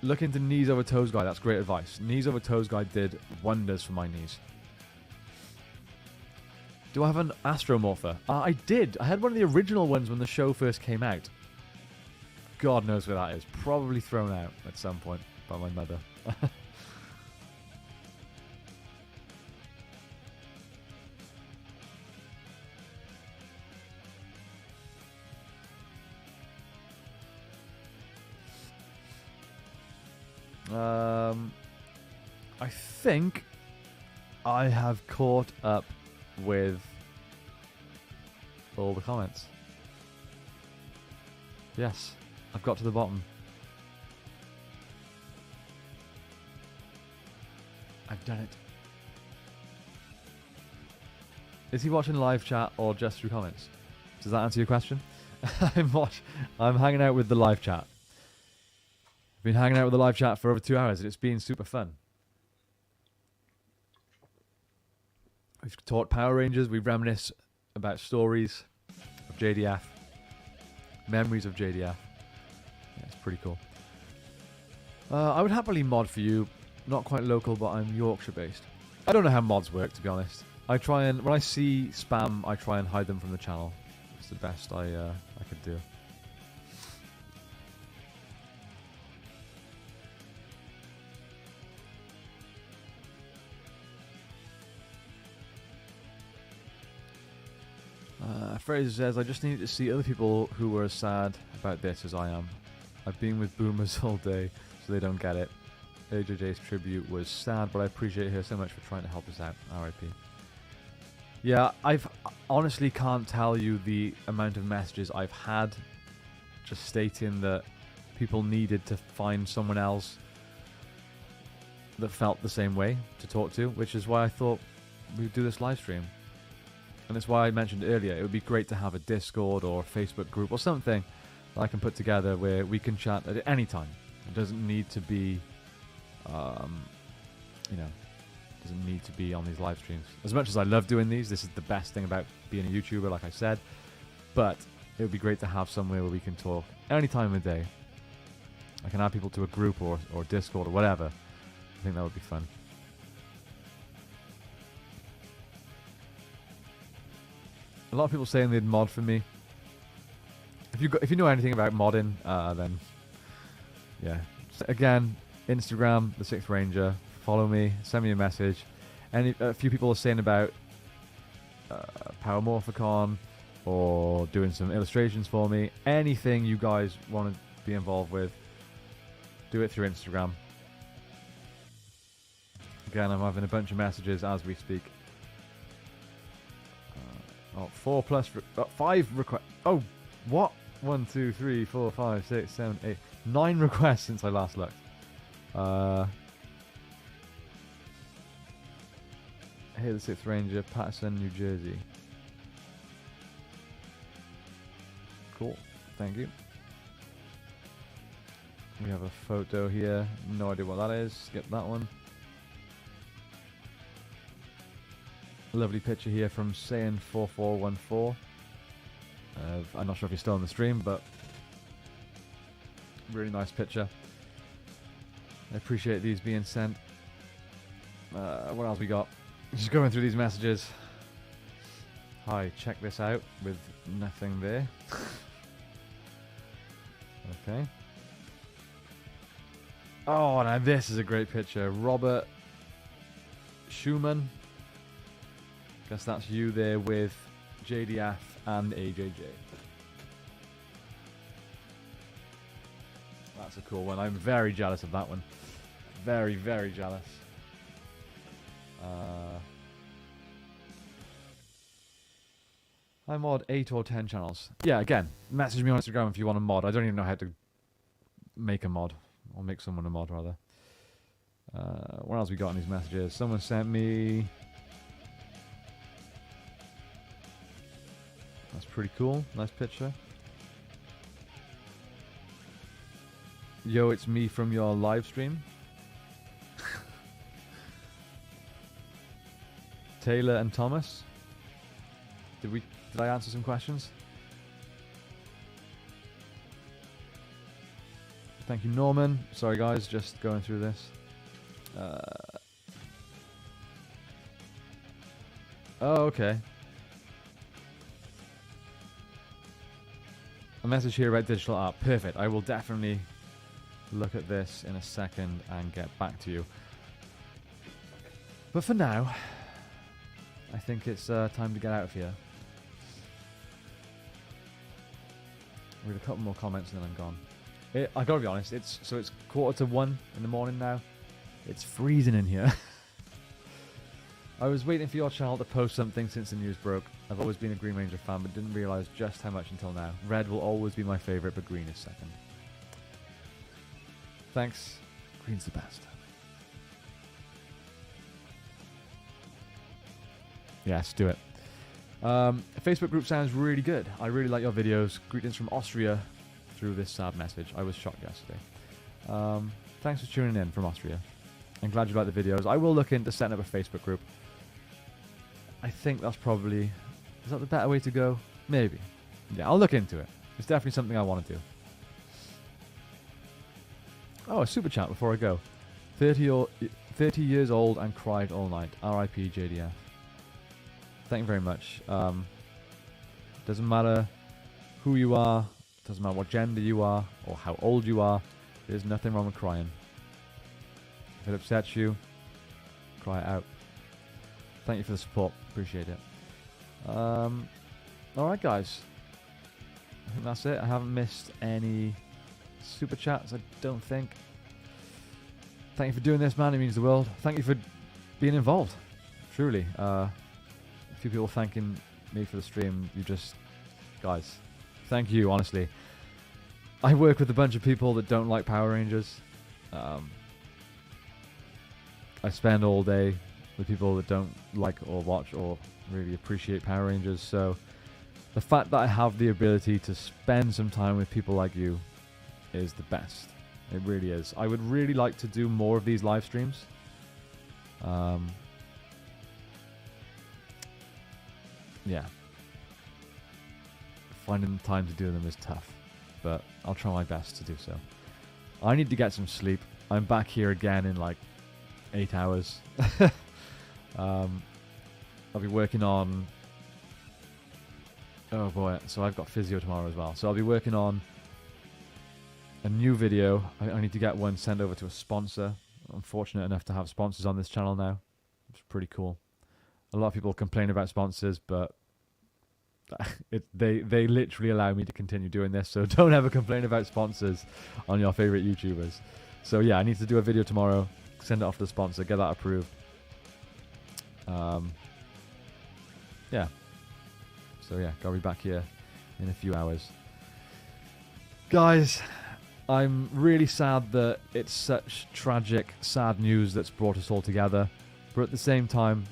Look into knees over toes guy. That's great advice. Knees over toes guy did wonders for my knees. Do I have an Astromorpher? I did. I had one of the original ones when the show first came out. God knows where that is. Probably thrown out at some point by my mother. I think I have caught up with all the comments. Yes, I've got to the bottom. I've done it. Is he watching live chat or just through comments? Does that answer your question? I'm hanging out with the live chat. Been hanging out with the live chat for over 2 hours and it's been super fun. We've taught Power Rangers, we reminisce about stories of JDF, memories of JDF. Yeah, it's pretty cool. I would happily mod for you, not quite local, but I'm Yorkshire based. I don't know how mods work, to be honest. I try and, when I see spam, I try and hide them from the channel. It's the best I could do. Fraser says, I just needed to see other people who were as sad about this as I am. I've been with boomers all day, so they don't get it. AJJ's tribute was sad, but I appreciate her so much for trying to help us out. RIP. Yeah, I've honestly can't tell you the amount of messages I've had just stating that people needed to find someone else that felt the same way to talk to, which is why I thought we'd do this live stream. And that's why I mentioned earlier, it would be great to have a Discord or Facebook group or something that I can put together where we can chat at any time. It doesn't need to be, doesn't need to be on these live streams. As much as I love doing these, this is the best thing about being a YouTuber, like I said. But it would be great to have somewhere where we can talk any time of the day. I can add people to a group or Discord or whatever. I think that would be fun. A lot of people saying they'd mod for me. If you know anything about modding, then yeah. So again, Instagram, the Sixth Ranger. Follow me. Send me a message. A few people are saying about Power Morphicon or doing some illustrations for me. Anything you guys want to be involved with, do it through Instagram. Again, I'm having a bunch of messages as we speak. 5 requests. Oh, what? 1, 2, 3, 4, 5, 6, 7, 8, 9 requests since I last looked. Hey, the 6th Ranger, Patterson, New Jersey. Cool. Thank you. We have a photo here. No idea what that is. Skip that one. Lovely picture here from Saiyan4414. I'm not sure if you're still on the stream, but really nice picture. I appreciate these being sent. What else we got? Just going through these messages. Hi, check this out with nothing there. Okay. Oh, now this is a great picture. Robert Schumann. Guess that's you there with JDF and AJJ. That's a cool one. I'm very jealous of that one. Very, very jealous. I mod 8 or 10 channels. Yeah, again, message me on Instagram if you want a mod. I don't even know how to make a mod. Or make someone a mod, rather. What else we got in these messages? Someone sent me... That's pretty cool. Nice picture. Yo, it's me from your live stream. Taylor and Thomas. Did I answer some questions? Thank you, Norman. Sorry, guys, just going through this. Oh, okay. A message here about digital art. Perfect. I will definitely look at this in a second and get back to you. But for now, I think it's time to get out of here. We have a couple more comments and then I'm gone. I gotta be honest, it's 1:45 in the morning now. It's freezing in here. I was waiting for your channel to post something since the news broke. I've always been a Green Ranger fan, but didn't realise just how much until now. Red will always be my favourite, but green is second. Thanks. Green's the best. Yes, do it. Facebook group sounds really good. I really like your videos. Greetings from Austria through this sad message. I was shocked yesterday. Thanks for tuning in from Austria. I'm glad you like the videos. I will look into setting up a Facebook group. I think that's probably... Is that the better way to go? Maybe. Yeah, I'll look into it. It's definitely something I want to do. Oh, a super chat before I go. 30 years old and cried all night. R.I.P. JDF. Thank you very much. Doesn't matter who you are, doesn't matter what gender you are, or how old you are, there's nothing wrong with crying. If it upsets you, cry it out. Thank you for the support. Appreciate it. Alright, guys. I think that's it. I haven't missed any super chats, I don't think. Thank you for doing this, man. It means the world. Thank you for being involved. Truly. A few people thanking me for the stream. You just... Guys, thank you, honestly. I work with a bunch of people that don't like Power Rangers. I spend all day with people that don't like or watch or really appreciate Power Rangers, so the fact that I have the ability to spend some time with people like you is the best. It really is. I would really like to do more of these live streams. Yeah. Finding the time to do them is tough, but I'll try my best to do so. I need to get some sleep. I'm back here again in like 8 hours. I'll be working on... Oh boy, so I've got physio tomorrow as well. So I'll be working on a new video. I need to get one sent over to a sponsor. I'm fortunate enough to have sponsors on this channel now. It's pretty cool. A lot of people complain about sponsors, but they literally allow me to continue doing this. So don't ever complain about sponsors on your favorite YouTubers. So yeah, I need to do a video tomorrow, send it off to the sponsor, get that approved. Yeah. So yeah, gotta be back here in a few hours. Guys, I'm really sad that it's such tragic, sad news that's brought us all together. But at the same time,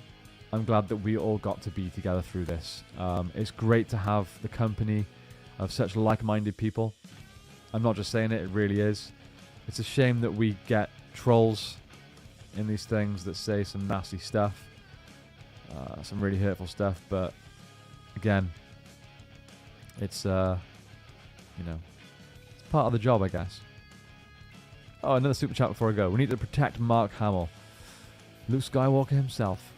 I'm glad that we all got to be together through this. It's great to have the company of such like-minded people. I'm not just saying it, it really is. It's a shame that we get trolls in these things that say some nasty stuff, some really hurtful stuff, but again, it's, you know, it's part of the job, I guess. Oh, another super chat before I go. We need to protect Mark Hamill. Luke Skywalker himself.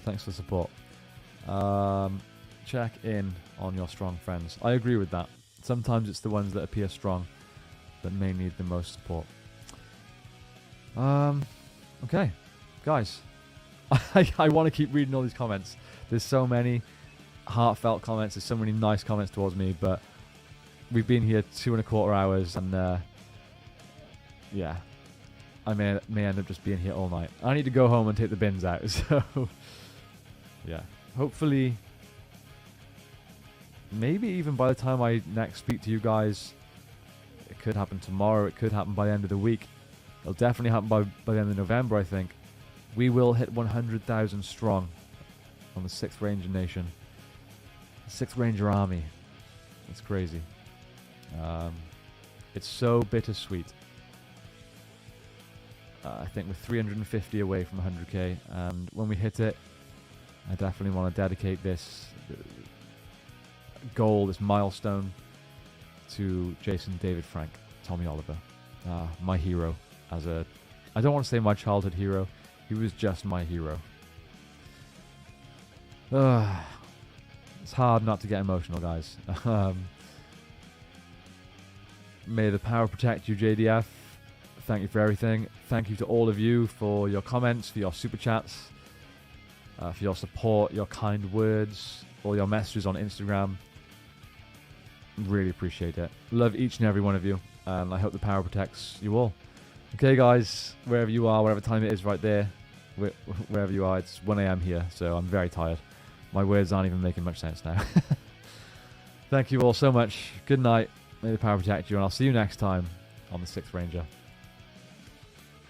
Thanks for the support. Check in on your strong friends. I agree with that. Sometimes it's the ones that appear strong that may need the most support. Okay, guys. I want to keep reading all these comments. There's so many heartfelt comments. There's so many nice comments towards me, but we've been here 2.25 hours, and yeah, I may end up just being here all night. I need to go home and take the bins out, so yeah. Hopefully, maybe even by the time I next speak to you guys, it could happen tomorrow, it could happen by the end of the week. It'll definitely happen by the end of November, I think. We will hit 100,000 strong on the 6th Ranger Nation. The 6th Ranger Army. It's crazy. It's so bittersweet. I think we're 350 away from 100k, and when we hit it, I definitely want to dedicate this goal, this milestone, to Jason David Frank, Tommy Oliver, my hero. I don't want to say my childhood hero. He was just my hero. It's hard not to get emotional, guys. May the power protect you, JDF. Thank you for everything. Thank you to all of you for your comments, for your super chats, for your support, your kind words, all your messages on Instagram. Really appreciate it. Love each and every one of you, and I hope the power protects you all. Okay, guys, wherever you are, whatever time it is right there, wherever you are, it's 1 a.m. here, so I'm very tired. My words aren't even making much sense now. Thank you all so much. Good night. May the power protect you, and I'll see you next time on the 6th Ranger.